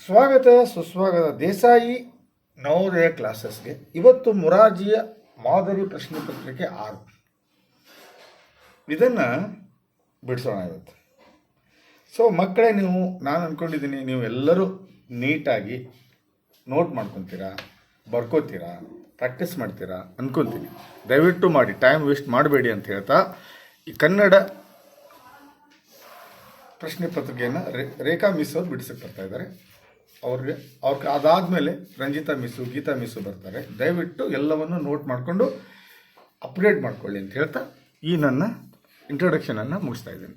ಸ್ವಾಗತ ಸುಸ್ವಾಗತ ದೇಸಾಯಿ ನವೋದಯ ಕ್ಲಾಸಸ್ಗೆ. ಇವತ್ತು ಮೊರಾರ್ಜಿಯ ಮಾದರಿ ಪ್ರಶ್ನೆ ಪತ್ರಿಕೆ 6 ಇದನ್ನು ಬಿಡಿಸೋಣ ಇವತ್ತು. ಸೊ ಮಕ್ಕಳೇ, ನಾನು ಅಂದ್ಕೊಂಡಿದ್ದೀನಿ ನೀವು ಎಲ್ಲರೂ ನೀಟಾಗಿ ನೋಟ್ ಮಾಡ್ಕೊತೀರಾ, ಬರ್ಕೋತೀರಾ, ಪ್ರಾಕ್ಟೀಸ್ ಮಾಡ್ತೀರಾ ಅಂದ್ಕೊತೀನಿ. ದಯವಿಟ್ಟು ಮಾಡಿ, ಟೈಮ್ ವೇಸ್ಟ್ ಮಾಡಬೇಡಿ ಅಂತ ಹೇಳ್ತಾ ಈ ಕನ್ನಡ ಪ್ರಶ್ನೆ ಪತ್ರಿಕೆಯನ್ನು ರೇಖಾ ಮಿಸ್ ಅವರು ಬಿಡಿಸಕ್ಕೆ ಬರ್ತಾ ಇದ್ದಾರೆ. ಅವ್ರಿಗೆ ಅದಾದಮೇಲೆ ರಂಜಿತಾ ಮಿಸ್ಸು, ಗೀತಾ ಮಿಸ್ಸು ಬರ್ತಾರೆ. ದಯವಿಟ್ಟು ಎಲ್ಲವನ್ನು ನೋಟ್ ಮಾಡಿಕೊಂಡು ಅಪ್ಡೇಟ್ ಮಾಡ್ಕೊಳ್ಳಿ ಅಂತ ಹೇಳ್ತಾ ಈ ನನ್ನ ಇಂಟ್ರೊಡಕ್ಷನನ್ನು ಮುಗಿಸ್ತಾ ಇದ್ದೀನಿ.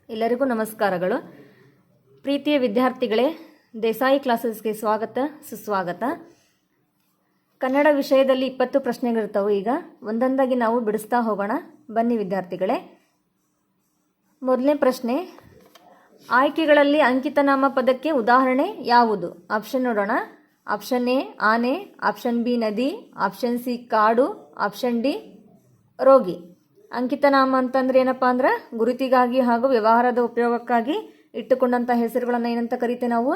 ಎಲ್ಲರಿಗೂ ನಮಸ್ಕಾರಗಳು. ಪ್ರೀತಿಯ ವಿದ್ಯಾರ್ಥಿಗಳೇ, ದೇಸಾಯಿ ಕ್ಲಾಸಸ್ಗೆ ಸ್ವಾಗತ ಸುಸ್ವಾಗತ. ಕನ್ನಡ ವಿಷಯದಲ್ಲಿ 20 ಪ್ರಶ್ನೆಗಳಿರ್ತವೆ. ಈಗ ಒಂದೊಂದಾಗಿ ನಾವು ಬಿಡಿಸ್ತಾ ಹೋಗೋಣ. ಬನ್ನಿ ವಿದ್ಯಾರ್ಥಿಗಳೇ. ಮೊದಲನೇ ಪ್ರಶ್ನೆ, ಆಯ್ಕೆಗಳಲ್ಲಿ ಅಂಕಿತನಾಮ ಪದಕ್ಕೆ ಉದಾಹರಣೆ ಯಾವುದು? ಆಪ್ಷನ್ ನೋಡೋಣ. ಆಪ್ಷನ್ ಎ ಆನೆ, ಆಪ್ಷನ್ ಬಿ ನದಿ, ಆಪ್ಷನ್ ಸಿ ಕಾಡು, ಆಪ್ಷನ್ ಡಿ ರೋಗಿ. ಅಂಕಿತನಾಮ ಅಂತಂದ್ರೆ ಏನಪ್ಪ ಅಂದ್ರೆ ಗುರುತಿಗಾಗಿ ಹಾಗೂ ವ್ಯವಹಾರದ ಉಪಯೋಗಕ್ಕಾಗಿ ಇಟ್ಟುಕೊಂಡಂಥ ಹೆಸರುಗಳನ್ನು ಏನಂತ ಕರಿತೇವೆ ನಾವು?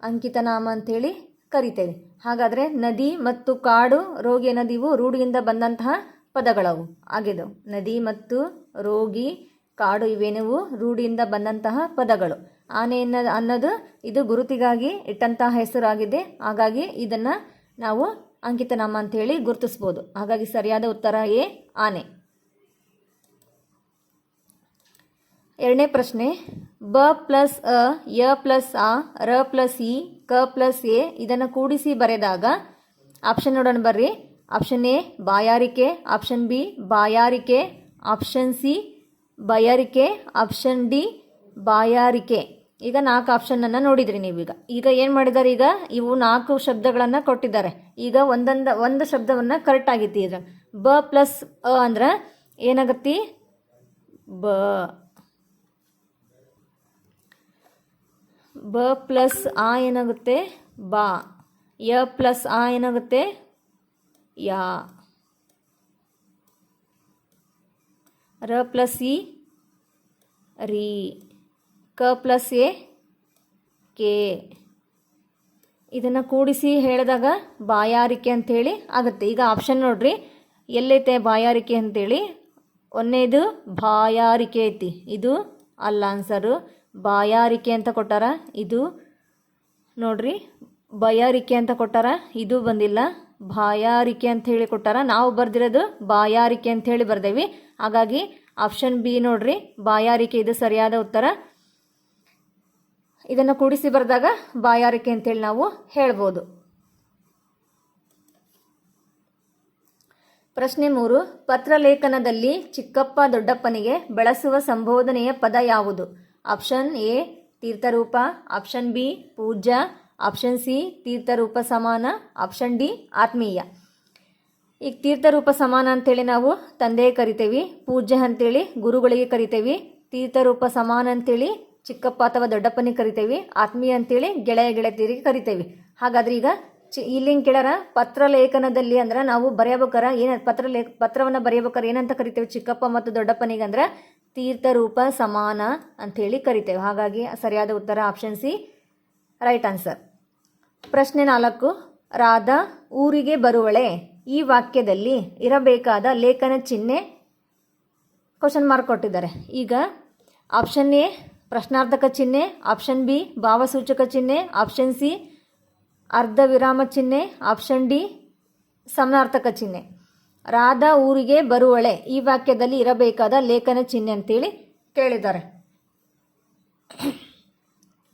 ಅಂಕಿತನಾಮ ಅಂಥೇಳಿ ಕರಿತೇವೆ. ಹಾಗಾದರೆ ನದಿ ಮತ್ತು ಕಾಡು, ರೋಗಿ ಅನ್ನೋದಿವು ರೂಢಿಯಿಂದ ಬಂದಂತಹ ಪದಗಳವು ಆಗಿದ್ದವು. ನದಿ ಮತ್ತು ರೋಗಿ, ಕಾಡು ಇವೇನವು ರೂಢಿಯಿಂದ ಬಂದಂತಹ ಪದಗಳು. ಆನೆ ಅನ್ನೋದು ಇದು ಗುರುತಿಗಾಗಿ ಇಟ್ಟಂತಹ ಹೆಸರಾಗಿದೆ. ಹಾಗಾಗಿ ಇದನ್ನು ನಾವು ಅಂಕಿತನಾಮ ಅಂಥೇಳಿ ಗುರುತಿಸ್ಬೋದು. ಹಾಗಾಗಿ ಸರಿಯಾದ ಉತ್ತರ ಎ ಆನೆ. ಎರಡನೇ ಪ್ರಶ್ನೆ, ಬ ಪ್ಲಸ್ ಅ, ಯ ಪ್ಲಸ್ ಆ, ರ ಪ್ಲಸ್ ಇ, ಕ ಪ್ಲಸ್ ಎ ಇದನ್ನು ಕೂಡಿಸಿ ಬರೆದಾಗ ಆಪ್ಷನ್ ನೋಡೋಣ ಬರ್ರಿ. ಆಪ್ಷನ್ ಎ ಬಾಯಾರಿಕೆ, ಆಪ್ಷನ್ ಬಿ ಬಾಯಾರಿಕೆ, ಆಪ್ಷನ್ ಸಿ ಬಯರಿಕೆ, ಆಪ್ಷನ್ ಡಿ ಬಾಯಾರಿಕೆ. ಈಗ 4 ಆಪ್ಷನನ್ನು ನೋಡಿದ್ರಿ ನೀವೀಗ. ಈಗ ಏನು ಮಾಡಿದ್ದಾರೆ? ಈಗ ಇವು 4 ಶಬ್ದಗಳನ್ನು ಕೊಟ್ಟಿದ್ದಾರೆ. ಈಗ ಒಂದು ಶಬ್ದವನ್ನು ಕರೆಕ್ಟ್ ಆಗಿತ್ತು. ಈಗ ಬ ಪ್ಲಸ್ ಅ ಅಂದ್ರೆ ಏನಾಗತ್ತಿ? ಬ. ಬ ಪ್ಲಸ್ ಆ ಏನಾಗುತ್ತೆ? ಬಾ. ಯ ಪ್ಲಸ್ ಆ ಏನಾಗುತ್ತೆ? ಯಾ. ರ ಪ್ಲಸ್ ಇ ರೀ, ಕ ಪ್ಲಸ್ ಎ ಕೆ. ಇದನ್ನು ಕೂಡಿಸಿ ಹೇಳಿದಾಗ ಬಾಯಾರಿಕೆ ಅಂಥೇಳಿ ಆಗುತ್ತೆ. ಈಗ ಆಪ್ಷನ್ ನೋಡ್ರಿ, ಎಲ್ಲೈತೆ ಬಾಯಾರಿಕೆ ಅಂಥೇಳಿ? ಒಂದನೇದು ಬಾಯಾರಿಕೆ ಐತಿ, ಇದು ಅಲ್ಲ ಆನ್ಸರು. ಬಾಯಾರಿಕೆ ಅಂತ ಕೊಟ್ಟಾರ, ಇದು ನೋಡ್ರಿ. ಬಯಾರಿಕೆ ಅಂತ ಕೊಟ್ಟಾರ, ಇದು ಬಂದಿಲ್ಲ. ಬಾಯಾರಿಕೆ ಅಂಥೇಳಿ ಕೊಟ್ಟಾರ, ನಾವು ಬರ್ದಿರೋದು ಬಾಯಾರಿಕೆ ಅಂಥೇಳಿ ಬರ್ದೇವಿ. ಹಾಗಾಗಿ ಆಪ್ಷನ್ ಬಿ ನೋಡ್ರಿ, ಬಾಯಾರಿಕೆ ಇದು ಸರಿಯಾದ ಉತ್ತರ. ಇದನ್ನು ಕೂಡಿಸಿ ಬರೆದಾಗ ಬಾಯಾರಿಕೆ ಅಂತೇಳಿ ನಾವು ಹೇಳ್ಬೋದು. ಪ್ರಶ್ನೆ 3, ಪತ್ರಲೇಖನದಲ್ಲಿ ಚಿಕ್ಕಪ್ಪ ದೊಡ್ಡಪ್ಪನಿಗೆ ಬಳಸುವ ಸಂಬೋಧನೆಯ ಪದ ಯಾವುದು? ಆಪ್ಷನ್ ಎ ತೀರ್ಥರೂಪ, ಆಪ್ಷನ್ ಬಿ ಪೂಜ್ಯ, ಆಪ್ಷನ್ ಸಿ ತೀರ್ಥರೂಪ ಸಮಾನ, ಆಪ್ಷನ್ ಡಿ ಆತ್ಮೀಯ. ಈಗ ತೀರ್ಥರೂಪ ಸಮಾನ ಅಂತೇಳಿ ನಾವು ತಂದೆಗೆ ಕರಿತೇವೆ, ಪೂಜ್ಯ ಅಂತೇಳಿ ಗುರುಗಳಿಗೆ ಕರಿತೇವೆ, ತೀರ್ಥರೂಪ ಸಮಾನ ಅಂತೇಳಿ ಚಿಕ್ಕಪ್ಪ ಅಥವಾ ದೊಡ್ಡಪ್ಪನಿಗೆ ಕರಿತೇವೆ, ಆತ್ಮೀಯ ಅಂತೇಳಿ ಗೆಳೆಯ ಗೆಳತಿಯರಿಗೆ ಕರಿತೇವೆ. ಹಾಗಾದ್ರೆ ಈಗ ಇಲ್ಲಿಂಗ್ ಕೇಳಾರ ಪತ್ರಲೇಖನದಲ್ಲಿ ಅಂದ್ರೆ ನಾವು ಬರೆಯಬೇಕಾರೆ ಪತ್ರವನ್ನು ಬರೆಯಬೇಕಾರೆ ಏನಂತ ಕರಿತೇವೆ? ಚಿಕ್ಕಪ್ಪ ಮತ್ತು ದೊಡ್ಡಪ್ಪನಿಗೆ ಅಂದ್ರೆ ತೀರ್ಥರೂಪ ಸಮಾನ ಅಂಥೇಳಿ ಕರಿತೇವೆ. ಹಾಗಾಗಿ ಸರಿಯಾದ ಉತ್ತರ ಆಪ್ಷನ್ ಸಿ ರೈಟ್ ಆನ್ಸರ್. ಪ್ರಶ್ನೆ 4, ರಾಧಾ ಊರಿಗೆ ಬರುವಳೆ ಈ ವಾಕ್ಯದಲ್ಲಿ ಇರಬೇಕಾದ ಲೇಖನ ಚಿಹ್ನೆ ಕ್ವಶನ್ ಮಾರ್ಕ್ ಕೊಟ್ಟಿದ್ದಾರೆ. ಈಗ ಆಪ್ಷನ್ ಎ ಪ್ರಶ್ನಾರ್ಥಕ ಚಿಹ್ನೆ, ಆಪ್ಷನ್ ಬಿ ಭಾವಸೂಚಕ ಚಿಹ್ನೆ, ಆಪ್ಷನ್ ಸಿ ಅರ್ಧ ವಿರಾಮ ಚಿಹ್ನೆ, ಆಪ್ಷನ್ ಡಿ ಸಮಾನಾರ್ಥಕ ಚಿಹ್ನೆ. ರಾಧಾ ಊರಿಗೆ ಬರುವಳೆ ಈ ವಾಕ್ಯದಲ್ಲಿ ಇರಬೇಕಾದ ಲೇಖನ ಚಿಹ್ನೆ ಅಂತೇಳಿ ಕೇಳಿದ್ದಾರೆ.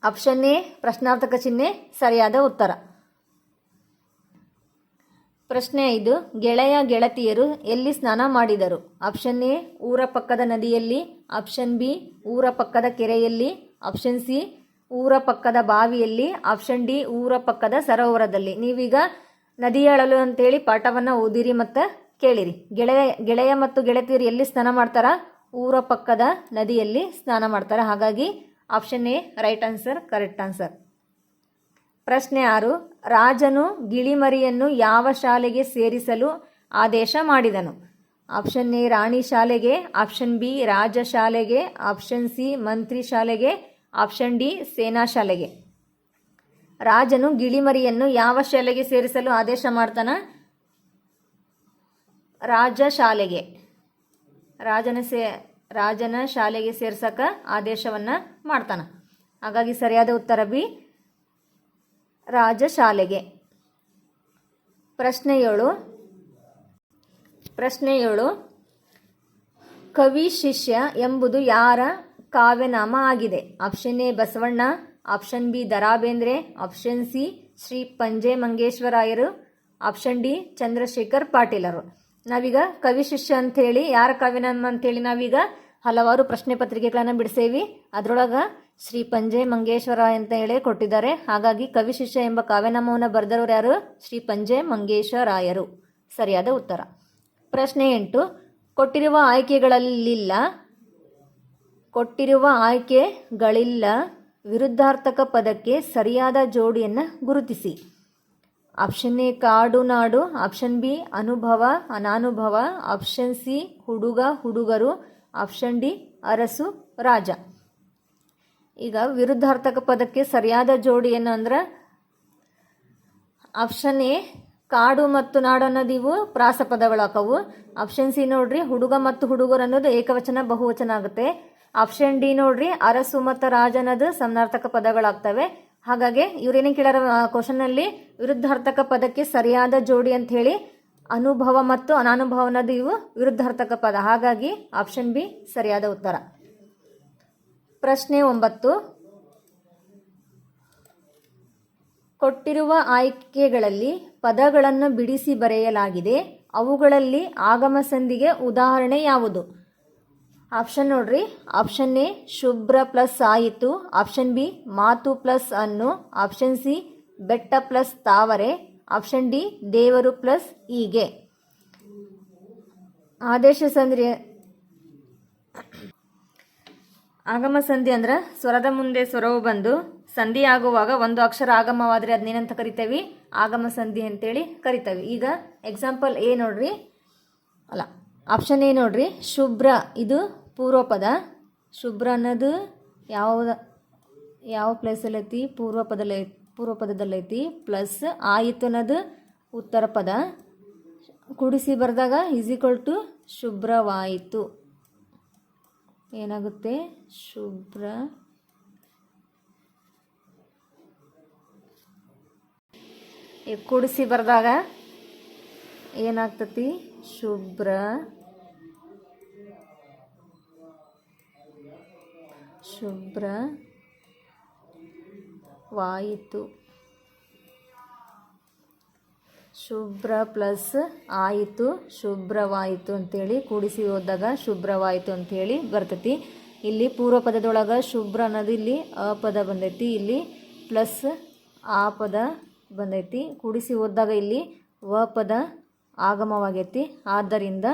ಆಪ್ಷನ್ ಎ ಪ್ರಶ್ನಾರ್ಥಕ ಚಿಹ್ನೆ ಸರಿಯಾದ ಉತ್ತರ. ಪ್ರಶ್ನೆ 5, ಗೆಳೆಯ ಗೆಳತಿಯರು ಎಲ್ಲಿ ಸ್ನಾನ ಮಾಡಿದರು? ಆಪ್ಷನ್ ಎ ಊರ ಪಕ್ಕದ ನದಿಯಲ್ಲಿ, ಆಪ್ಷನ್ ಬಿ ಊರ ಪಕ್ಕದ ಕೆರೆಯಲ್ಲಿ, ಆಪ್ಷನ್ ಸಿ ಊರ ಪಕ್ಕದ ಬಾವಿಯಲ್ಲಿ, ಆಪ್ಷನ್ ಡಿ ಊರ ಪಕ್ಕದ ಸರೋವರದಲ್ಲಿ. ನೀವೀಗ ನದಿಯಳಲು ಅಂತೇಳಿ ಪಾಠವನ್ನು ಓದಿರಿ ಮತ್ತು ಕೇಳಿರಿ. ಗೆಳೆಯ ಮತ್ತು ಗೆಳತಿಯರು ಎಲ್ಲಿ ಸ್ನಾನ ಮಾಡ್ತಾರ? ಊರ ಪಕ್ಕದ ನದಿಯಲ್ಲಿ ಸ್ನಾನ ಮಾಡ್ತಾರೆ. ಹಾಗಾಗಿ option A right answer, correct answer. ಪ್ರಶ್ನೆ 6, ರಾಜನು ಗಿಳಿಮರಿಯನ್ನು ಯಾವ ಶಾಲೆಗೆ ಸೇರಿಸಲು ಆದೇಶ ಮಾಡಿದನು? ಆಪ್ಷನ್ ಎ ರಾಣಿ ಶಾಲೆಗೆ, ಆಪ್ಷನ್ ಬಿ ರಾಜ ಶಾಲೆಗೆ, ಆಪ್ಷನ್ ಸಿ ಮಂತ್ರಿ ಶಾಲೆಗೆ, ಆಪ್ಷನ್ ಡಿ ಸೇನಾ ಶಾಲೆಗೆ. ರಾಜನು ಗಿಳಿಮರಿಯನ್ನು ಯಾವ ಶಾಲೆಗೆ ಸೇರಿಸಲು ಆದೇಶ ಮಾಡ್ತಾನ? ರಾಜಶಾಲೆಗೆ. ರಾಜನ ಶಾಲೆಗೆ ಸೇರ್ಸಕ ಆದೇಶವನ್ನು ಮಾಡ್ತಾನ. ಹಾಗಾಗಿ ಸರಿಯಾದ ಉತ್ತರ ಬಿ, ರಾಜಶಾಲೆಗೆ. ಪ್ರಶ್ನೆ 7. ಕವಿ ಶಿಷ್ಯ ಎಂಬುದು ಯಾರ ಕಾವ್ಯನಾಮ ಆಗಿದೆ? Option A Basavanna, option B Da Ra Bendre, option C Shri Panje ಮಂಗೇಶ್ವರಾಯರು, ಆಪ್ಷನ್ ಡಿ ಚಂದ್ರಶೇಖರ್ ಪಾಟೀಲರು. ನಾವೀಗ ಕವಿ ಶಿಷ್ಯ ಅಂಥೇಳಿ ಯಾರ ಕಾವ್ಯನಾಮ ಅಂಥೇಳಿ ನಾವೀಗ ಹಲವಾರು ಪ್ರಶ್ನೆ ಪತ್ರಿಕೆಗಳನ್ನು ಬಿಡಿಸೇವಿ. ಅದರೊಳಗೆ ಶ್ರೀ ಪಂಜೆ ಮಂಗೇಶ್ವರಾಯ ಅಂತ ಹೇಳಿ ಕೊಟ್ಟಿದ್ದಾರೆ. ಹಾಗಾಗಿ ಕವಿ ಶಿಷ್ಯ ಎಂಬ ಕಾವ್ಯನಾಮವನ್ನು ಬರೆದವರು ಯಾರು? ಶ್ರೀ ಪಂಜೆ ಮಂಗೇಶ್ವರಾಯರು. ಸರಿಯಾದ ಉತ್ತರ. ಪ್ರಶ್ನೆ 8. ಕೊಟ್ಟಿರುವ ಆಯ್ಕೆಗಳಿಲ್ಲ ವಿರುದ್ಧಾರ್ಥಕ ಪದಕ್ಕೆ ಸರಿಯಾದ ಜೋಡಿಯನ್ನು ಗುರುತಿಸಿ. ಆಪ್ಷನ್ ಎ ಕಾಡು ನಾಡು, ಆಪ್ಷನ್ ಬಿ ಅನುಭವ ಅನಾನುಭವ, ಆಪ್ಷನ್ ಸಿ ಹುಡುಗ ಹುಡುಗರು, ಆಪ್ಷನ್ ಡಿ ಅರಸು ರಾಜ. ಈಗ ವಿರುದ್ಧಾರ್ಥಕ ಪದಕ್ಕೆ ಸರಿಯಾದ ಜೋಡಿ ಏನು ಅಂದ್ರೆ ಆಪ್ಷನ್ ಎ ಕಾಡು ಮತ್ತು ನಾಡು ಅನ್ನೋದು ಇವು ಪ್ರಾಸ ಪದಗಳಾಕವು. ಆಪ್ಷನ್ ಸಿ ನೋಡ್ರಿ ಹುಡುಗ ಮತ್ತು ಹುಡುಗರು ಅನ್ನೋದು ಏಕವಚನ ಬಹುವಚನ ಆಗುತ್ತೆ. ಆಪ್ಷನ್ ಡಿ ನೋಡ್ರಿ ಅರಸು ಮತ್ತು ರಾಜ ಅನ್ನೋದು ಸಮಾನಾರ್ಥಕ ಪದಗಳಾಗ್ತವೆ. ಹಾಗಾಗಿ ಇವ್ರೇನೇ ಕೇಳಾರ ಕ್ವಶನ್ನಲ್ಲಿ ವಿರುದ್ಧಾರ್ಥಕ ಪದಕ್ಕೆ ಸರಿಯಾದ ಜೋಡಿ ಅಂತ ಹೇಳಿ ಅನುಭವ ಮತ್ತು ಅನಾನುಭವ ಅನ್ನೋದು ಇವು ವಿರುದ್ಧಾರ್ಥಕ ಪದ. ಹಾಗಾಗಿ ಆಪ್ಷನ್ ಬಿ ಸರಿಯಾದ ಉತ್ತರ. ಪ್ರಶ್ನೆ 9. ಕೊಟ್ಟಿರುವ ಆಯ್ಕೆಗಳಲ್ಲಿ ಪದಗಳನ್ನು ಬಿಡಿಸಿ ಬರೆಯಲಾಗಿದೆ. ಅವುಗಳಲ್ಲಿ ಆಗಮ ಸಂಧಿಗೆ ಉದಾಹರಣೆ ಯಾವುದು? ಆಪ್ಷನ್ ನೋಡ್ರಿ. ಆಪ್ಷನ್ ಎ ಶುಭ್ರ ಪ್ಲಸ್ ಆಯಿತು, ಆಪ್ಷನ್ ಬಿ ಮಾತು ಪ್ಲಸ್ ಅನ್ನು, ಆಪ್ಷನ್ ಸಿ ಬೆಟ್ಟ ಪ್ಲಸ್ ತಾವರೆ, ಆಪ್ಷನ್ ಡಿ ದೇವರು ಪ್ಲಸ್ ಹೀಗೆ. ಆದೇಶ ಸಂಧಿ ಆಗಮ ಸಂಧಿ ಅಂದ್ರೆ ಸ್ವರದ ಮುಂದೆ ಸ್ವರವು ಬಂದು ಸಂಧಿ ಆಗುವಾಗ ಒಂದು ಅಕ್ಷರ ಆಗಮವಾದರೆ ಅದನ್ನೇನಂತ ಕರಿತೇವೆ? ಆಗಮ ಸಂಧಿ ಅಂತೇಳಿ ಕರಿತೇವೆ. ಈಗ ಎಕ್ಸಾಂಪಲ್ ಎ ನೋಡ್ರಿ, ಆಪ್ಷನ್ ಎ ನೋಡ್ರಿ. ಶುಭ್ರ ಇದು ಪೂರ್ವಪದ. ಶುಭ್ರ ಅನ್ನೋದು ಯಾವ ಪ್ಲೇಸಲ್ಲಿ ಐತಿ? ಪೂರ್ವಪದದಲ್ಲೈತಿ. ಪ್ಲಸ್ ಆಯಿತು ಅನ್ನೋದು ಉತ್ತರ ಪದ. ಕೂಡಿಸಿ ಬರೆದಾಗ = ಶುಭ್ರವಾಯಿತು. ಏನಾಗುತ್ತೆ? ಶುಭ್ರ. ಕೂಡಿಸಿ ಬರೆದಾಗ ಏನಾಗ್ತತಿ? ಶುಭ್ರವಾಯಿತು. ಶುಭ್ರ ಪ್ಲಸ್ ಆಯಿತು ಶುಭ್ರವಾಯಿತು ಅಂತೇಳಿ ಕೂಡಿಸಿ ಓದಿದಾಗ ಶುಭ್ರವಾಯಿತು ಅಂಥೇಳಿ ಬರ್ತೈತಿ. ಇಲ್ಲಿ ಪೂರ್ವ ಪದದೊಳಗೆ ಶುಭ್ರ ಅನ್ನೋದು ಇಲ್ಲಿ ಅಪದ ಬಂದೈತಿ, ಇಲ್ಲಿ ಪ್ಲಸ್ ಆ ಪದ ಬಂದೈತಿ. ಕೂಡಿಸಿ ಓದಿದಾಗ ಇಲ್ಲಿ ವ ಪದ ಆಗಮವಾಗೈತಿ. ಆದ್ದರಿಂದ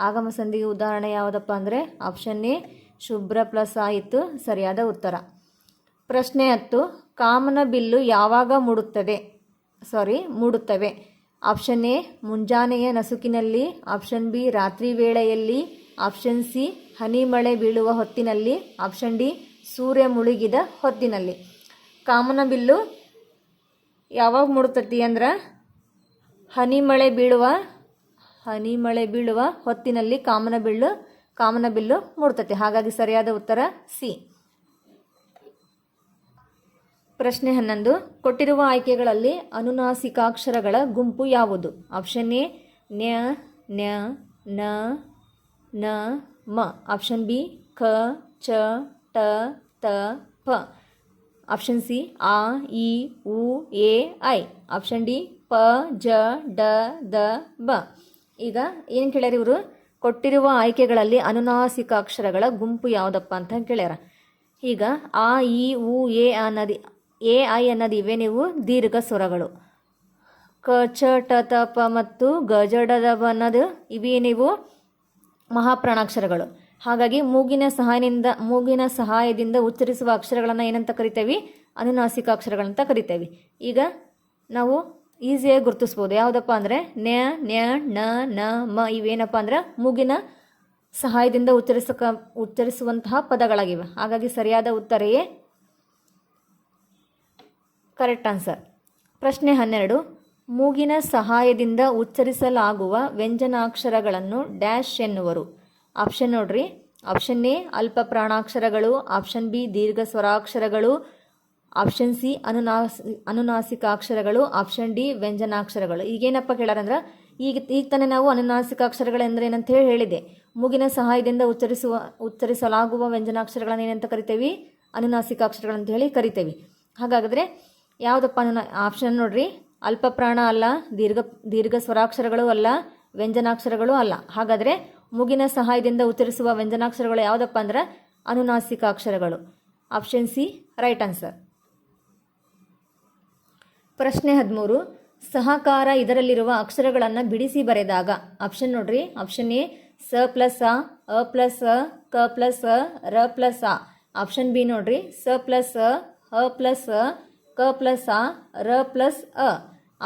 ಆಗಮ ಸಂಧಿಗೆ ಉದಾಹರಣೆ ಯಾವುದಪ್ಪ ಅಂದರೆ ಆಪ್ಷನ್ ಎ ಶುಭ್ರ ಪ್ಲಸ್ ಆಯಿತು ಸರಿಯಾದ ಉತ್ತರ. ಪ್ರಶ್ನೆ 10. ಕಾಮನ ಬಿಲ್ಲು ಯಾವಾಗ ಮೂಡುತ್ತವೆ? ಆಪ್ಷನ್ ಎ ಮುಂಜಾನೆಯ ನಸುಕಿನಲ್ಲಿ, ಆಪ್ಷನ್ ಬಿ ರಾತ್ರಿ ವೇಳೆಯಲ್ಲಿ, ಆಪ್ಷನ್ ಸಿ ಹನಿ ಮಳೆ ಬೀಳುವ ಹೊತ್ತಿನಲ್ಲಿ, ಆಪ್ಷನ್ ಡಿ ಸೂರ್ಯ ಮುಳುಗಿದ ಹೊತ್ತಿನಲ್ಲಿ. ಕಾಮನ ಬಿಲ್ಲು ಯಾವಾಗ ಮೂಡುತ್ತತಿ ಅಂದ್ರೆ ಹನಿ ಮಳೆ ಬೀಳುವ ಹೊತ್ತಿನಲ್ಲಿ ಕಾಮನ ಬಿಲ್ಲು ಮೂಡುತ್ತತಿ. ಹಾಗಾಗಿ ಸರಿಯಾದ ಉತ್ತರ ಸಿ. ಪ್ರಶ್ನೆ 11. ಕೊಟ್ಟಿರುವ ಆಯ್ಕೆಗಳಲ್ಲಿ ಅನುನಾಸಿಕಾಕ್ಷರಗಳ ಗುಂಪು ಯಾವುದು? ಆಪ್ಷನ್ ಎ ನ್ಯ ನ್ಯ ನ ನ ಮ, ಆಪ್ಷನ್ ಬಿ ಖ ಚ ಟ ತ ಪ, ಆಪ್ಷನ್ ಸಿ ಆ ಇ ಉ ಎ ಐ, ಆಪ್ಷನ್ ಡಿ ಪ ಜ ಡ ದ ಬ. ಈಗ ಏನು ಕೇಳ್ಯಾರ ಇವರು? ಕೊಟ್ಟಿರುವ ಆಯ್ಕೆಗಳಲ್ಲಿ ಅನುನಾಸಿಕಾಕ್ಷರಗಳ ಗುಂಪು ಯಾವುದಪ್ಪ ಅಂತ ಕೇಳ್ಯಾರ. ಈಗ ಆ ಇ ಉ ಎ ಐ ಅನ್ನೋದು ಇವೇ ನೀವು ದೀರ್ಘ ಸ್ವರಗಳು. ಕ ಚ ಟ ತ ಪ ಮತ್ತು ಗ ಜ ಡ ದ ಬ ಅನ್ನೋದು ಇವೇ ನೀವು ಮಹಾಪ್ರಾಣಾಕ್ಷರಗಳು. ಹಾಗಾಗಿ ಮೂಗಿನ ಸಹಾಯದಿಂದ ಉಚ್ಚರಿಸುವ ಅಕ್ಷರಗಳನ್ನು ಏನಂತ ಕರಿತೇವೆ? ಅನುನಾಸಿಕಾಕ್ಷರಗಳಂತ ಕರಿತೇವೆ. ಈಗ ನಾವು ಈಸಿಯಾಗಿ ಗುರುತಿಸ್ಬೋದು. ಯಾವುದಪ್ಪ ಅಂದರೆ ನ್ಯ ನ್ಯ ನ ನ ಮ ಇವೇನಪ್ಪ ಅಂದ್ರೆ ಮೂಗಿನ ಸಹಾಯದಿಂದ ಉಚ್ಚರಿಸುವಂತಹ ಪದಗಳಾಗಿವೆ. ಹಾಗಾಗಿ ಸರಿಯಾದ ಉತ್ತರ ಎ ಕರೆಕ್ಟ್ ಆನ್ಸರ್. ಪ್ರಶ್ನೆ 12. ಮೂಗಿನ ಸಹಾಯದಿಂದ ಉಚ್ಚರಿಸಲಾಗುವ ವ್ಯಂಜನಾಕ್ಷರಗಳನ್ನು ಡ್ಯಾಶ್ ಎನ್ನುವರು. ಆಪ್ಷನ್ ನೋಡ್ರಿ. ಆಪ್ಷನ್ ಎ ಅಲ್ಪ ಪ್ರಾಣಾಕ್ಷರಗಳು, ಆಪ್ಷನ್ ಬಿ ದೀರ್ಘ ಸ್ವರಾಕ್ಷರಗಳು, ಆಪ್ಷನ್ ಸಿ ಅನುನಾಸಿಕಾಕ್ಷರಗಳು, ಆಪ್ಷನ್ ಡಿ ವ್ಯಂಜನಾಕ್ಷರಗಳು. ಈಗೇನಪ್ಪ ಕೇಳಾರಂದ್ರೆ ಈಗ ತಾನೇ ನಾವು ಅನುನಾಸಿಕಾಕ್ಷರಗಳೆಂದರೆ ಏನಂತ ಹೇಳಿದೆ. ಮೂಗಿನ ಸಹಾಯದಿಂದ ಉಚ್ಚರಿಸಲಾಗುವ ವ್ಯಂಜನಾಕ್ಷರಗಳನ್ನು ಏನಂತ ಕರಿತೇವೆ? ಅನುನಾಸಿಕಾಕ್ಷರಗಳಂತ ಹೇಳಿ ಕರಿತೇವೆ. ಹಾಗಾದರೆ ಯಾವುದಪ್ಪ ಆಪ್ಷನ್ ನೋಡ್ರಿ. ಅಲ್ಪ ಪ್ರಾಣ ಅಲ್ಲ, ದೀರ್ಘ ಸ್ವರಾಕ್ಷರಗಳು ಅಲ್ಲ, ವ್ಯಂಜನಾಕ್ಷರಗಳು ಅಲ್ಲ. ಹಾಗಾದರೆ ಮೂಗಿನ ಸಹಾಯದಿಂದ ಉಚ್ಚರಿಸುವ ವ್ಯಂಜನಾಕ್ಷರಗಳು ಯಾವುದಪ್ಪ ಅಂದ್ರೆ ಅನುನಾಸಿಕಾಕ್ಷರಗಳು. Option C right answer. ಪ್ರಶ್ನೆ 13. ಸಹಕಾರ ಇದರಲ್ಲಿರುವ ಅಕ್ಷರಗಳನ್ನು ಬಿಡಿಸಿ ಬರೆದಾಗ. ಆಪ್ಷನ್ ನೋಡ್ರಿ. ಆಪ್ಷನ್ ಎ ಸ ಪ್ಲಸ್ ಅ ಪ್ಲಸ್ ಕ ಪ್ಲಸ್ ರ ಪ್ಲಸ್ ಆ. ಆಪ್ಷನ್ ಬಿ ನೋಡ್ರಿ. ಸ ಪ್ಲಸ್ ಅ ಪ್ಲಸ್ ಕ ಪ್ಲಸ್ ರ ಪ್ಲಸ್ ಅ.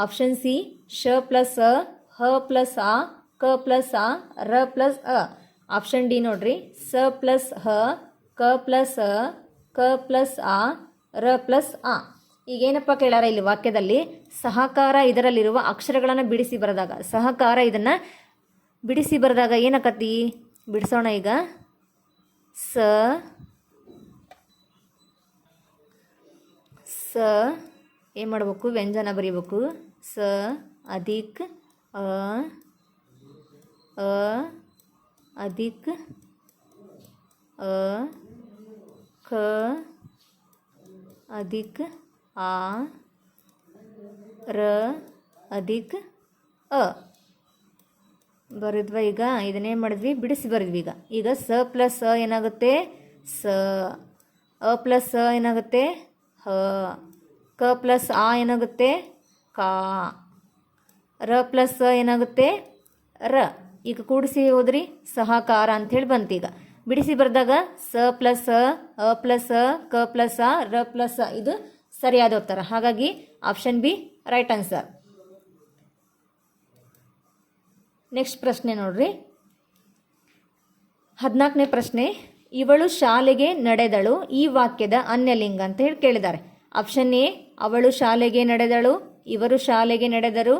ಆಪ್ಷನ್ ಸಿ ಶ ಪ್ಲಸ್ ಹ ಪ್ಲಸ್ ಆ ಕ ಪ್ಲಸ್ ರ ಪ್ಲಸ್ ಅ. ಆಪ್ಷನ್ ಡಿ ನೋಡ್ರಿ. ಸ ಪ್ಲಸ್ ಹ ಕ ಪ್ಲಸ್ ಕ ಪ್ಲಸ್ ರ ಪ್ಲಸ್ ಆ. ಈಗೇನಪ್ಪ ಕೇಳಾರ ಇಲ್ಲಿ ವಾಕ್ಯದಲ್ಲಿ? ಸಹಕಾರ ಇದರಲ್ಲಿರುವ ಅಕ್ಷರಗಳನ್ನು ಬಿಡಿಸಿ ಬರೆದಾಗ. ಸಹಕಾರ ಇದನ್ನು ಬಿಡಿಸಿ ಬರೆದಾಗ ಏನಕತಿ? ಬಿಡಿಸೋಣ ಈಗ. ಸ ಏನು ಮಾಡಬೇಕು? ವ್ಯಂಜನ ಬರೀಬೇಕು. ಸ ಅಧಿಕ್ ಅ ಅಧಿಕ್ ಅ ಕ ಅಧಿಕ್ ಆ ರ ಅಧಿಕ್ ಅ ಬರೆದ್ವ. ಈಗ ಇದನ್ನೇ ಮಾಡಿದ್ವಿ, ಬಿಡಿಸಿ ಬರೆದ್ವಿ. ಈಗ ಸ ಪ್ಲಸ್ ಅ ಏನಾಗುತ್ತೆ? ಸ. ಅ ಪ್ಲಸ್ ಅ ಏನಾಗುತ್ತೆ? ಹ. ಕ ಪ್ಲಸ್ ಆ ಏನಾಗುತ್ತೆ? ಕಾ. ರ ಪ್ಲಸ್ ಅ ಏನಾಗುತ್ತೆ? ರ. ಈಗ ಕೂಡಿಸಿ ಹೋದ್ರಿ ಸಹಕಾರ ಅಂಥೇಳಿ ಬಂತು. ಈಗ ಬಿಡಿಸಿ ಬರೆದಾಗ ಸ ಪ್ಲಸ್ ಅ ಪ್ಲಸ್ ಕ ಪ್ಲಸ್ ರ ಪ್ಲಸ್ ಇದು ಸರಿಯಾದ ಉತ್ತರ. ಹಾಗಾಗಿ option B right answer. Next ಪ್ರಶ್ನೆ ನೋಡ್ರಿ. 14ನೇ ಪ್ರಶ್ನೆ. ಇವಳು ಶಾಲೆಗೆ ನಡೆದಳು ಈ ವಾಕ್ಯದ ಅನ್ಯಲಿಂಗ ಅಂತ ಹೇಳಿ ಕೇಳಿದ್ದಾರೆ. ಆಪ್ಷನ್ ಎ ಅವಳು ಶಾಲೆಗೆ ನಡೆದಳು, ಇವರು ಶಾಲೆಗೆ ನಡೆದರು,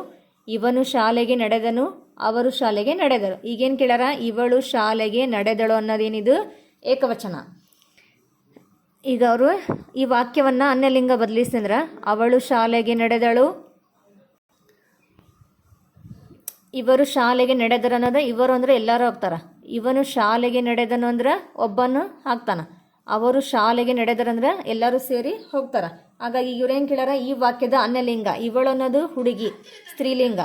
ಇವನು ಶಾಲೆಗೆ ನಡೆದನು, ಅವರು ಶಾಲೆಗೆ ನಡೆದರು. ಈಗೇನು ಕೇಳಾರ? ಇವಳು ಶಾಲೆಗೆ ನಡೆದಳು ಅನ್ನೋದೇನಿದು? ಏಕವಚನ. ಈಗ ಅವರು ಈ ವಾಕ್ಯವನ್ನು ಅನ್ಯಲಿಂಗ ಬದಲಿಸಿದ್ರೆ ಅವಳು ಶಾಲೆಗೆ ನಡೆದಳು, ಇವರು ಶಾಲೆಗೆ ನಡೆದರು ಅನ್ನೋದು. ಇವರು ಅಂದರೆ ಎಲ್ಲರೂ ಹೋಗ್ತಾರೆ. ಇವನು ಶಾಲೆಗೆ ನಡೆದನು ಅಂದ್ರೆ ಒಬ್ಬನು ಹಾಕ್ತಾನ. ಅವರು ಶಾಲೆಗೆ ನಡೆದರಂದ್ರೆ ಎಲ್ಲರೂ ಸೇರಿ ಹೋಗ್ತಾರೆ. ಹಾಗಾಗಿ ಇವ್ರೇನು ಕೇಳಾರ? ಈ ವಾಕ್ಯದ ಅನ್ಯಲಿಂಗ. ಇವಳು ಅನ್ನೋದು ಹುಡುಗಿ, ಸ್ತ್ರೀಲಿಂಗ.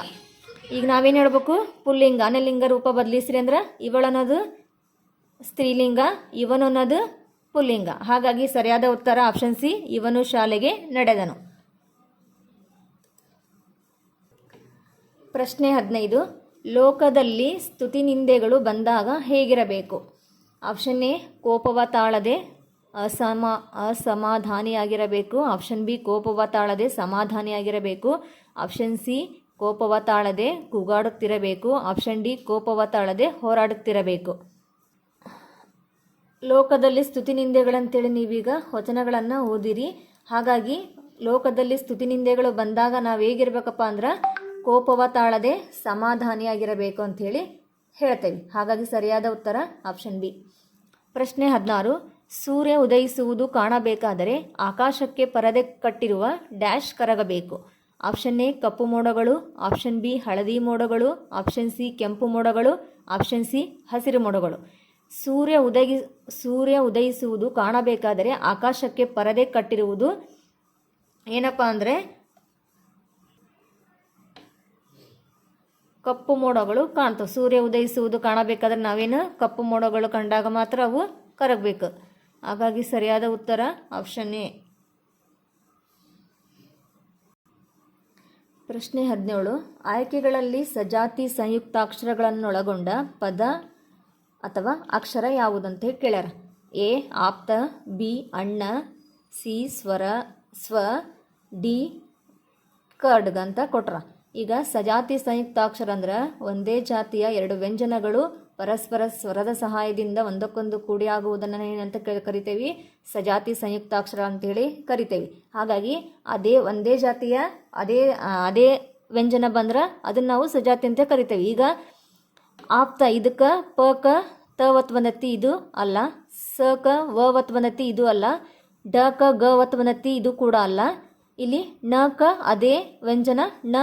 ಈಗ ನಾವೇನು ಹೇಳ್ಬೇಕು? ಪುಲ್ಲಿಂಗ. ಅನ್ಯಲಿಂಗ ರೂಪ ಬದಲಿಸ್ರಿ ಅಂದ್ರೆ ಇವಳು ಅನ್ನೋದು ಸ್ತ್ರೀಲಿಂಗ, ಇವನು ಅನ್ನೋದು ಪುಲ್ಲಿಂಗ. ಹಾಗಾಗಿ ಸರಿಯಾದ ಉತ್ತರ ಆಪ್ಷನ್ ಸಿ, ಇವನು ಶಾಲೆಗೆ ನಡೆದನು. ಪ್ರಶ್ನೆ 15. ಲೋಕದಲ್ಲಿ ಸ್ತುತಿ ನಿಂದೆಗಳು ಬಂದಾಗ ಹೇಗಿರಬೇಕು? ಆಪ್ಷನ್ ಎ ಕೋಪವ ತಾಳದೆ ಅಸಮಾಧಾನಿಯಾಗಿರಬೇಕು, ಆಪ್ಷನ್ ಬಿ ಕೋಪವ ತಾಳದೆ ಸಮಾಧಾನಿಯಾಗಿರಬೇಕು, ಆಪ್ಷನ್ ಸಿ ಕೋಪವ ತಾಳದೆ ಕೂಗಾಡುತ್ತಿರಬೇಕು, ಆಪ್ಷನ್ ಡಿ ಕೋಪವ ತಾಳದೆ ಹೋರಾಡುತ್ತಿರಬೇಕು. ಲೋಕದಲ್ಲಿ ಸ್ತುತಿ ನಿಂದೆಗಳಂತೇಳಿ ನೀವೀಗ ವಚನಗಳನ್ನು ಓದಿರಿ. ಹಾಗಾಗಿ ಲೋಕದಲ್ಲಿ ಸ್ತುತಿ ನಿಂದೆಗಳು ಬಂದಾಗ ನಾವು ಹೇಗಿರ್ಬೇಕಪ್ಪ ಅಂದ್ರೆ ಕೋಪವ ತಾಳದೆ ಸಮಾಧಾನಿಯಾಗಿರಬೇಕು ಅಂಥೇಳಿ ಹೇಳ್ತೇವೆ. ಹಾಗಾಗಿ ಸರಿಯಾದ ಉತ್ತರ ಆಪ್ಷನ್ ಬಿ. ಪ್ರಶ್ನೆ 16. ಸೂರ್ಯ ಉದಯಿಸುವುದು ಕಾಣಬೇಕಾದರೆ ಆಕಾಶಕ್ಕೆ ಪರದೆ ಕಟ್ಟಿರುವ ಡ್ಯಾಶ್ ಕರಗಬೇಕು. ಆಪ್ಷನ್ ಎ ಕಪ್ಪು ಮೋಡಗಳು, ಆಪ್ಷನ್ ಬಿ ಹಳದಿ ಮೋಡಗಳು, ಆಪ್ಷನ್ ಸಿ ಕೆಂಪು ಮೋಡಗಳು, ಆಪ್ಷನ್ ಸಿ ಹಸಿರು ಮೋಡಗಳು. ಸೂರ್ಯ ಉದಯಿಸುವುದು ಕಾಣಬೇಕಾದರೆ ಆಕಾಶಕ್ಕೆ ಪರದೆ ಕಟ್ಟಿರುವುದು ಏನಪ್ಪ ಅಂದರೆ ಕಪ್ಪು ಮೋಡಗಳು ಕಾಣ್ತವೆ. ಸೂರ್ಯ ಉದಯಿಸುವುದು ಕಾಣಬೇಕಾದ್ರೆ ನಾವೇನು ಕಪ್ಪು ಮೋಡಗಳು ಕಂಡಾಗ ಮಾತ್ರ ಅವು ಕರಗಬೇಕು. ಹಾಗಾಗಿ ಸರಿಯಾದ ಉತ್ತರ ಆಪ್ಷನ್ ಎ. ಪ್ರಶ್ನೆ 17. ಆಯ್ಕೆಗಳಲ್ಲಿ ಸಜಾತಿ ಸಂಯುಕ್ತಾಕ್ಷರಗಳನ್ನೊಳಗೊಂಡ ಪದ ಅಥವಾ ಅಕ್ಷರ ಯಾವುದಂತ ಕೇಳ್ಯಾರ. ಎ ಆಪ್ತ, ಬಿ ಅಣ್ಣ, ಸಿ ಸ್ವ, ಡಿ ಕಡ್ಗ ಅಂತ ಕೊಟ್ರ. ಈಗ ಸಜಾತಿ ಸಂಯುಕ್ತಾಕ್ಷರ ಅಂದ್ರೆ ಒಂದೇ ಜಾತಿಯ ಎರಡು ವ್ಯಂಜನಗಳು ಪರಸ್ಪರ ಸ್ವರದ ಸಹಾಯದಿಂದ ಒಂದಕ್ಕೊಂದು ಕೂಡಿ ಆಗುವುದನ್ನು ಏನಂತ ಕರಿತೇವೆ? ಸಜಾತಿ ಸಂಯುಕ್ತಾಕ್ಷರ ಅಂತೇಳಿ ಕರಿತೇವೆ. ಹಾಗಾಗಿ ಒಂದೇ ಜಾತಿಯ ಅದೇ ವ್ಯಂಜನ ಬಂದ್ರೆ ಅದನ್ನು ನಾವು ಸಜಾತಿ ಅಂತ ಕರಿತೇವೆ. ಈಗ ಆಪ್ತ ಇದಕ್ಕೆ ಪಕ ತ ಒತ್ತು ಬಂದತಿ, ಇದು ಅಲ್ಲ. ಸ ಕ ವ ಒತ್ತು ಬಂದತಿ, ಇದು ಅಲ್ಲ. ಡ ಕ ಗ ಒತ್ತು ಬಂದತಿ, ಇದು ಕೂಡ ಅಲ್ಲ. ಇಲ್ಲಿ ನ ಕ ಅದೇ ವ್ಯಂಜನ ನ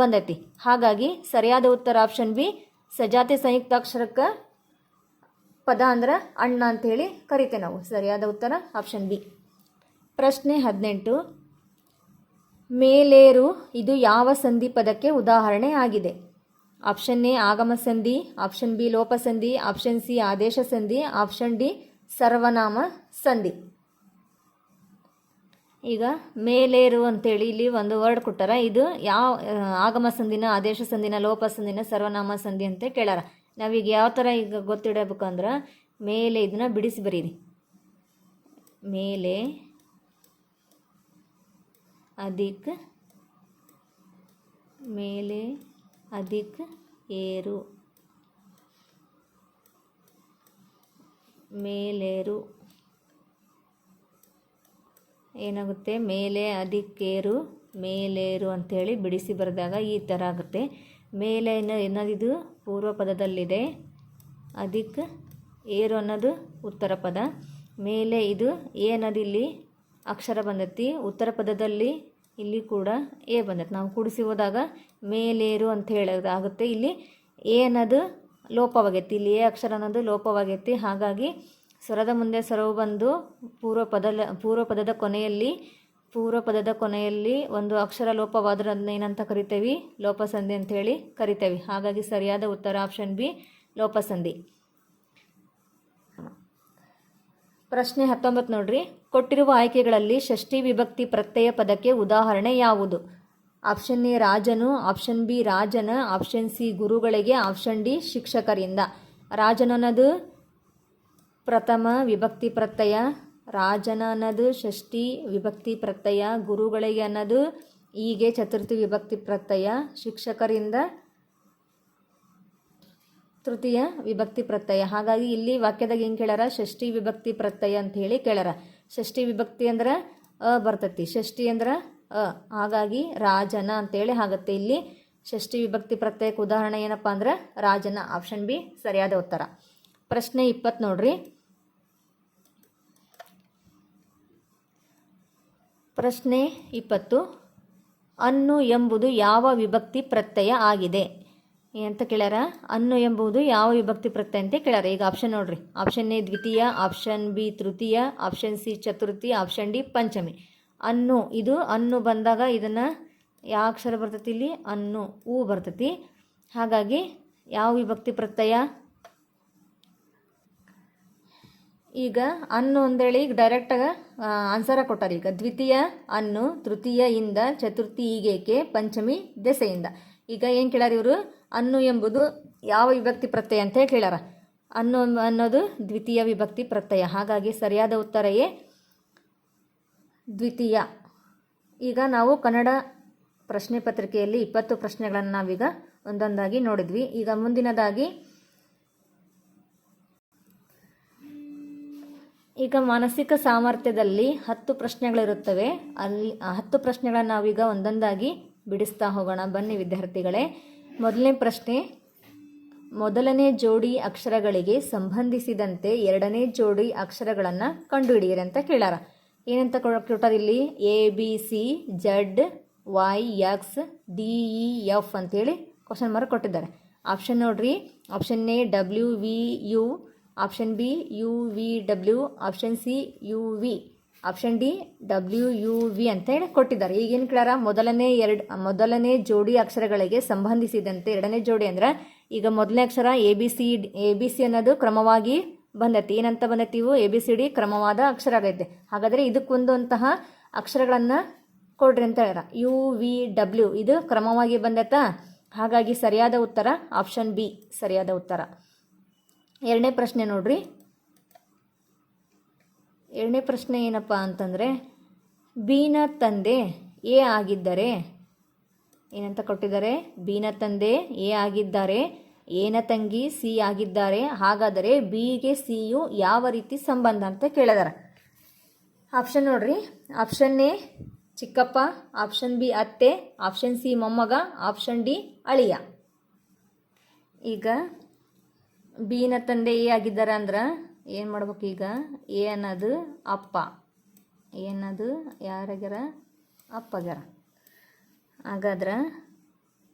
ಬಂದತಿ. ಹಾಗಾಗಿ ಸರಿಯಾದ ಉತ್ತರ ಆಪ್ಷನ್ ಬಿ. ಸಜಾತಿ ಸಂಯುಕ್ತಾಕ್ಷರಕ್ಕೆ ಪದ ಅಂದ್ರೆ ಅಣ್ಣ ಅಂಥೇಳಿ ಕರಿತೇವೆ ನಾವು. ಸರಿಯಾದ ಉತ್ತರ ಆಪ್ಷನ್ ಬಿ. ಪ್ರಶ್ನೆ 18. ಮೇಲೇರು ಇದು ಯಾವ ಸಂಧಿ ಪದಕ್ಕೆ ಉದಾಹರಣೆ ಆಗಿದೆ? ಆಪ್ಷನ್ ಎ ಆಗಮ ಸಂಧಿ, ಆಪ್ಷನ್ ಬಿ ಲೋಪ ಸಂಧಿ, ಆಪ್ಷನ್ ಸಿ ಆದೇಶ ಸಂಧಿ, ಆಪ್ಷನ್ ಡಿ ಸರ್ವನಾಮ ಸಂಧಿ. ಈಗ ಮೇಲೇರು ಅಂತೇಳಿ ಇಲ್ಲಿ ಒಂದು ವರ್ಡ್ ಕೊಟ್ಟಾರ. ಇದು ಯಾವ ಆಗಮ ಸಂಧಿನ, ಆದೇಶ ಸಂಧಿನ, ಲೋಪ ಸಂಧಿನ, ಸರ್ವನಾಮ ಸಂಧಿ ಅಂತ ಕೇಳ್ಯಾರ. ನಾವೀಗ ಯಾವ ಥರ ಈಗ ಗೊತ್ತಿಡಬೇಕಂದ್ರೆ ಮೇಲೆ ಇದನ್ನ ಬಿಡಿಸಿ ಬರೀರಿ. ಮೇಲೆ ಅಧಿಕ್ ಮೇಲೆ ಅಧಿಕ್ ಏರು, ಮೇಲೇರು ಏನಾಗುತ್ತೆ? ಮೇಲೆ ಅಧಿಕೇರು, ಮೇಲೇರು ಅಂಥೇಳಿ ಬಿಡಿಸಿ ಬರೆದಾಗ ಈ ಥರ ಆಗುತ್ತೆ. ಮೇಲೆ ಅನ್ನೋದಿದು ಪೂರ್ವ ಪದದಲ್ಲಿದೆ, ಅಧಿಕ್ ಏರು ಅನ್ನೋದು ಉತ್ತರ ಪದ. ಮೇಲೆ ಇದು ಎ ಅನ್ನೋದು ಇಲ್ಲಿ ಅಕ್ಷರ ಬಂದೈತಿ, ಉತ್ತರ ಪದದಲ್ಲಿ ಇಲ್ಲಿ ಕೂಡ ಎ ಬಂದೈತಿ. ನಾವು ಕೂಡಿಸಿ ಹೋದಾಗ ಮೇಲೇರು ಅಂತ ಹೇಳೋದಾಗುತ್ತೆ. ಇಲ್ಲಿ ಎ ಅನ್ನೋದು ಲೋಪವಾಗೈತಿ, ಇಲ್ಲಿ ಎ ಅಕ್ಷರ ಅನ್ನೋದು ಲೋಪವಾಗೈತಿ. ಹಾಗಾಗಿ ಸ್ವರದ ಮುಂದೆ ಸ್ವರವು ಬಂದು ಪೂರ್ವ ಪದದ ಕೊನೆಯಲ್ಲಿ ಒಂದು ಅಕ್ಷರ ಲೋಪವಾದ್ರೆ ಅದನ್ನ ಏನಂತ ಕರಿತೇವೆ? ಲೋಪಸಂಧಿ ಅಂಥೇಳಿ ಕರಿತೇವೆ. ಹಾಗಾಗಿ ಸರಿಯಾದ ಉತ್ತರ ಆಪ್ಷನ್ ಬಿ ಲೋಪಸಂಧಿ. ಪ್ರಶ್ನೆ 19 ನೋಡ್ರಿ. ಕೊಟ್ಟಿರುವ ಆಯ್ಕೆಗಳಲ್ಲಿ ಷಷ್ಠಿ ವಿಭಕ್ತಿ ಪ್ರತ್ಯಯ ಪದಕ್ಕೆ ಉದಾಹರಣೆ ಯಾವುದು? ಆಪ್ಷನ್ ಎ ರಾಜನು, ಆಪ್ಷನ್ ಬಿ ರಾಜನ, ಆಪ್ಷನ್ ಸಿ ಗುರುಗಳಿಗೆ, ಆಪ್ಷನ್ ಡಿ ಶಿಕ್ಷಕರಿಂದ. ರಾಜನು ಅನ್ನೋದು ಪ್ರಥಮ ವಿಭಕ್ತಿ ಪ್ರತ್ಯಯ, ರಾಜನ ಅನ್ನೋದು ಷಷ್ಠಿ ವಿಭಕ್ತಿ ಪ್ರತ್ಯಯ, ಗುರುಗಳಿಗೆ ಅನ್ನೋದು ಹೀಗೆ ಚತುರ್ಥಿ ವಿಭಕ್ತಿ ಪ್ರತ್ಯಯ, ಶಿಕ್ಷಕರಿಂದ ತೃತೀಯ ವಿಭಕ್ತಿ ಪ್ರತ್ಯಯ. ಹಾಗಾಗಿ ಇಲ್ಲಿ ವಾಕ್ಯದಾಗ ಏನು ಕೇಳ್ಯಾರ? ಷಷ್ಠಿ ವಿಭಕ್ತಿ ಪ್ರತ್ಯಯ ಅಂತ ಹೇಳಿ ಕೇಳ್ಯಾರ. ಷಷ್ಠಿ ವಿಭಕ್ತಿ ಅಂದ್ರೆ ಅ ಬರ್ತೈತಿ, ಷಷ್ಠಿ ಅಂದ್ರೆ ಅ. ಹಾಗಾಗಿ ರಾಜನ ಅಂತೇಳಿ ಆಗುತ್ತೆ. ಇಲ್ಲಿ ಷಷ್ಠಿ ವಿಭಕ್ತಿ ಪ್ರತ್ಯಯಕ್ಕೆ ಉದಾಹರಣೆ ಏನಪ್ಪ ಅಂದ್ರೆ ರಾಜನ. ಆಪ್ಷನ್ ಬಿ ಸರಿಯಾದ ಉತ್ತರ. ಪ್ರಶ್ನೆ 20 ನೋಡ್ರಿ. ಪ್ರಶ್ನೆ 20. ಅನ್ನು ಎಂಬುದು ಯಾವ ವಿಭಕ್ತಿ ಪ್ರತ್ಯಯ ಆಗಿದೆ ಅಂತ ಕೇಳ್ಯಾರ? ಅನ್ನು ಎಂಬುದು ಯಾವ ವಿಭಕ್ತಿ ಪ್ರತ್ಯಯ ಅಂತ ಕೇಳ್ಯಾರ. ಈಗ ಆಪ್ಷನ್ ನೋಡ್ರಿ. ಆಪ್ಷನ್ ಎ ದ್ವಿತೀಯ, ಆಪ್ಷನ್ ಬಿ ತೃತೀಯ, option C Chaturthi, option D Panchami. ಅನ್ನು ಇದು ಅನ್ನು ಬಂದಾಗ ಇದನ್ನು ಯಾವ ಅಕ್ಷರ ಬರ್ತೈತಿ? ಇಲ್ಲಿ ಅನ್ನು ಹೂ ಬರ್ತೈತಿ. ಹಾಗಾಗಿ ಯಾವ ವಿಭಕ್ತಿ ಪ್ರತ್ಯಯ? ಈಗ ಅನ್ನು ಅಂದೇಳಿ ಈಗ ಡೈರೆಕ್ಟಾಗಿ ಆನ್ಸರ ಕೊಟ್ಟಾರೆ. ಈಗ ದ್ವಿತೀಯ ಅನ್ನು, ತೃತೀಯ ಇಂದ, ಚತುರ್ಥಿ ಈಗೇಕೆ, ಪಂಚಮಿ ದೆಸೆಯಿಂದ. ಈಗ ಏನು ಕೇಳ್ಯಾರ ಇವರು? ಅನ್ನು ಎಂಬುದು ಯಾವ ವಿಭಕ್ತಿ ಪ್ರತ್ಯಯ ಅಂತ ಕೇಳ್ಯಾರ. ಅನ್ನು ಅನ್ನೋದು ದ್ವಿತೀಯ ವಿಭಕ್ತಿ ಪ್ರತ್ಯಯ. ಹಾಗಾಗಿ ಸರಿಯಾದ ಉತ್ತರ ಎ ದ್ವಿತೀಯ. ಈಗ ನಾವು ಕನ್ನಡ ಪ್ರಶ್ನೆ ಪತ್ರಿಕೆಯಲ್ಲಿ 20 ಪ್ರಶ್ನೆಗಳನ್ನು ನಾವೀಗ ಒಂದೊಂದಾಗಿ ನೋಡಿದ್ವಿ. ಈಗ ಮುಂದಿನದಾಗಿ ಈಗ ಮಾನಸಿಕ ಸಾಮರ್ಥ್ಯದಲ್ಲಿ 10 ಪ್ರಶ್ನೆಗಳಿರುತ್ತವೆ. ಅಲ್ಲಿ 10 ಪ್ರಶ್ನೆಗಳನ್ನು ನಾವೀಗ ಒಂದೊಂದಾಗಿ ಬಿಡಿಸ್ತಾ ಹೋಗೋಣ. ಬನ್ನಿ ವಿದ್ಯಾರ್ಥಿಗಳೇ. ಮೊದಲನೇ ಪ್ರಶ್ನೆ. ಮೊದಲನೇ ಜೋಡಿ ಅಕ್ಷರಗಳಿಗೆ ಸಂಬಂಧಿಸಿದಂತೆ ಎರಡನೇ ಜೋಡಿ ಅಕ್ಷರಗಳನ್ನು ಕಂಡುಹಿಡಿಯಿರಿ ಅಂತ ಕೇಳ್ಯಾರ. ಏನಂತ ಕೊಟ್ಟಾರ ಇಲ್ಲಿ? A B C Z Y X D E F ಅಂತೇಳಿ ಕ್ವಶನ್ ಮಾರ್ಕ್ ಕೊಟ್ಟಿದ್ದಾರೆ. ಆಪ್ಷನ್ ನೋಡ್ರಿ. Option A W V U, option B U V W, option C U V, option D W U V ಅಂತ ಹೇಳಿ ಕೊಟ್ಟಿದ್ದಾರೆ. ಈಗೇನು ಕೇಳ್ಯಾರ? ಮೊದಲನೇ ಜೋಡಿ ಅಕ್ಷರಗಳಿಗೆ ಸಂಬಂಧಿಸಿದಂತೆ ಎರಡನೇ ಜೋಡಿ ಅಂದ್ರೆ ಈಗ ಮೊದಲನೇ ಅಕ್ಷರ ಎ ಬಿ ಸಿ ಅನ್ನೋದು ಕ್ರಮವಾಗಿ ಬಂದೈತಿ. ಏನಂತ ಬಂದೈತಿ? ಇವು ಎ ಬಿ ಸಿ ಡಿ ಕ್ರಮವಾದ ಅಕ್ಷರ ಆಗೈತೆ. ಹಾಗಾದರೆ ಇದಕ್ಕೊಂದು ಅಂತಹ ಅಕ್ಷರಗಳನ್ನು ಕೊಡ್ರಿ ಅಂತ ಹೇಳ್ಯಾರ. ಯು ವಿ ಡಬ್ಲ್ಯೂ ಇದು ಕ್ರಮವಾಗಿ ಬಂದೈತಾ? ಹಾಗಾಗಿ ಸರಿಯಾದ ಉತ್ತರ ಆಪ್ಷನ್ ಬಿ ಸರಿಯಾದ ಉತ್ತರ. ಎರಡನೇ ಪ್ರಶ್ನೆ ನೋಡ್ರಿ. ಎರಡನೇ ಪ್ರಶ್ನೆ ಏನಪ್ಪ ಅಂತಂದರೆ, ಬಿನ ತಂದೆ ಎ ಆಗಿದ್ದರೆ ಏನಂತ ಕೊಟ್ಟಿದ್ದಾರೆ? ಬಿನ ತಂದೆ ಎ ಆಗಿದ್ದಾರೆ ಎನ ತಂಗಿ ಸಿ ಆಗಿದ್ದಾರೆ. ಹಾಗಾದರೆ ಬಿಗೆ ಸಿಯು ಯಾವ ರೀತಿ ಸಂಬಂಧ ಅಂತ ಕೇಳಿದಾರೆ. ಆಪ್ಷನ್ ನೋಡ್ರಿ. ಆಪ್ಷನ್ ಎ ಚಿಕ್ಕಪ್ಪ, ಆಪ್ಷನ್ ಬಿ ಅತ್ತೆ, ಆಪ್ಷನ್ ಸಿ ಮೊಮ್ಮಗ, ಆಪ್ಷನ್ ಡಿ ಅಳಿಯ. ಈಗ ಬಿನ ತಂದೆ ಎ ಆಗಿದ್ದಾರೆ ಅಂದ್ರೆ ಏನು ಮಾಡ್ಬೇಕು? ಈಗ ಎ ಅನ್ನೋದು ಅಪ್ಪ, ಎ ಅನ್ನೋದು ಯಾರಾಗ್ಯಾರ? ಅಪ್ಪಗ್ಯಾರ. ಹಾಗಾದ್ರೆ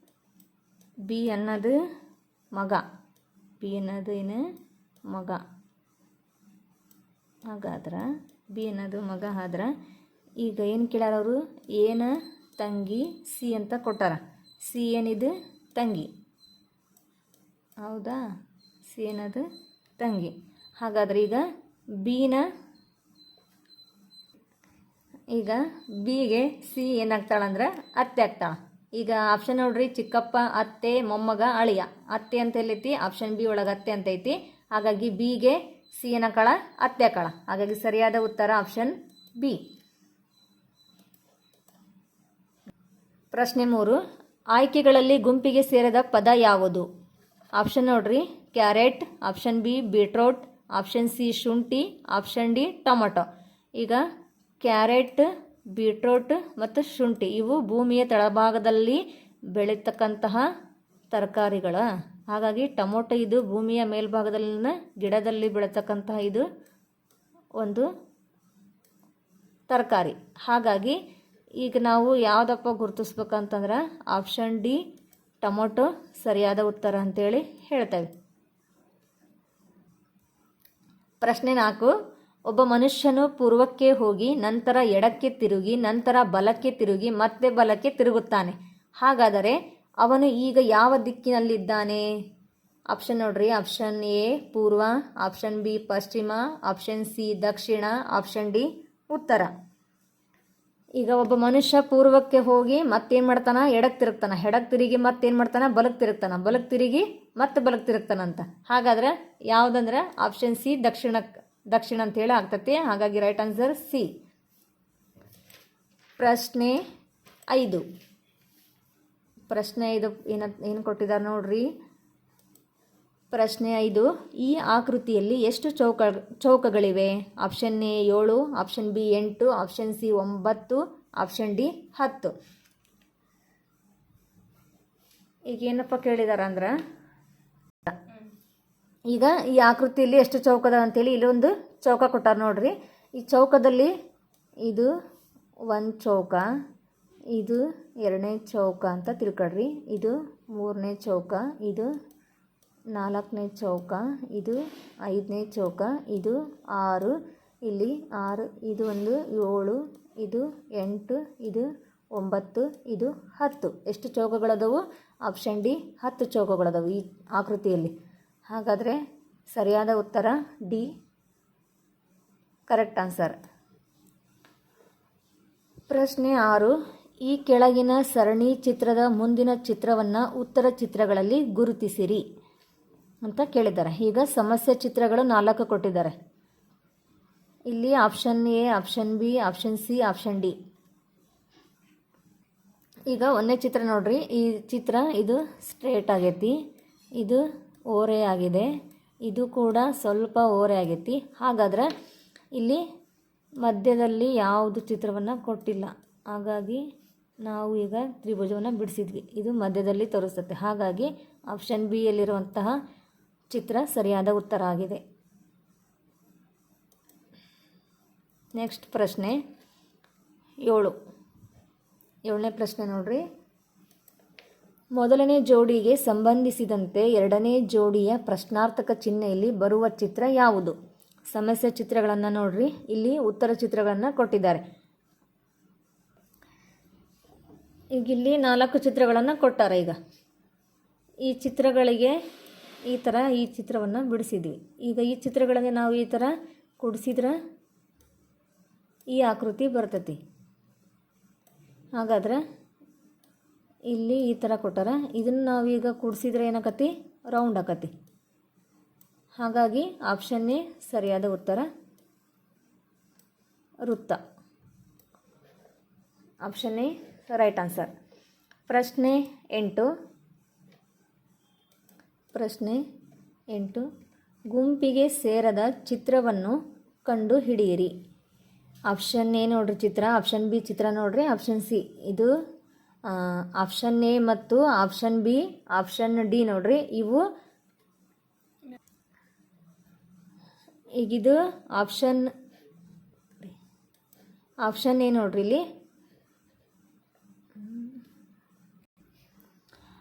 ಬಿ ಅನ್ನೋದು ಮಗ, ಬಿ ಅನ್ನೋದು ಏನು? ಮಗ. ಹಾಗಾದ್ರೆ ಬಿ ಅನ್ನೋದು ಮಗ ಆದ್ರೆ ಈಗ ಏನು ಕೇಳ್ಯಾರ ಅವರು? ಏನ ತಂಗಿ ಸಿ ಅಂತ ಕೊಟ್ಟಾರ. ಸಿ ಏನಿದು? ತಂಗಿ. ಹೌದಾ? ಸಿ ಏನದು? ತಂಗಿ. ಹಾಗಾದ್ರೆ ಈಗ ಬಿಗೆ ಸಿ ಏನಾಗ್ತಾಳಂದ್ರೆ ಅತ್ತೆ ಆಗ್ತಾಳೆ. ಈಗ ಆಪ್ಷನ್ ನೋಡ್ರಿ. ಚಿಕ್ಕಪ್ಪ, ಅತ್ತೆ, ಮೊಮ್ಮಗ, ಅಳಿಯ. ಅತ್ತೆ ಅಂತ ಎಲ್ಲೈತಿ? ಆಪ್ಷನ್ ಬಿ ಒಳಗೆ ಅತ್ತೆ ಅಂತ ಐತಿ. ಹಾಗಾಗಿ ಬಿಗೆ ಸಿ ಏನಾಕಾಳ? ಅತ್ತೆ ಆಕಾಳ. ಹಾಗಾಗಿ ಸರಿಯಾದ ಉತ್ತರ ಆಪ್ಷನ್ ಬಿ. ಪ್ರಶ್ನೆ 3. ಆಯ್ಕೆಗಳಲ್ಲಿ ಗುಂಪಿಗೆ ಸೇರದ ಪದ ಯಾವುದು? ಆಪ್ಷನ್ ನೋಡ್ರಿ. Carrot, option B beetroot, option C ಶುಂಠಿ, ಆಪ್ಷನ್ ಡಿ ಟೊಮೊಟೊ. ಈಗ ಕ್ಯಾರೆಟ್, ಬೀಟ್ರೋಟ್ ಮತ್ತು ಶುಂಠಿ ಇವು ಭೂಮಿಯ ತಳಭಾಗದಲ್ಲಿ ಬೆಳೀತಕ್ಕಂತಹ ತರಕಾರಿಗಳ. ಹಾಗಾಗಿ ಟೊಮೊಟೊ ಇದು ಭೂಮಿಯ ಮೇಲ್ಭಾಗದಲ್ಲಿನ ಗಿಡದಲ್ಲಿ ಬೆಳೀತಕ್ಕಂತಹ ಇದು ಒಂದು ತರಕಾರಿ. ಹಾಗಾಗಿ ಈಗ ನಾವು ಯಾವುದಪ್ಪ ಗುರುತಿಸ್ಬೇಕಂತಂದ್ರೆ ಆಪ್ಷನ್ ಡಿ ಟೊಮೊಟೊ ಸರಿಯಾದ ಉತ್ತರ ಅಂತೇಳಿ ಹೇಳ್ತೇವೆ. ಪ್ರಶ್ನೆ 4. ಒಬ್ಬ ಮನುಷ್ಯನು ಪೂರ್ವಕ್ಕೆ ಹೋಗಿ ನಂತರ ಎಡಕ್ಕೆ ತಿರುಗಿ ನಂತರ ಬಲಕ್ಕೆ ತಿರುಗಿ ಮತ್ತೆ ಬಲಕ್ಕೆ ತಿರುಗುತ್ತಾನೆ. ಹಾಗಾದರೆ ಅವನು ಈಗ ಯಾವ ದಿಕ್ಕಿನಲ್ಲಿದ್ದಾನೆ? ಆಪ್ಷನ್ ನೋಡ್ರಿ. ಆಪ್ಷನ್ ಎ ಪೂರ್ವ, ಆಪ್ಷನ್ ಬಿ ಪಶ್ಚಿಮ, ಆಪ್ಷನ್ ಸಿ ದಕ್ಷಿಣ, ಆಪ್ಷನ್ ಡಿ ಉತ್ತರ. ಈಗ ಒಬ್ಬ ಮನುಷ್ಯ ಪೂರ್ವಕ್ಕೆ ಹೋಗಿ ಮತ್ತೇನು ಮಾಡ್ತಾನೆ? ಎಡಕ್ಕೆ ತಿರುಗ್ತಾನೆ. ಎಡಕ್ಕೆ ತಿರುಗಿ ಮತ್ತೇನು ಮಾಡ್ತಾನೆ? ಬಲಕ್ಕೆ ತಿರುಗ್ತಾನೆ. ಬಲಕ್ಕೆ ತಿರುಗಿ ಮತ್ತೆ ಬಲಕ್ಕೆ ತಿರುಗ್ತಾನಂತ. ಹಾಗಾದ್ರೆ ಯಾವುದಂದ್ರೆ ಆಪ್ಷನ್ ಸಿ ದಕ್ಷಿಣ ಅಂತೇಳಿ ಆಗ್ತತಿ. ಹಾಗಾಗಿ ರೈಟ್ ಆನ್ಸರ್ ಸಿ. ಪ್ರಶ್ನೆ 5. ಪ್ರಶ್ನೆ 5 ಏನು ಕೊಟ್ಟಿದ್ದಾರೆ ನೋಡ್ರಿ. ಪ್ರಶ್ನೆ 5. ಈ ಆಕೃತಿಯಲ್ಲಿ ಎಷ್ಟು ಚೌಕಗಳಿವೆ? Option A 7, option B 8, option C 9, option D 10. ಈಗ ಏನಪ್ಪ ಕೇಳಿದಾರ ಅಂದ್ರೆ ಈಗ ಈ ಆಕೃತಿಯಲ್ಲಿ ಎಷ್ಟು ಚೌಕದ ಅಂತೇಳಿ ಇಲ್ಲೊಂದು ಚೌಕ ಕೊಟ್ಟಾರ ನೋಡ್ರಿ. ಈ ಚೌಕದಲ್ಲಿ ಇದು ಒಂದು ಚೌಕ, ಇದು 2ನೇ ಚೌಕ ಅಂತ ತಿಳ್ಕೊಳ್ರಿ. ಇದು 3ನೇ ಚೌಕ, ಇದು 4ನೇ ಚೌಕ, ಇದು 5ನೇ ಚೌಕ, ಇದು 6, ಇಲ್ಲಿ 6, ಇದು ಒಂದು 7, ಇದು 8, ಇದು 9, ಇದು 10. ಎಷ್ಟು ಚೌಕಗಳದವು? ಆಪ್ಷನ್ ಡಿ 10 ಚೌಕಗಳದವು ಈ ಆಕೃತಿಯಲ್ಲಿ. ಹಾಗಾದರೆ ಸರಿಯಾದ ಉತ್ತರ ಡಿ ಕರೆಕ್ಟ್ ಆನ್ಸರ್. ಪ್ರಶ್ನೆ 6. ಈ ಕೆಳಗಿನ ಸರಣಿ ಚಿತ್ರದ ಮುಂದಿನ ಚಿತ್ರವನ್ನು ಉತ್ತರ ಚಿತ್ರಗಳಲ್ಲಿ ಗುರುತಿಸಿರಿ ಅಂತ ಕೇಳಿದ್ದಾರೆ. ಈಗ ಸಮಸ್ಯೆ ಚಿತ್ರಗಳು 4 ಕೊಟ್ಟಿದ್ದಾರೆ. ಇಲ್ಲಿ option A, option B, option C, option D. ಈಗ 1ನೇ ಚಿತ್ರ ನೋಡ್ರಿ. ಈ ಚಿತ್ರ ಇದು ಸ್ಟ್ರೇಟ್ ಆಗೈತಿ, ಇದು ಓರೆ ಆಗಿದೆ, ಇದು ಕೂಡ ಸ್ವಲ್ಪ ಓರೆ ಆಗೈತಿ. ಹಾಗಾದ್ರೆ ಇಲ್ಲಿ ಮಧ್ಯದಲ್ಲಿ ಯಾವುದು ಚಿತ್ರವನ್ನು ಕೊಟ್ಟಿಲ್ಲ. ಹಾಗಾಗಿ ನಾವು ಈಗ ತ್ರಿಭುಜವನ್ನು ಬಿಡಿಸಿದ್ವಿ, ಇದು ಮಧ್ಯದಲ್ಲಿ ತೋರಿಸುತ್ತೆ. ಹಾಗಾಗಿ ಆಪ್ಷನ್ ಬಿ ಯಲ್ಲಿರುವಂತಹ ಚಿತ್ರ ಸರಿಯಾದ ಉತ್ತರ ಆಗಿದೆ. ನೆಕ್ಸ್ಟ್ ಪ್ರಶ್ನೆ 7. 7ನೇ ಪ್ರಶ್ನೆ ನೋಡ್ರಿ. ಮೊದಲನೇ ಜೋಡಿಗೆ ಸಂಬಂಧಿಸಿದಂತೆ 2ನೇ ಜೋಡಿಯ ಪ್ರಶ್ನಾರ್ಥಕ ಚಿಹ್ನೆಯಲ್ಲಿ ಬರುವ ಚಿತ್ರ ಯಾವುದು? ಸಮಸ್ಯೆ ಚಿತ್ರಗಳನ್ನು ನೋಡ್ರಿ. ಇಲ್ಲಿ ಉತ್ತರ ಚಿತ್ರಗಳನ್ನು ಕೊಟ್ಟಿದ್ದಾರೆ. ಈಗ ಇಲ್ಲಿ 4 ಚಿತ್ರಗಳನ್ನು ಕೊಟ್ಟಾರೆ. ಈಗ ಈ ಚಿತ್ರಗಳಿಗೆ ಈ ಥರ ಈ ಚಿತ್ರವನ್ನು ಬಿಡಿಸಿದ್ವಿ. ಈಗ ಈ ಚಿತ್ರಗಳಿಗೆ ನಾವು ಈ ಥರ ಕೂಡಿಸಿದ್ರೆ ಈ ಆಕೃತಿ ಬರ್ತೈತಿ. ಹಾಗಾದ್ರೆ ಇಲ್ಲಿ ಈ ಥರ ಕೊಟ್ಟಾರ. ಇದನ್ನು ನಾವೀಗ ಕೂಡಿಸಿದ್ರೆ ಏನಾಕತಿ? ರೌಂಡ್ ಆಕತಿ. ಹಾಗಾಗಿ ಆಪ್ಷನ್ ಎ ಸರಿಯಾದ ಉತ್ತರ, ವೃತ್ತ. Option A right answer. ಪ್ರಶ್ನೆ 8. ಪ್ರಶ್ನೆ 8. ಗುಂಪಿಗೆ ಸೇರದ ಚಿತ್ರವನ್ನು ಕಂಡು ಹಿಡಿಯಿರಿ. ಆಪ್ಷನ್ ಎ ನೋಡ್ರಿ ಚಿತ್ರ, ಆಪ್ಷನ್ ಬಿ ಚಿತ್ರ ನೋಡ್ರಿ, ಆಪ್ಷನ್ ಸಿ ಇದು ಆಪ್ಷನ್ ಎ ಮತ್ತು ಆಪ್ಷನ್ ಬಿ, ಆಪ್ಷನ್ ಡಿ ನೋಡ್ರಿ. ಇವು ಈಗಿದು ಆಪ್ಷನ್ ಎ ನೋಡ್ರಿ. ಇಲ್ಲಿ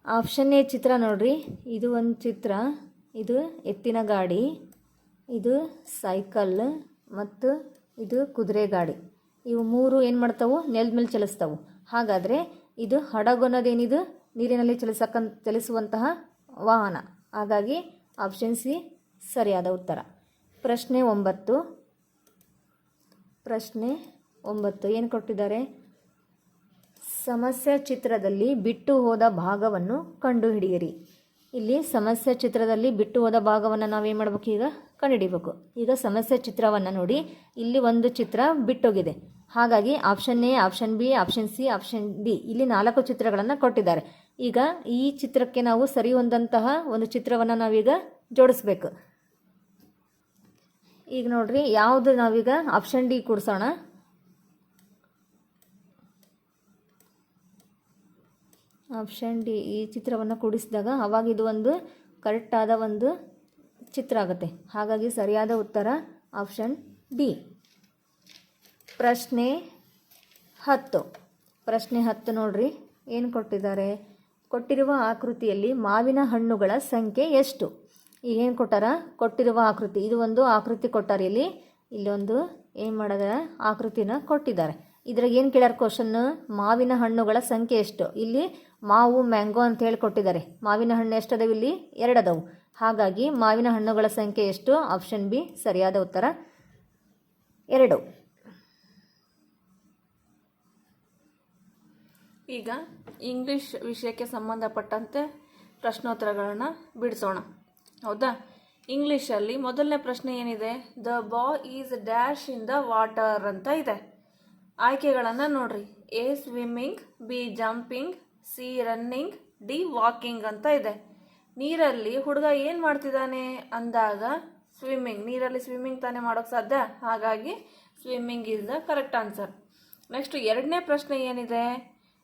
ಆಪ್ಷನ್ ಎ ಚಿತ್ರ ನೋಡ್ರಿ. ಇದು ಒಂದು ಚಿತ್ರ, ಇದು ಎತ್ತಿನ ಗಾಡಿ, ಇದು ಸೈಕಲ್ ಮತ್ತು ಇದು ಕುದುರೆ ಗಾಡಿ. ಇವು ಮೂರು ಏನು ಮಾಡ್ತಾವು? ನೆಲದ ಮೇಲೆ ಚಲಿಸ್ತಾವು. ಹಾಗಾದರೆ ಇದು ಹಡಗು ಅನ್ನೋದೇನಿದು ನೀರಿನಲ್ಲಿ ಚಲಿಸುವಂತಹ ವಾಹನ. ಹಾಗಾಗಿ ಆಪ್ಷನ್ ಸಿ ಸರಿಯಾದ ಉತ್ತರ. ಪ್ರಶ್ನೆ 9 ಏನು ಕೊಟ್ಟಿದ್ದಾರೆ? ಸಮಸ್ಯೆ ಚಿತ್ರದಲ್ಲಿ ಬಿಟ್ಟು ಹೋದ ಭಾಗವನ್ನು ಕಂಡುಹಿಡಿಯಿರಿ. ಇಲ್ಲಿ ಸಮಸ್ಯೆ ಚಿತ್ರದಲ್ಲಿ ಬಿಟ್ಟು ಹೋದ ಭಾಗವನ್ನು ನಾವೇನು ಮಾಡ್ಬೇಕು? ಈಗ ಕಂಡುಹಿಡಿಬೇಕು. ಈಗ ಸಮಸ್ಯೆ ಚಿತ್ರವನ್ನು ನೋಡಿ, ಇಲ್ಲಿ ಒಂದು ಚಿತ್ರ ಬಿಟ್ಟೋಗಿದೆ. ಹಾಗಾಗಿ option A, option B, option C, option D ಇಲ್ಲಿ 4 ಚಿತ್ರಗಳನ್ನು ಕೊಟ್ಟಿದ್ದಾರೆ. ಈಗ ಈ ಚಿತ್ರಕ್ಕೆ ನಾವು ಸರಿ ಹೊಂದಂತಹ ಒಂದು ಚಿತ್ರವನ್ನು ನಾವೀಗ ಜೋಡಿಸ್ಬೇಕು. ಈಗ ನೋಡ್ರಿ, ಯಾವುದು ನಾವೀಗ ಆಪ್ಷನ್ ಡಿ ಕೂಡಿಸೋಣ. ಆಪ್ಷನ್ ಡಿ ಈ ಚಿತ್ರವನ್ನು ಕೂಡಿಸಿದಾಗ ಅವಾಗ ಇದು ಒಂದು ಕರೆಕ್ಟಾದ ಒಂದು ಚಿತ್ರ ಆಗುತ್ತೆ. ಹಾಗಾಗಿ ಸರಿಯಾದ ಉತ್ತರ ಆಪ್ಷನ್ ಡಿ. ಪ್ರಶ್ನೆ 10 ನೋಡ್ರಿ, ಏನು ಕೊಟ್ಟಿದ್ದಾರೆ? ಕೊಟ್ಟಿರುವ ಆಕೃತಿಯಲ್ಲಿ ಮಾವಿನ ಹಣ್ಣುಗಳ ಸಂಖ್ಯೆ ಎಷ್ಟು? ಈಗ ಏನು ಕೊಟ್ಟಾರ? ಕೊಟ್ಟಿರುವ ಆಕೃತಿ, ಇದು ಒಂದು ಆಕೃತಿ ಕೊಟ್ಟಾರ. ಇಲ್ಲೊಂದು ಏನು ಮಾಡಿದಾರೆ? ಆಕೃತಿನ ಕೊಟ್ಟಿದ್ದಾರೆ. ಇದ್ರಾಗ ಏನು ಕೇಳ್ಯಾರ ಕ್ವಶನ್? ಮಾವಿನ ಹಣ್ಣುಗಳ ಸಂಖ್ಯೆ ಎಷ್ಟು? ಇಲ್ಲಿ ಮಾವು, ಮ್ಯಾಂಗೋ ಅಂತ ಹೇಳಿ ಕೊಟ್ಟಿದ್ದಾರೆ. ಮಾವಿನ ಹಣ್ಣು ಎಷ್ಟು ಅದಾವೆ? ಇಲ್ಲಿ 2 ಅದಾವು. ಹಾಗಾಗಿ ಮಾವಿನ ಹಣ್ಣುಗಳ ಸಂಖ್ಯೆ ಎಷ್ಟು? ಆಪ್ಷನ್ ಬಿ ಸರಿಯಾದ ಉತ್ತರ 2. ಈಗ ಇಂಗ್ಲಿಷ್ ವಿಷಯಕ್ಕೆ ಸಂಬಂಧಪಟ್ಟಂತೆ ಪ್ರಶ್ನೋತ್ತರಗಳನ್ನು ಬಿಡಿಸೋಣ. ಹೌದಾ? ಇಂಗ್ಲೀಷಲ್ಲಿ ಮೊದಲನೇ ಪ್ರಶ್ನೆ ಏನಿದೆ? The boy is dash in the water ಅಂತ ಇದೆ. ಆಯ್ಕೆಗಳನ್ನು ನೋಡ್ರಿ. A swimming, B jumping, C running, D walking ಅಂತ ಇದೆ. ನೀರಲ್ಲಿ ಹುಡುಗ ಏನು ಮಾಡ್ತಿದ್ದಾನೆ ಅಂದಾಗ ಸ್ವಿಮ್ಮಿಂಗ್. ನೀರಲ್ಲಿ ಸ್ವಿಮ್ಮಿಂಗ್ ತಾನೇ ಮಾಡೋಕ್ಕೆ ಸಾಧ್ಯ. ಹಾಗಾಗಿ swimming is the correct answer. Next 2ನೇ ಪ್ರಶ್ನೆ ಏನಿದೆ?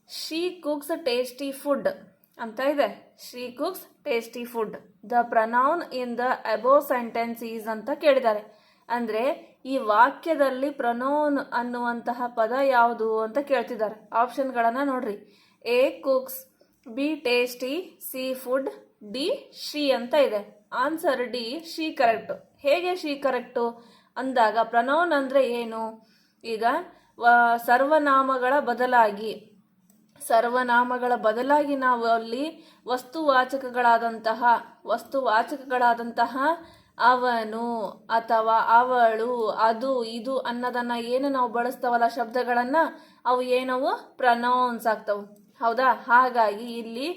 ಶಿ ಕುಕ್ಸ್ ಟೇಸ್ಟಿ ಫುಡ್ ಅಂತ ಇದೆ. She cooks tasty food. The pronoun in the above sentence is ಅಂತ ಕೇಳಿದ್ದಾರೆ. ಅಂದರೆ ಈ ವಾಕ್ಯದಲ್ಲಿ ಪ್ರನೌನ್ ಅನ್ನುವಂತಹ ಪದ ಯಾವುದು ಅಂತ ಕೇಳ್ತಿದ್ದಾರೆ. ಆಪ್ಷನ್ಗಳನ್ನು ನೋಡ್ರಿ. A cooks, B tasty, C food, D she ಅಂತ ಇದೆ. Answer D she correct. ಹೇಗೆ ಶಿ ಕರೆಕ್ಟು ಅಂದಾಗ ಪ್ರನೌನ್ ಅಂದರೆ ಏನು? ಈಗ ಸರ್ವನಾಮಗಳ ಬದಲಾಗಿ ನಾವು ಅಲ್ಲಿ ವಸ್ತುವಾಚಕಗಳಾದಂತಹ ಅವನು ಅಥವಾ ಅವಳು, ಅದು, ಇದು ಅನ್ನೋದನ್ನ ಏನು ನಾವು ಬಳಸ್ತಾವಲ್ಲ ಶಬ್ದಗಳನ್ನ, ಅವು ಏನವು? ಪ್ರನೌನ್ಸ್ ಆಗ್ತವು. ಹೌದಾ? ಹಾಗಾಗಿ ಇಲ್ಲಿ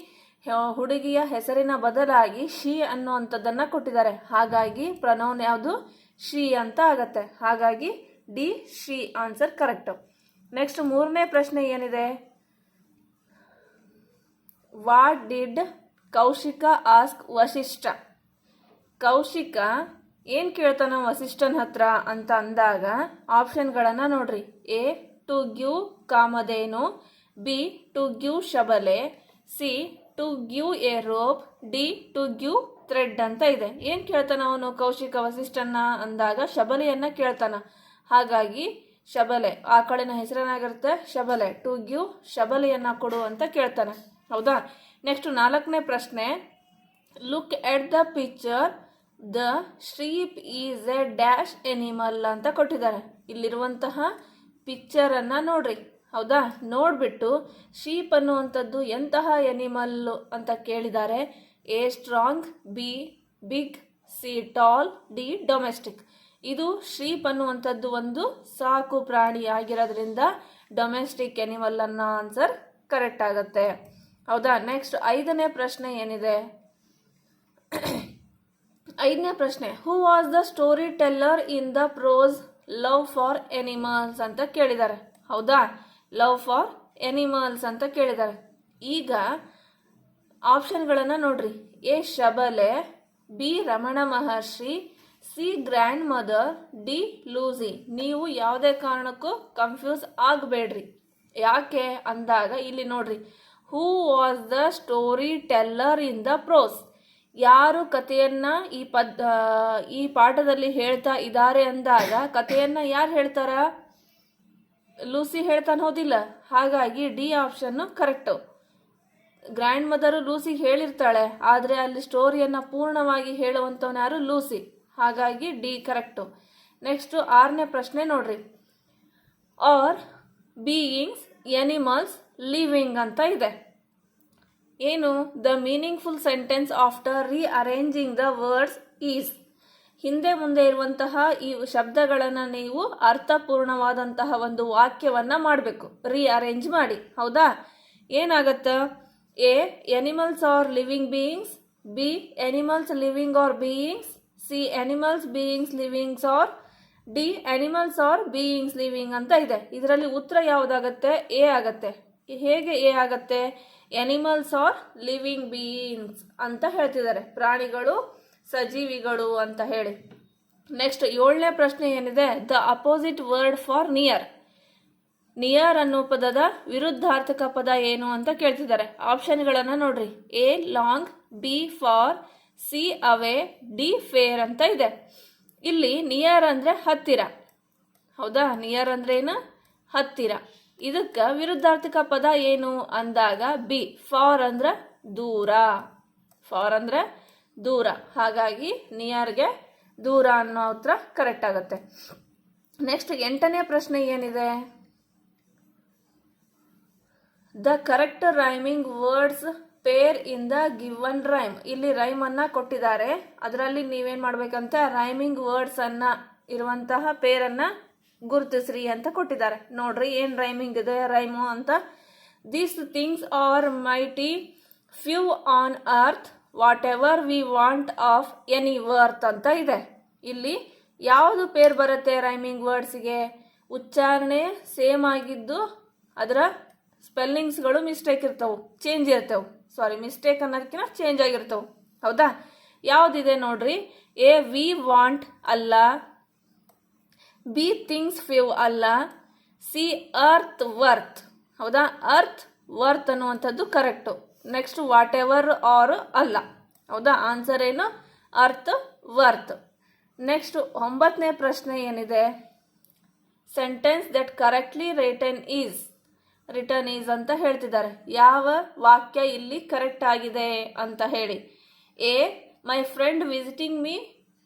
ಹುಡುಗಿಯ ಹೆಸರಿನ ಬದಲಾಗಿ ಶಿ ಅನ್ನುವಂಥದ್ದನ್ನ ಕೊಟ್ಟಿದ್ದಾರೆ. ಹಾಗಾಗಿ ಪ್ರನೌನ್ ಯಾವುದು? ಶಿ ಅಂತ ಆಗತ್ತೆ. ಹಾಗಾಗಿ ಡಿ ಶಿ ಆನ್ಸರ್ ಕರೆಕ್ಟ್. ನೆಕ್ಸ್ಟ್ 3ನೇ ಪ್ರಶ್ನೆ ಏನಿದೆ? What did Kaushika ask Vasishtha? Kaushika ಏನು ಕೇಳ್ತಾನ ವಸಿಷ್ಠನ ಹತ್ರ ಅಂತ ಅಂದಾಗ ಆಪ್ಷನ್ಗಳನ್ನು ನೋಡ್ರಿ. A to give Kamadhenu, B to give Shabale, C to give a rope, D to give thread ಅಂತ ಇದೆ. ಏನು ಕೇಳ್ತಾನ ಅವನು ಕೌಶಿಕ ವಸಿಷ್ಠನ ಅಂದಾಗ ಶಬಲೆಯನ್ನ ಕೇಳ್ತಾನ. ಹಾಗಾಗಿ ಶಬಲೆ, ಆಕಳಿನ ಹೆಸರೇನಾಗಿರುತ್ತೆ? ಶಬಲೆ. ಟು ಗಿವ್ ಶಬಲೆಯನ್ನ ಕೊಡು ಅಂತ ಕೇಳ್ತಾನೆ. ಹೌದಾ? ನೆಕ್ಸ್ಟ್ 4ನೇ ಪ್ರಶ್ನೆ. Look at the picture, the sheep is A dash animal ಅಂತ ಕೊಟ್ಟಿದ್ದಾರೆ. ಇಲ್ಲಿರುವಂತಹ ಪಿಕ್ಚರನ್ನು ನೋಡ್ರಿ. ಹೌದಾ? ನೋಡಿಬಿಟ್ಟು ಶೀಪ್ ಅನ್ನುವಂಥದ್ದು ಎಂತಹ ಎನಿಮಲ್ಲು ಅಂತ ಕೇಳಿದ್ದಾರೆ. A strong, B big, C tall, D domestic. ಇದು ಶೀಪ್ ಅನ್ನುವಂಥದ್ದು ಒಂದು ಸಾಕು ಪ್ರಾಣಿ ಆಗಿರೋದ್ರಿಂದ ಡೊಮೆಸ್ಟಿಕ್ ಎನಿಮಲ್ ಅನ್ನೋ ಆನ್ಸರ್ ಕರೆಕ್ಟ್ ಆಗುತ್ತೆ. ಹೌದಾ? ನೆಕ್ಸ್ಟ್ 5ನೇ ಪ್ರಶ್ನೆ ಏನಿದೆ? 5ನೇ ಪ್ರಶ್ನೆ. Who was the story teller in the prose love for animals ಅಂತ ಕೇಳಿದ್ದಾರೆ. ಹೌದಾ? ಲವ್ ಫಾರ್ ಎನಿಮಲ್ಸ್ ಅಂತ ಕೇಳಿದ್ದಾರೆ. ಈಗ ಆಪ್ಷನ್ಗಳನ್ನು ನೋಡ್ರಿ. A Shabale, B Ramana Maharshi, C grand mother, D Lucy. ನೀವು ಯಾವುದೇ ಕಾರಣಕ್ಕೂ ಕನ್ಫ್ಯೂಸ್ ಆಗಬೇಡ್ರಿ. ಯಾಕೆ ಅಂದಾಗ ಇಲ್ಲಿ ನೋಡ್ರಿ, who was the story teller in the prose. ಯಾರು ಕಥೆಯನ್ನ ಈ ಪಾಠದಲ್ಲಿ ಹೇಳ್ತಾ ಇದ್ದಾರೆ ಅಂದಾಗ ಕಥೆಯನ್ನ ಯಾರು ಹೇಳ್ತಾರ? ಲೂಸಿ ಹೇಳ್ತಾನೆ ಹೋದಿಲ್ಲ. ಹಾಗಾಗಿ D option correct. Grand mother Lucy ಹೇಳಿರ್ತಾಳೆ, ಆದರೆ ಅಲ್ಲಿ ಸ್ಟೋರಿಯನ್ನು ಪೂರ್ಣವಾಗಿ ಹೇಳುವಂಥವ್ನು ಯಾರು? ಲೂಸಿ. ಹಾಗಾಗಿ ಡಿ ಕರೆಕ್ಟು. ನೆಕ್ಸ್ಟು 6ನೇ ಪ್ರಶ್ನೆ ನೋಡ್ರಿ. ಆರ್ ಬೀಯಿಂಗ್ಸ್, ಎನಿಮಲ್ಸ್, ಲಿವಿಂಗ್ ಅಂತ ಇದೆ. ಏನು? The meaningful sentence after rearranging the words is. ಹಿಂದೆ ಮುಂದೆ ಇರುವಂತಹ ಈ ಶಬ್ದಗಳನ್ನು ನೀವು ಅರ್ಥಪೂರ್ಣವಾದಂತಹ ಒಂದು ವಾಕ್ಯವನ್ನು ಮಾಡಬೇಕು, ರೀಅರೇಂಜ್ ಮಾಡಿ. ಹೌದಾ? ಏನಾಗತ್ತ? A animals are living beings, B animals living are beings, C animals beings livings are, D animals are beings living ಅಂತ ಇದೆ. ಇದರಲ್ಲಿ ಉತ್ತರ ಯಾವುದಾಗತ್ತೆ? ಎ ಆಗತ್ತೆ. ಹೇಗೆ ಎ ಆಗತ್ತೆ? ಎನಿಮಲ್ಸ್ ಆರ್ ಲಿವಿಂಗ್ ಬೀಯಿಂಗ್ಸ್ ಅಂತ ಹೇಳ್ತಿದ್ದಾರೆ, ಪ್ರಾಣಿಗಳು ಸಜೀವಿಗಳು ಅಂತ ಹೇಳಿ. ನೆಕ್ಸ್ಟ್ 7ನೇ ಪ್ರಶ್ನೆ ಏನಿದೆ? The opposite word for near. Near ಅನ್ನೋ ಪದದ ವಿರುದ್ಧಾರ್ಥಕ ಪದ ಏನು ಅಂತ ಕೇಳ್ತಿದ್ದಾರೆ. ಆಪ್ಷನ್ಗಳನ್ನು ನೋಡ್ರಿ. A long, B for, C away, D fair ಅಂತ ಇದೆ. ಇಲ್ಲಿ ನಿಯರ್ ಅಂದರೆ ಹತ್ತಿರ. ಹೌದಾ? ನಿಯರ್ ಅಂದ್ರೆ ಏನು? ಹತ್ತಿರ. ಇದಕ್ಕೆ ವಿರುದ್ಧಾರ್ಥಕ ಪದ ಏನು ಅಂದಾಗ ಬಿ ಫಾರ್ ಅಂದ್ರೆ ದೂರ. ಫಾರ್ ಅಂದ್ರೆ ದೂರ. ಹಾಗಾಗಿ ನಿಯರ್ಗೆ ದೂರ ಅನ್ನೋ ಉತ್ತರ ಕರೆಕ್ಟ್ ಆಗುತ್ತೆ. ನೆಕ್ಸ್ಟ್ 8ನೇ ಪ್ರಶ್ನೆ ಏನಿದೆ? The correct rhyming words pair in the given rhyme. ಇಲ್ಲಿ ರೈಮ್ ಅನ್ನ ಕೊಟ್ಟಿದ್ದಾರೆ, ಅದರಲ್ಲಿ ನೀವೇನ್ ಮಾಡ್ಬೇಕಂತ ರೈಮಿಂಗ್ ವರ್ಡ್ಸ್ ಅನ್ನ ಇರುವಂತಹ ಪೇರನ್ನ ಗುರುತಿಸ್ರಿ ಅಂತ ಕೊಟ್ಟಿದ್ದಾರೆ. ನೋಡ್ರಿ ಏನ್ ರೈಮಿಂಗ್ ಇದೆ, ರೈಮು ಅಂತ. These things are mighty few on earth, what ever we want of any worth ಅಂತ ಇದೆ. ಇಲ್ಲಿ ಯಾವುದು ಪೇರ್ ಬರುತ್ತೆ ರೈಮಿಂಗ್ ವರ್ಡ್ಸ್ಗೆ? ಉಚ್ಚಾರಣೆ ಸೇಮ್ ಆಗಿದ್ದು ಅದರ ಸ್ಪೆಲ್ಲಿಂಗ್ಸ್ಗಳು ಮಿಸ್ಟೇಕ್ ಇರ್ತವೆ, ಚೇಂಜ್ ಇರ್ತವೆ. ಮಿಸ್ಟೇಕ್ ಅನ್ನೋದಕ್ಕಿಂತ ಚೇಂಜ್ ಆಗಿರ್ತವೆ. ಹೌದಾ? ಯಾವುದಿದೆ ನೋಡ್ರಿ. ಎ ವಿ ವಾಂಟ್ ಅಲ್ಲ, ಬಿ ಥಿಂಗ್ಸ್ ಫ್ಯೂ ಅಲ್ಲ, ಸಿ ಅರ್ತ್ ವರ್ತ್. ಹೌದಾ? ಅರ್ತ್ ವರ್ತ್ ಅನ್ನುವಂಥದ್ದು correct. Next whatever are ಅಲ್ಲ. ಹೌದಾ? ಆನ್ಸರ್ ಏನು? Earth worth. ನೆಕ್ಸ್ಟ್ 9ನೇ ಪ್ರಶ್ನೆ ಏನಿದೆ? Sentence that correctly written is ಅಂತ ಹೇಳ್ತಿದ್ದಾರೆ. ಯಾವ ವಾಕ್ಯ ಇಲ್ಲಿ ಕರೆಕ್ಟ್ ಆಗಿದೆ ಅಂತ ಹೇಳಿ. A my friend visiting me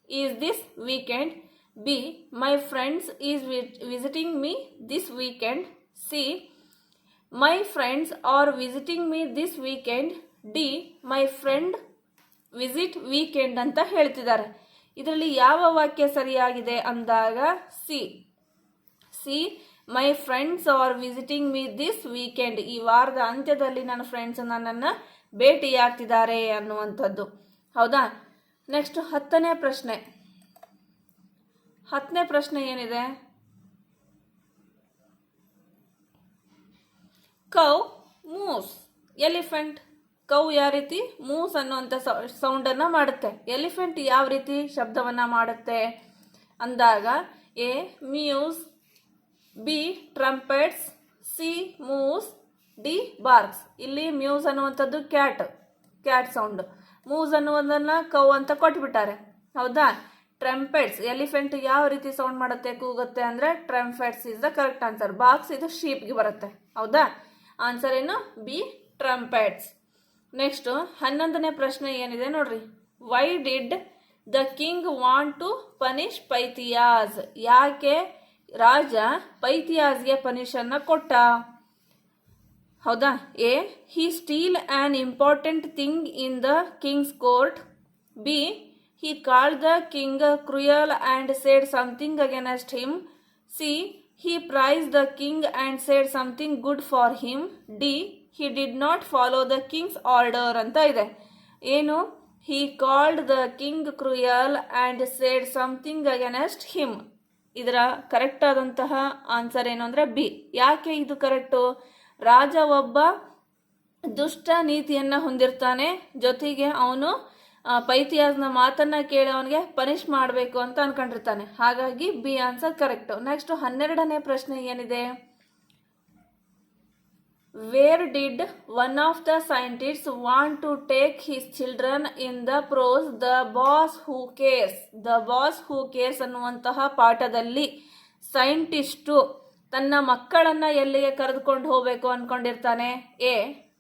is this weekend, B my friends is visiting me this weekend, C my friends are visiting me this weekend, D my friend visit weekend ಅಂತ ಹೇಳ್ತಿದ್ದಾರೆ. ಇದರಲ್ಲಿ ಯಾವ ವಾಕ್ಯ ಸರಿಯಾಗಿದೆ ಅಂದಾಗ C my friends are visiting me this weekend. ಈ ವಾರದ ಅಂತ್ಯದಲ್ಲಿ ನನ್ನ ಫ್ರೆಂಡ್ಸ್ ನನ್ನನ್ನು ಭೇಟಿಯಾಗ್ತಿದ್ದಾರೆ ಅನ್ನುವಂಥದ್ದು. ಹೌದಾ? ನೆಕ್ಸ್ಟ್ 10ನೇ ಪ್ರಶ್ನೆ. 10ನೇ ಪ್ರಶ್ನೆ ಏನಿದೆ? Cow ಮೂಸ್, elephant. ಕೌ ಯಾವ ರೀತಿ ಮೂಸ್ ಅನ್ನುವಂಥ ಸೌಂಡನ್ನು ಮಾಡುತ್ತೆ. ಎಲಿಫೆಂಟ್ ಯಾವ ರೀತಿ ಶಬ್ದವನ್ನು ಮಾಡುತ್ತೆ ಅಂದಾಗ A mews, B trumpets, C moos, D barks. ಇಲ್ಲಿ ಮ್ಯೂಸ್ ಅನ್ನುವಂಥದ್ದು ಕ್ಯಾಟ್ ಸೌಂಡ್, ಮೂಸ್ ಅನ್ನುವುದನ್ನು ಕೌ ಅಂತ ಕೊಟ್ಬಿಟ್ಟಾರೆ. ಹೌದಾ? ಟ್ರಂಪೆಟ್ಸ್ ಎಲಿಫೆಂಟ್ ಯಾವ ರೀತಿ ಸೌಂಡ್ ಮಾಡುತ್ತೆ, ಕೂಗುತ್ತೆ ಅಂದರೆ trumpets is the correct answer. Box ಇದು ಶೀಪ್ಗೆ ಬರುತ್ತೆ. ಹೌದಾ? ಆನ್ಸರ್ ಏನು? B trumpets. ನೆಕ್ಸ್ಟ್ 11ನೇ ಪ್ರಶ್ನೆ ಏನಿದೆ ನೋಡ್ರಿ. Why did the king want to punish Pythias? ಯಾಕೆ ರಾಜ ಪೈಥಿಯಾಸ್ಗೆ ಪನಿಷನ್ನು ಕೊಟ್ಟ? ಹೌದಾ? A he steal an important thing in the king's court, B he called the king cruel and said something against him, C he praised the king and said something good for him, D he did not follow the king's order ಅಂತ ಇದೆ. ಏನು? he called the king cruel and said something against him. ಇದರ correct ಆದಂತಹ answer ಏನು ಅಂದರೆ B. ಯಾಕೆ ಇದು correct? ರಾಜ ಒಬ್ಬ ದುಷ್ಟ ನೀತಿಯನ್ನು ಹೊಂದಿರ್ತಾನೆ, ಜೊತೆಗೆ ಅವನು ಪೈಥಿಯಾಸ್ನ ಮಾತನ್ನ ಕೇಳಿ ಅವನಿಗೆ ಪನಿಷ್ ಮಾಡಬೇಕು ಅಂತ ಅನ್ಕೊಂಡಿರ್ತಾನೆ. ಹಾಗಾಗಿ ಬಿ ಆನ್ಸರ್ ಕರೆಕ್ಟ್. ನೆಕ್ಸ್ಟ್ 12ನೇ ಪ್ರಶ್ನೆ ಏನಿದೆ, where did one of the scientist want to take his children in the prose the boss who cares? The boss who cares ಅನ್ನುವಂತಹ ಪಾಠದಲ್ಲಿ ಸೈಂಟಿಸ್ಟು ತನ್ನ ಮಕ್ಕಳನ್ನ ಎಲ್ಲಿಗೆ ಕರೆದುಕೊಂಡು ಹೋಗಬೇಕು ಅನ್ಕೊಂಡಿರ್ತಾನೆ? A,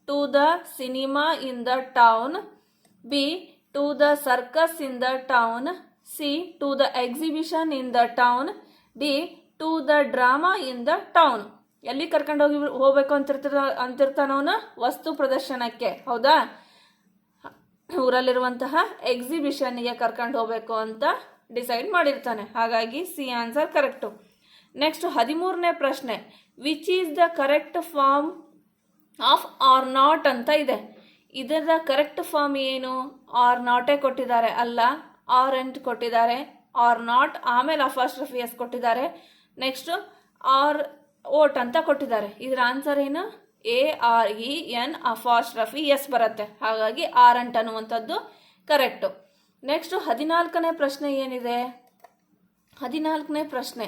to the cinema in the town, B, to the circus in the town, C, to the exhibition in the town, D, to the drama in the town. ಎಲ್ಲಿ ಕರ್ಕೊಂಡು ಹೋಗ್ಬೇಕು ಅಂತಿರ್ತಾನವನು? ವಸ್ತು ಪ್ರದರ್ಶನಕ್ಕೆ. ಹೌದಾ? ಊರಲ್ಲಿರುವಂತಹ ಎಕ್ಸಿಬಿಷನ್ಗೆ ಕರ್ಕೊಂಡು ಹೋಗ್ಬೇಕು ಅಂತ ಡಿಸೈಡ್ ಮಾಡಿರ್ತಾನೆ. ಹಾಗಾಗಿ ಸಿ ಆನ್ಸರ್ ಕರೆಕ್ಟು. ನೆಕ್ಸ್ಟ್ 13ನೇ ಪ್ರಶ್ನೆ, which is the correct form of are not ಅಂತ ಇದೆ. ಇದರ ಕರೆಕ್ಟ್ ಫಾರ್ಮ್ ಏನು? ಆರ್ ನಾಟೇ ಕೊಟ್ಟಿದ್ದಾರೆ, ಅಲ್ಲ ಆರ್ ಎಂಟ್ ಕೊಟ್ಟಿದ್ದಾರೆ, ಆರ್ ನಾಟ್ ಆಮೇಲೆ ಅಫಾಸ್ಟ್ರಫಿ ಎಸ್ ಕೊಟ್ಟಿದ್ದಾರೆ, ನೆಕ್ಸ್ಟ್ ಆರ್ ಓಟ್ ಅಂತ ಕೊಟ್ಟಿದ್ದಾರೆ. ಇದರ ಆನ್ಸರ್ ಏನು? AREN ಅಫಾಸ್ಟ್ರಫಿ ಎಸ್ ಬರುತ್ತೆ. ಹಾಗಾಗಿ ಆರ್ ಎಂಟ್ ಅನ್ನುವಂಥದ್ದು ಕರೆಕ್ಟು. ನೆಕ್ಸ್ಟ್ 14ನೇ ಪ್ರಶ್ನೆ ಏನಿದೆ? 14ನೇ ಪ್ರಶ್ನೆ,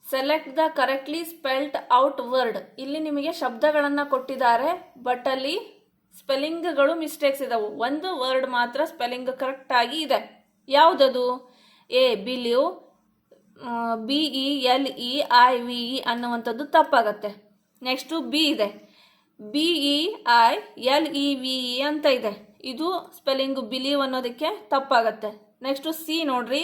select the correctly spelt out word. ಇಲ್ಲಿ ನಿಮಗೆ ಶಬ್ದಗಳನ್ನು ಕೊಟ್ಟಿದ್ದಾರೆ, ಬಟ್ ಅಲ್ಲಿ ಸ್ಪೆಲ್ಲಿಂಗ್ಗಳು ಮಿಸ್ಟೇಕ್ಸ್ ಇದಾವೆ. ಒಂದು ವರ್ಡ್ ಮಾತ್ರ ಸ್ಪೆಲ್ಲಿಂಗ್ ಕರೆಕ್ಟ್ ಆಗಿ ಇದೆ. ಯಾವುದದು? ಎ, ಬಿಲಿವ್, BELEIVE ಅನ್ನುವಂಥದ್ದು ತಪ್ಪಾಗತ್ತೆ. ನೆಕ್ಸ್ಟು ಬಿ ಇದೆ, BEILEVE ಅಂತ ಇದೆ, ಇದು ಸ್ಪೆಲ್ಲಿಂಗು ಬಿಲೀವ್ ಅನ್ನೋದಕ್ಕೆ ತಪ್ಪಾಗತ್ತೆ. ನೆಕ್ಸ್ಟು ಸಿ ನೋಡ್ರಿ,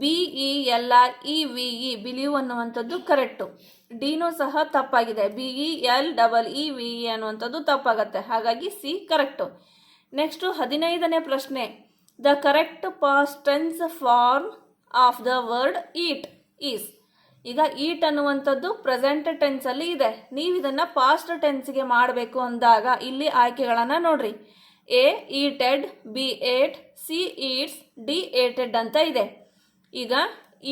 BELEVE ಬಿಲೀವ್ ಅನ್ನುವಂಥದ್ದು ಕರೆಕ್ಟು. ಡಿನೂ ಸಹ ತಪ್ಪಾಗಿದೆ, BELEVE ಅನ್ನುವಂಥದ್ದು ತಪ್ಪಾಗತ್ತೆ. ಹಾಗಾಗಿ ಸಿ ಕರೆಕ್ಟು. ನೆಕ್ಸ್ಟು 15ನೇ ಪ್ರಶ್ನೆ, the correct past tense form of the word eat is. ಈಗ ಈಟ್ ಅನ್ನುವಂಥದ್ದು ಪ್ರೆಸೆಂಟ್ ಟೆನ್ಸ್ ಅಲ್ಲಿ ಇದೆ. ನೀವು ಇದನ್ನ ಪಾಸ್ಟ್ ಟೆನ್ಸ್ಗೆ ಮಾಡಬೇಕು ಅಂದಾಗ ಇಲ್ಲಿ ಆಯ್ಕೆಗಳನ್ನು ನೋಡ್ರಿ. A, heated, B, eight, C, eats, D, aided ಅಂತ ಇದೆ. ಈಗ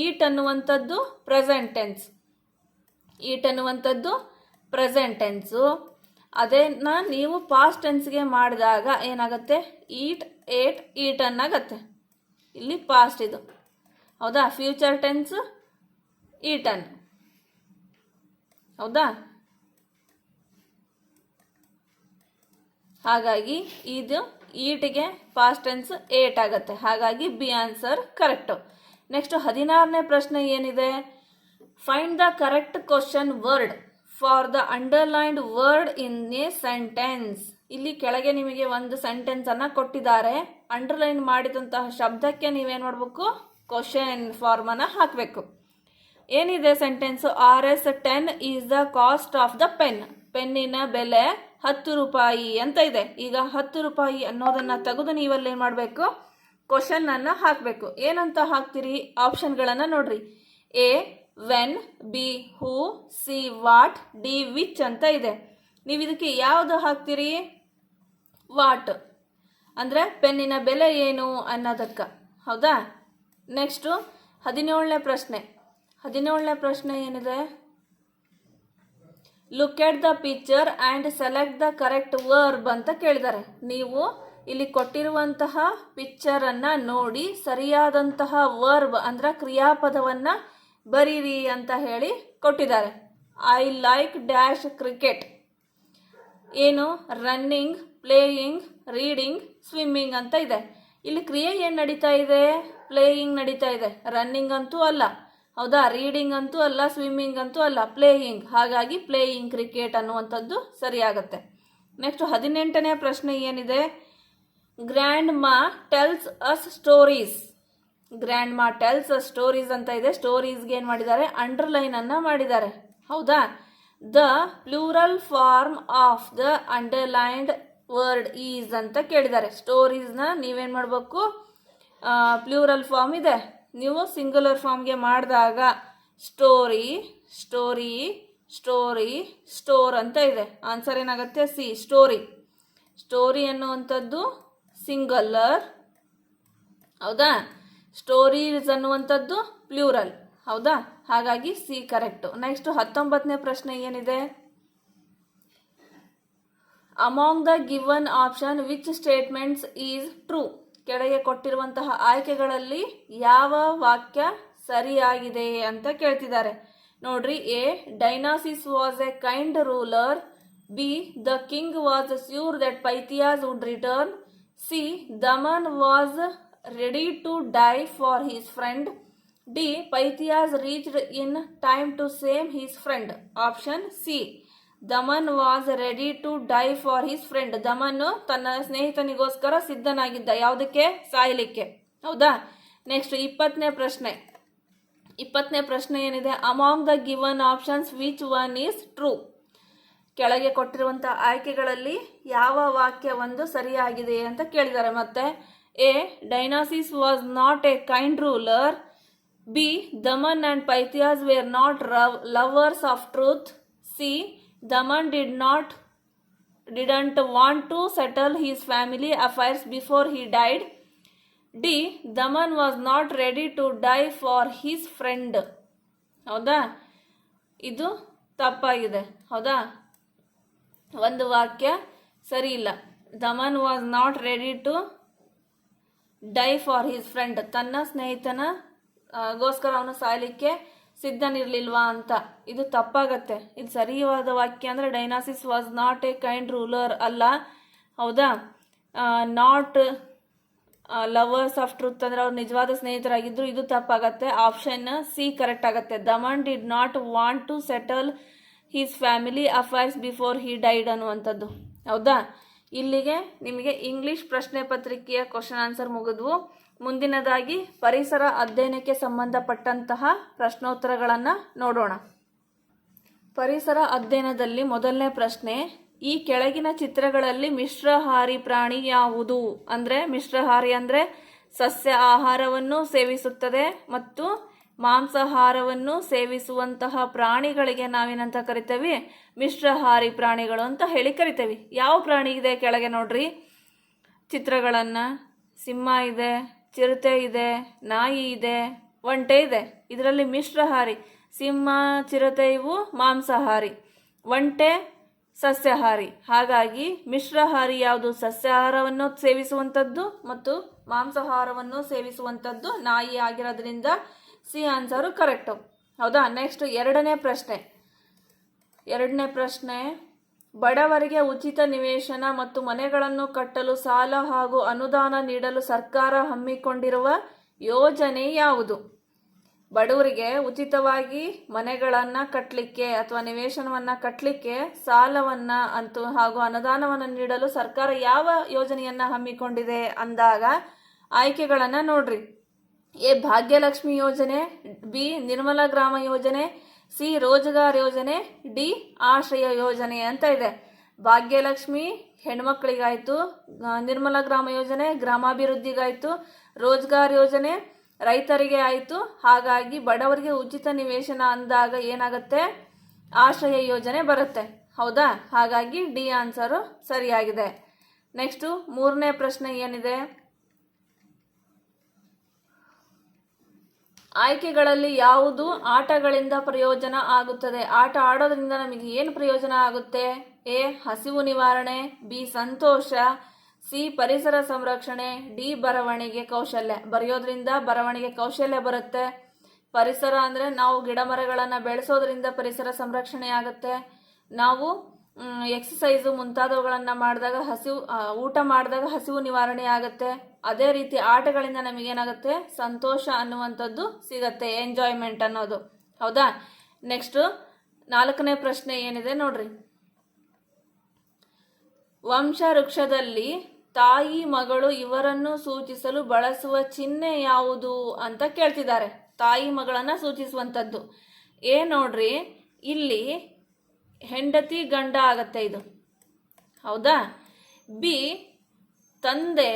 ಈಟ್ ಅನ್ನುವಂಥದ್ದು ಪ್ರೆಸೆಂಟ್ ಟೆನ್ಸ್, ಈಟ್ ಅನ್ನುವಂಥದ್ದು ಪ್ರೆಸೆಂಟ್ ಟೆನ್ಸು. ಅದನ್ನ ನೀವು ಪಾಸ್ಟ್ ಟೆನ್ಸ್ಗೆ ಮಾಡಿದಾಗ ಏನಾಗುತ್ತೆ? ಈಟ್, ಏಟ್, ಈಟನ್ ಆಗತ್ತೆ. ಇಲ್ಲಿ ಪಾಸ್ಟ್ ಇದು. ಹೌದಾ? Future tense eaten. ಹೌದಾ? ಹಾಗಾಗಿ ಇದು ಈಟ್ಗೆ ಪಾಸ್ಟ್ ಟೆನ್ಸ್ ಏಟ್ ಆಗುತ್ತೆ. ಹಾಗಾಗಿ ಬಿ ಆನ್ಸರ್ ಕರೆಕ್ಟು. ನೆಕ್ಸ್ಟ್ 16ನೇ ಪ್ರಶ್ನೆ ಏನಿದೆ? Find the correct question word for the underlined word in a sentence. ಇಲ್ಲಿ ಕೆಳಗೆ ನಿಮಗೆ ಒಂದು ಸೆಂಟೆನ್ಸ್ ಅನ್ನ ಕೊಟ್ಟಿದ್ದಾರೆ. ಅಂಡರ್ಲೈನ್ ಮಾಡಿದಂತಹ ಶಬ್ದಕ್ಕೆ ನೀವೇನು ಮಾಡಬೇಕು? ಕ್ವಶನ್ ಫಾರ್ಮ್ ಅನ್ನ ಹಾಕಬೇಕು. ಏನಿದೆ sentence? Rs10 is the cost of the pen. ಪೆನ್ನಿನ ಬೆಲೆ 10 ರೂಪಾಯಿ ಅಂತ ಇದೆ. ಈಗ 10 ರೂಪಾಯಿ ಅನ್ನೋದನ್ನ ತೆಗೆದು ನೀವಲ್ಲಿ ಏನು ಮಾಡಬೇಕು? ಕ್ವಶನ್ ಅನ್ನ ಹಾಕಬೇಕು. ಏನಂತ ಹಾಕ್ತೀರಿ? ಆಪ್ಷನ್ಗಳನ್ನ ನೋಡ್ರಿ. A, when, B, who, C, what, D, which ಅಂತ ಇದೆ. ನೀವು ಇದಕ್ಕೆ ಯಾವುದು ಹಾಕ್ತೀರಿ? ವಾಟ್ ಅಂದರೆ ಪೆನ್ನಿನ ಬೆಲೆ ಏನು ಅನ್ನೋದಕ್ಕೆ. ಹೌದಾ? ನೆಕ್ಸ್ಟು 17ನೇ ಪ್ರಶ್ನೆ. 17ನೇ ಪ್ರಶ್ನೆ ಏನಿದೆ? Look at the picture and select the correct verb ಅಂತ ಕೇಳಿದ್ದಾರೆ. ನೀವು ಇಲ್ಲಿ ಕೊಟ್ಟಿರುವಂತಹ ಪಿಕ್ಚರನ್ನು ನೋಡಿ ಸರಿಯಾದಂತಹ ವರ್ಬ್ ಅಂದ್ರೆ ಕ್ರಿಯಾಪದವನ್ನು ಬರೀರಿ ಅಂತ ಹೇಳಿ ಕೊಟ್ಟಿದ್ದಾರೆ. I like dash cricket. ಏನು? ರನ್ನಿಂಗ್, ಪ್ಲೇಯಿಂಗ್, ರೀಡಿಂಗ್, ಸ್ವಿಮ್ಮಿಂಗ್ ಅಂತ ಇದೆ. ಇಲ್ಲಿ ಕ್ರಿಯೆ ಏನು ನಡೀತಾ ಇದೆ? ಪ್ಲೇಯಿಂಗ್ ನಡೀತಾ ಇದೆ. ರನ್ನಿಂಗ್ ಅಂತೂ ಅಲ್ಲ. ಹೌದಾ? ರೀಡಿಂಗ್ ಅಂತೂ ಅಲ್ಲ, ಸ್ವಿಮ್ಮಿಂಗ್ ಅಂತೂ ಅಲ್ಲ, ಪ್ಲೇಯಿಂಗ್. ಹಾಗಾಗಿ ಪ್ಲೇಯಿಂಗ್ ಕ್ರಿಕೆಟ್ ಅನ್ನುವಂಥದ್ದು ಸರಿಯಾಗತ್ತೆ. ನೆಕ್ಸ್ಟ್ 18ನೇ ಪ್ರಶ್ನೆ ಏನಿದೆ? Grandma tells us stories. Grandma tells us stories ಅಂತ ಇದೆ. ಸ್ಟೋರೀಸ್ಗೆ ಏನು ಮಾಡಿದ್ದಾರೆ? ಅಂಡರ್ಲೈನ್ ಅನ್ನ ಮಾಡಿದ್ದಾರೆ. ಹೌದಾ? The plural form of the underlined word is ಅಂತ ಕೇಳಿದ್ದಾರೆ. ಸ್ಟೋರೀಸ್ನ ನೀವೇನು ಮಾಡಬೇಕು? ಪ್ಲೂರಲ್ ಫಾರ್ಮ್ ಇದೆ, ನೀವು ಸಿಂಗುಲರ್ ಫಾರ್ಮ್ಗೆ ಮಾಡಿದಾಗ ಸ್ಟೋರಿ, ಸ್ಟೋರಿ, ಸ್ಟೋರಿ, ಸ್ಟೋರ್ ಅಂತ ಇದೆ. ಆನ್ಸರ್ ಏನಾಗುತ್ತೆ? C, story. ಸ್ಟೋರಿ ಅನ್ನುವಂಥದ್ದು ಸಿಂಗುಲರ್. ಹೌದಾ? ಸ್ಟೋರೀಸ್ ಅನ್ನುವಂಥದ್ದು ಪ್ಲೂರಲ್. ಹೌದಾ? ಹಾಗಾಗಿ ಸಿ ಕರೆಕ್ಟು. ನೆಕ್ಸ್ಟ್ 19ನೇ ಪ್ರಶ್ನೆ ಏನಿದೆ? Among the given option which statements is true. ಕೆಳಗೆ ಕೊಟ್ಟಿರುವಂತಹ ಆಯ್ಕೆಗಳಲ್ಲಿ ಯಾವ ವಾಕ್ಯ ಸರಿಯಾಗಿದೆ ಅಂತ ಕೇಳ್ತಿದ್ದಾರೆ. ನೋಡ್ರಿ, A Dionysius was a kind ruler. B the king was sure that Pythias would return. C Damon was ready to die for his friend. D Pythias reached in time to save his friend. Option C Damon was ready to die for his friend. Damon ತನ್ನ ಸ್ನೇಹಿತನಿಗೋಸ್ಕರ ಸಿದ್ಧನಾಗಿದ್ದ, ಯಾವುದಕ್ಕೆ? ಸಾಯಲಿಕ್ಕೆ. ಹೌದಾ? Next 20ನೇ ಪ್ರಶ್ನೆ ಏನಿದೆ? Among the given options which one is true. ಕೆಳಗೆ ಕೊಟ್ಟಿರುವಂತಹ ಆಯ್ಕೆಗಳಲ್ಲಿ ಯಾವ ವಾಕ್ಯ ಒಂದು ಸರಿಯಾಗಿದೆ ಅಂತ ಕೇಳಿದ್ದಾರೆ. ಮತ್ತೆ A Dionysius was not a kind ruler. B Damon and Pythias were not lovers of truth. C Damon didn't want to settle his family affairs before he died. D Damon was not ready to die for his friend. ಹೌದಾ? ಇದು ತಪ್ಪಾಗಿದೆ. ಹೌದಾ? ಒಂದು ವಾಕ್ಯ ಸರಿ ಇಲ್ಲ. Damon was not ready to die for his friend. ತನ್ನ ಸ್ನೇಹಿತನ ಗೋಸ್ಕರ ಅವನು ಸಾಯಲಿಕ್ಕೆ ಸಿದ್ಧನಿರ್ಲಿಲ್ವಾ ಅಂತ. ಇದು ತಪ್ಪಾಗತ್ತೆ. ಇದು ಸರಿಯಾದ ವಾಕ್ಯ ಅಂದರೆ Dionysius was not a kind ruler ಅಲ್ಲ. ಹೌದಾ? ನಾಟ್ ಲವರ್ಸ್ ಆಫ್ ಟ್ರೂತ್ ಅಂದ್ರೆ ಅವ್ರು ನಿಜವಾದ ಸ್ನೇಹಿತರಾಗಿದ್ರು. ಇದು ತಪ್ಪಾಗತ್ತೆ. ಆಪ್ಷನ್ ಸಿ ಕರೆಕ್ಟ್ ಆಗತ್ತೆ. Damon did not want to settle his family affairs before he died ಅನ್ನುವಂಥದ್ದು. ಹೌದಾ? ಇಲ್ಲಿಗೆ ನಿಮಗೆ ಇಂಗ್ಲಿಷ್ ಪ್ರಶ್ನೆ ಪತ್ರಿಕೆಯ ಕ್ವಶನ್ ಆನ್ಸರ್ ಮುಗಿದ್ವು. ಮುಂದಿನದಾಗಿ ಪರಿಸರ ಅಧ್ಯಯನಕ್ಕೆ ಸಂಬಂಧಪಟ್ಟಂತಹ ಪ್ರಶ್ನೋತ್ತರಗಳನ್ನು ನೋಡೋಣ. ಪರಿಸರ ಅಧ್ಯಯನದಲ್ಲಿ ಮೊದಲನೇ ಪ್ರಶ್ನೆ, ಈ ಕೆಳಗಿನ ಚಿತ್ರಗಳಲ್ಲಿ ಮಿಶ್ರಹಾರಿ ಪ್ರಾಣಿ ಯಾವುದು? ಅಂದರೆ ಮಿಶ್ರಹಾರಿ ಅಂದರೆ ಸಸ್ಯ ಆಹಾರವನ್ನು ಸೇವಿಸುತ್ತದೆ ಮತ್ತು ಮಾಂಸಾಹಾರವನ್ನು ಸೇವಿಸುವಂತಹ ಪ್ರಾಣಿಗಳಿಗೆ ನಾವೇನಂತ ಕರಿತೇವೆ? ಮಿಶ್ರಹಾರಿ ಪ್ರಾಣಿಗಳು ಅಂತ ಹೇಳಿ ಕರಿತೇವೆ. ಯಾವ ಪ್ರಾಣಿ ಇದೆ ಕೆಳಗೆ ನೋಡ್ರಿ ಚಿತ್ರಗಳನ್ನು. ಸಿಂಹ ಇದೆ, ಚಿರತೆ ಇದೆ, ನಾಯಿ ಇದೆ, ಒಂಟೆ ಇದೆ. ಇದರಲ್ಲಿ ಮಿಶ್ರಹಾರಿ. ಸಿಂಹ, ಚಿರತೆ ಇವು ಮಾಂಸಾಹಾರಿ, ಒಂಟೆ ಸಸ್ಯಾಹಾರಿ. ಹಾಗಾಗಿ ಮಿಶ್ರಹಾರಿ ಯಾವುದು? ಸಸ್ಯಾಹಾರವನ್ನು ಸೇವಿಸುವಂಥದ್ದು ಮತ್ತು ಮಾಂಸಾಹಾರವನ್ನು ಸೇವಿಸುವಂಥದ್ದು ನಾಯಿ ಆಗಿರೋದ್ರಿಂದ ಸಿ ಆನ್ಸರು ಕರೆಕ್ಟು. ಹೌದಾ? ನೆಕ್ಸ್ಟ್ ಎರಡನೇ ಪ್ರಶ್ನೆ, ಬಡವರಿಗೆ ಉಚಿತ ನಿವೇಶನ ಮತ್ತು ಮನೆಗಳನ್ನು ಕಟ್ಟಲು ಸಾಲ ಹಾಗೂ ಅನುದಾನ ನೀಡಲು ಸರ್ಕಾರ ಹಮ್ಮಿಕೊಂಡಿರುವ ಯೋಜನೆ ಯಾವುದು? ಬಡವರಿಗೆ ಉಚಿತವಾಗಿ ಮನೆಗಳನ್ನು ಕಟ್ಟಲಿಕ್ಕೆ ಅಥವಾ ನಿವೇಶನವನ್ನು ಕಟ್ಟಲಿಕ್ಕೆ ಸಾಲವನ್ನು ಅಂತೂ ಹಾಗೂ ಅನುದಾನವನ್ನು ನೀಡಲು ಸರ್ಕಾರ ಯಾವ ಯೋಜನೆಯನ್ನು ಹಮ್ಮಿಕೊಂಡಿದೆ ಅಂದಾಗ ಆಯ್ಕೆಗಳನ್ನು ನೋಡ್ರಿ. ಎ ಭಾಗ್ಯಲಕ್ಷ್ಮಿ ಯೋಜನೆ. ಬಿ ನಿರ್ಮಲಾ ಗ್ರಾಮ ಯೋಜನೆ. ಸಿ ರೋಜ್ಗಾರ್ ಯೋಜನೆ. ಡಿ ಆಶ್ರಯ ಯೋಜನೆ ಅಂತ ಇದೆ. ಭಾಗ್ಯಲಕ್ಷ್ಮಿ ಹೆಣ್ಮಕ್ಳಿಗಾಯ್ತು, ನಿರ್ಮಲಾ ಗ್ರಾಮ ಯೋಜನೆ ಗ್ರಾಮಾಭಿವೃದ್ಧಿಗಾಯ್ತು, ರೋಜ್ಗಾರ್ ಯೋಜನೆ ರೈತರಿಗೆ ಆಯಿತು. ಹಾಗಾಗಿ ಬಡವರಿಗೆ ಉಚಿತ ನಿವೇಶನ ಅಂದಾಗ ಏನಾಗುತ್ತೆ? ಆಶ್ರಯ ಯೋಜನೆ ಬರುತ್ತೆ. ಹೌದಾ? ಹಾಗಾಗಿ ಡಿ ಆನ್ಸರು ಸರಿಯಾಗಿದೆ. ನೆಕ್ಸ್ಟು ಮೂರನೇ ಪ್ರಶ್ನೆ ಏನಿದೆ? ಆಯ್ಕೆಗಳಲ್ಲಿ ಯಾವುದು ಆಟಗಳಿಂದ ಪ್ರಯೋಜನ ಆಗುತ್ತದೆ? ಆಟ ಆಡೋದ್ರಿಂದ ನಮಗೆ ಏನು ಪ್ರಯೋಜನ ಆಗುತ್ತೆ? ಎ ಹಸಿವು ನಿವಾರಣೆ. ಬಿ ಸಂತೋಷ. ಸಿ ಪರಿಸರ ಸಂರಕ್ಷಣೆ. ಡಿ ಬರವಣಿಗೆ ಕೌಶಲ್ಯ. ಬರೆಯೋದ್ರಿಂದ ಬರವಣಿಗೆ ಕೌಶಲ್ಯ ಬರುತ್ತೆ. ಪರಿಸರ ಅಂದರೆ ನಾವು ಗಿಡ ಮರಗಳನ್ನು ಬೆಳೆಸೋದ್ರಿಂದ ಪರಿಸರ ಸಂರಕ್ಷಣೆ ಆಗುತ್ತೆ. ನಾವು ಎಕ್ಸಸೈಸು ಮುಂತಾದವುಗಳನ್ನು ಮಾಡಿದಾಗ ಊಟ ಮಾಡಿದಾಗ ಹಸಿವು ನಿವಾರಣೆ ಆಗುತ್ತೆ. ಅದೇ ರೀತಿ ಆಟಗಳಿಂದ ನಮಗೇನಾಗುತ್ತೆ? ಸಂತೋಷ ಅನ್ನುವಂಥದ್ದು ಸಿಗತ್ತೆ, ಎಂಜಾಯ್ಮೆಂಟ್ ಅನ್ನೋದು. ಹೌದಾ? ನೆಕ್ಸ್ಟು ನಾಲ್ಕನೇ ಪ್ರಶ್ನೆ ಏನಿದೆ ನೋಡ್ರಿ. ವಂಶವೃಕ್ಷದಲ್ಲಿ ತಾಯಿ ಮಗಳು ಇವರನ್ನು ಸೂಚಿಸಲು ಬಳಸುವ ಚಿಹ್ನೆ ಯಾವುದು ಅಂತ ಕೇಳ್ತಿದ್ದಾರೆ. ತಾಯಿ ಮಗಳನ್ನು ಸೂಚಿಸುವಂಥದ್ದು. ಎ ನೋಡ್ರಿ, ಇಲ್ಲಿ ಹೆಂಡತಿ ಗಂಡ ಆಗತ್ತೆ ಇದು. ಹೌದಾ? ಬಿ ತಂದೆ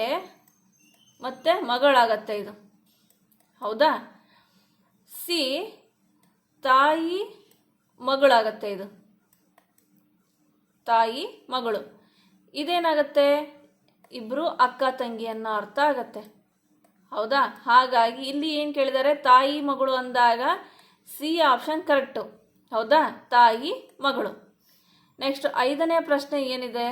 ಮತ್ತೆ ಮಗಳಾಗತ್ತೆ ಇದು. ಹೌದಾ? ಸಿ ತಾಯಿ ಮಗಳಾಗತ್ತೆ ಇದು. ತಾಯಿ ಮಗಳು ಇದೇನಾಗತ್ತೆ? ಇಬ್ರು ಅಕ್ಕ ತಂಗಿ ಅನ್ನೋ ಅರ್ಥ ಆಗತ್ತೆ. ಹೌದಾ? ಹಾಗಾಗಿ ಇಲ್ಲಿ ಏನು ಕೇಳಿದ್ದಾರೆ? ತಾಯಿ ಮಗಳು ಅಂದಾಗ ಸಿ ಆಪ್ಷನ್ ಕರೆಕ್ಟು. ಹೌದಾ? ತಾಯಿ ಮಗಳು. ನೆಕ್ಸ್ಟ್ ಐದನೇ ಪ್ರಶ್ನೆ ಏನಿದೆ?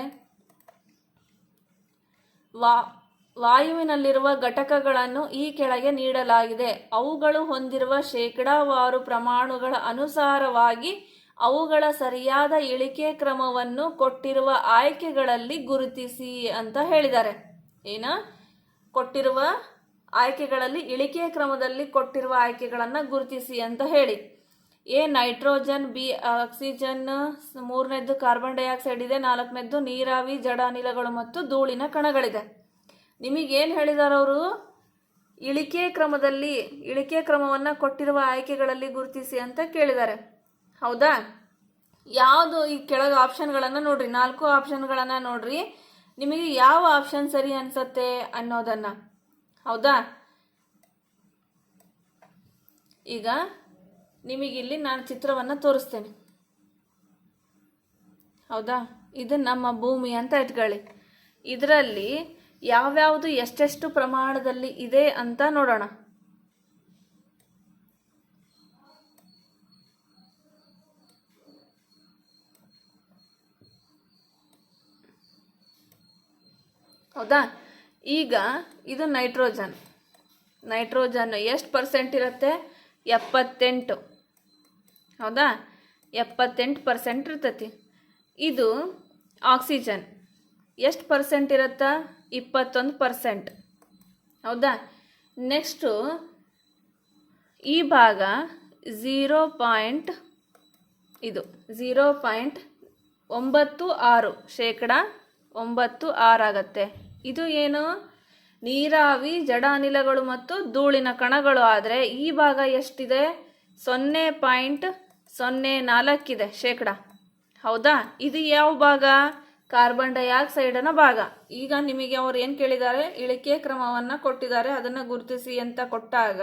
ವಾಯುವಿನಲ್ಲಿರುವ ಘಟಕಗಳನ್ನು ಈ ಕೆಳಗೆ ನೀಡಲಾಗಿದೆ. ಅವುಗಳು ಹೊಂದಿರುವ ಶೇಕಡಾವಾರು ಪ್ರಮಾಣಗಳ ಅನುಸಾರವಾಗಿ ಅವುಗಳ ಸರಿಯಾದ ಇಳಿಕೆ ಕ್ರಮವನ್ನು ಕೊಟ್ಟಿರುವ ಆಯ್ಕೆಗಳಲ್ಲಿ ಗುರುತಿಸಿ ಅಂತ ಹೇಳಿದ್ದಾರೆ. ಕೊಟ್ಟಿರುವ ಆಯ್ಕೆಗಳಲ್ಲಿ ಇಳಿಕೆ ಕ್ರಮದಲ್ಲಿ ಕೊಟ್ಟಿರುವ ಆಯ್ಕೆಗಳನ್ನು ಗುರುತಿಸಿ ಅಂತ ಹೇಳಿ. ಎ ನೈಟ್ರೋಜನ್, ಬಿ ಆಕ್ಸಿಜನ್, ಮೂರನೇದ್ದು ಕಾರ್ಬನ್ ಡೈಆಕ್ಸೈಡ್ ಇದೆ, ನಾಲ್ಕನೇದ್ದು ನೀರಾವಿ, ಜಡ ಅನಿಲಗಳು ಮತ್ತು ಧೂಳಿನ ಕಣಗಳಿದೆ. ನಿಮಗೇನು ಹೇಳಿದಾರೆ ಅವರು? ಇಳಿಕೆ ಕ್ರಮವನ್ನು ಕೊಟ್ಟಿರುವ ಆಯ್ಕೆಗಳಲ್ಲಿ ಗುರುತಿಸಿ ಅಂತ ಕೇಳಿದ್ದಾರೆ. ಹೌದಾ? ಯಾವುದು ಈ ಕೆಳಗೆ ಆಪ್ಷನ್ಗಳನ್ನು ನೋಡ್ರಿ, 4 ಆಪ್ಷನ್ಗಳನ್ನು ನೋಡ್ರಿ, ನಿಮಗೆ ಯಾವ ಆಪ್ಷನ್ ಸರಿ ಅನ್ಸತ್ತೆ ಅನ್ನೋದನ್ನ. ಹೌದಾ? ಈಗ ನಿಮಗಿಲ್ಲಿ ನಾನು ಚಿತ್ರವನ್ನು ತೋರಿಸ್ತೇನೆ. ಹೌದಾ? ಇದು ನಮ್ಮ ಭೂಮಿ ಅಂತ ಇಟ್ಕೊಳ್ಳಿ. ಇದರಲ್ಲಿ ಯಾವ್ಯಾವುದು ಎಷ್ಟೆಷ್ಟು ಪ್ರಮಾಣದಲ್ಲಿ ಇದೆ ಅಂತ ನೋಡೋಣ. ಹೌದಾ? ಈಗ ಇದು ನೈಟ್ರೋಜನ್ ಎಷ್ಟು ಪರ್ಸೆಂಟ್ ಇರುತ್ತೆ? 78. ಹೌದಾ? 78% ಇರ್ತೈತಿ. ಇದು ಆಕ್ಸಿಜನ್ ಎಷ್ಟು ಪರ್ಸೆಂಟ್ ಇರುತ್ತಾ? 21%. ಹೌದಾ? ನೆಕ್ಸ್ಟು ಈ ಭಾಗ 0.96 ಶೇಕಡ 96 ಆಗತ್ತೆ. ಇದು ಏನು? ನೀರಾವಿ, ಜಡ ಅನಿಲಗಳು ಮತ್ತು ಧೂಳಿನ ಕಣಗಳು. ಆದರೆ ಈ ಭಾಗ ಎಷ್ಟಿದೆ? 0.04 ಇದೆ ಶೇಕಡ. ಹೌದಾ? ಇದು ಯಾವ ಭಾಗ? ಕಾರ್ಬನ್ ಡೈಆಕ್ಸೈಡನ ಭಾಗ. ಈಗ ನಿಮಗೆ ಅವ್ರು ಏನು ಕೇಳಿದ್ದಾರೆ? ಇಳಿಕೆ ಕ್ರಮವನ್ನು ಕೊಟ್ಟಿದ್ದಾರೆ, ಅದನ್ನು ಗುರುತಿಸಿ ಅಂತ ಕೊಟ್ಟಾಗ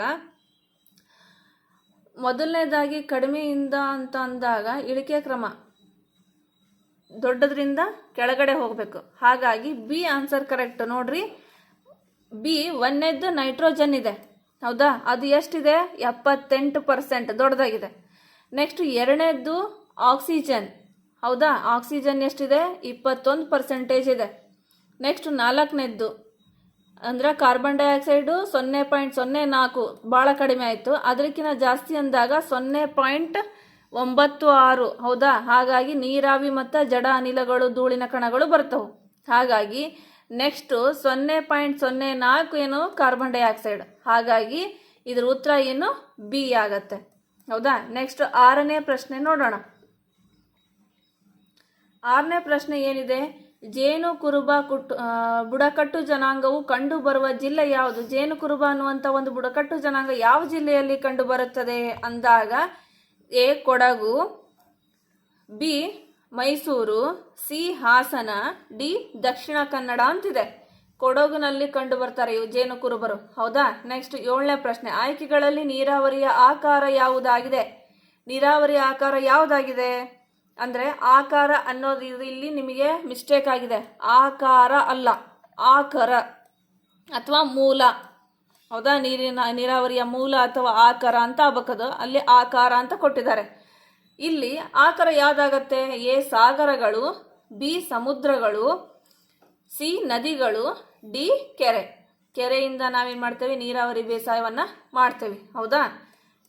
ಮೊದಲನೇದಾಗಿ ಕಡಿಮೆಯಿಂದ ಅಂತ ಅಂದಾಗ ಇಳಿಕೆ ಕ್ರಮ ದೊಡ್ಡದ್ರಿಂದ ಕೆಳಗಡೆ ಹೋಗಬೇಕು. ಹಾಗಾಗಿ ಬಿ ಆನ್ಸರ್ ಕರೆಕ್ಟ್. ನೋಡ್ರಿ, ಬಿ ಒಂದನೇದ್ದು ನೈಟ್ರೋಜನ್ ಇದೆ. ಹೌದಾ? ಅದು ಎಷ್ಟಿದೆ? 78% ದೊಡ್ಡದಾಗಿದೆ. ನೆಕ್ಸ್ಟ್ ಎರಡನೇದ್ದು ಆಕ್ಸಿಜನ್. ಹೌದಾ? ಆಕ್ಸಿಜನ್ ಎಷ್ಟಿದೆ? 21% ಇದೆ. ನೆಕ್ಸ್ಟ್ ನಾಲ್ಕನೇದ್ದು ಅಂದರೆ ಕಾರ್ಬನ್ ಡೈಆಕ್ಸೈಡು 0.04 ಭಾಳ ಕಡಿಮೆ ಆಯಿತು. ಅದಕ್ಕಿಂತ ಜಾಸ್ತಿ ಅಂದಾಗ 0.96. ಹೌದಾ? ಹಾಗಾಗಿ ನೀರಾವಿ ಮತ್ತು ಜಡ ಅನಿಲಗಳು, ಧೂಳಿನ ಕಣಗಳು ಬರ್ತವೆ. ಹಾಗಾಗಿ ನೆಕ್ಸ್ಟು 0.04 ಏನು? Carbon dioxide. ಹಾಗಾಗಿ ಇದ್ರ ಉತ್ತರ ಏನು? ಬಿ ಆಗತ್ತೆ. ಹೌದಾ? ನೆಕ್ಸ್ಟ್ 6ನೇ ಪ್ರಶ್ನೆ ನೋಡೋಣ. 6ನೇ ಪ್ರಶ್ನೆ ಏನಿದೆ? ಜೇನು ಕುರುಬ ಬುಡಕಟ್ಟು ಜನಾಂಗವು ಕಂಡು ಬರುವ ಜಿಲ್ಲೆ ಯಾವುದು? ಜೇನು ಕುರುಬ ಅನ್ನುವಂಥ ಒಂದು ಬುಡಕಟ್ಟು ಜನಾಂಗ ಯಾವ ಜಿಲ್ಲೆಯಲ್ಲಿ ಕಂಡು ಬರುತ್ತದೆ ಅಂದಾಗ A Kodagu, B Mysuru, C Hassan, D Dakshina Kannada ಅಂತಿದೆ. ಕೊಡಗಿನಲ್ಲಿ ಕಂಡು ಬರ್ತಾರೆ ಇವು ಜೇನು ಕುರುಬರು. ಹೌದಾ? ನೆಕ್ಸ್ಟ್ 7ನೇ ಪ್ರಶ್ನೆ. ಆಯ್ಕೆಗಳಲ್ಲಿ ನೀರಾವರಿಯ ಆಕಾರ ಯಾವುದಾಗಿದೆ? ನೀರಾವರಿಯ ಆಕಾರ ಯಾವುದಾಗಿದೆ ಅಂದರೆ ಆಕಾರ ಅನ್ನೋದು ಇಲ್ಲಿ ನಿಮಗೆ ಮಿಸ್ಟೇಕ್ ಆಗಿದೆ. ಆಕಾರ ಅಲ್ಲ, ಆಕರ ಅಥವಾ ಮೂಲ. ಹೌದಾ? ನೀರಾವರಿಯ ಮೂಲ ಅಥವಾ ಆಕಾರ ಅಂತ ಆಗ್ಬೇಕದು. ಅಲ್ಲಿ ಆಕಾರ ಅಂತ ಕೊಟ್ಟಿದ್ದಾರೆ. ಇಲ್ಲಿ ಆಕಾರ ಯಾವುದಾಗತ್ತೆ? ಎ ಸಾಗರಗಳು, ಬಿ ಸಮುದ್ರಗಳು, ಸಿ ನದಿಗಳು, ಡಿ ಕೆರೆಯಿಂದ ನಾವೇನು ಮಾಡ್ತೇವೆ? ನೀರಾವರಿ ಬೇಸಾಯವನ್ನು ಮಾಡ್ತೇವೆ. ಹೌದಾ?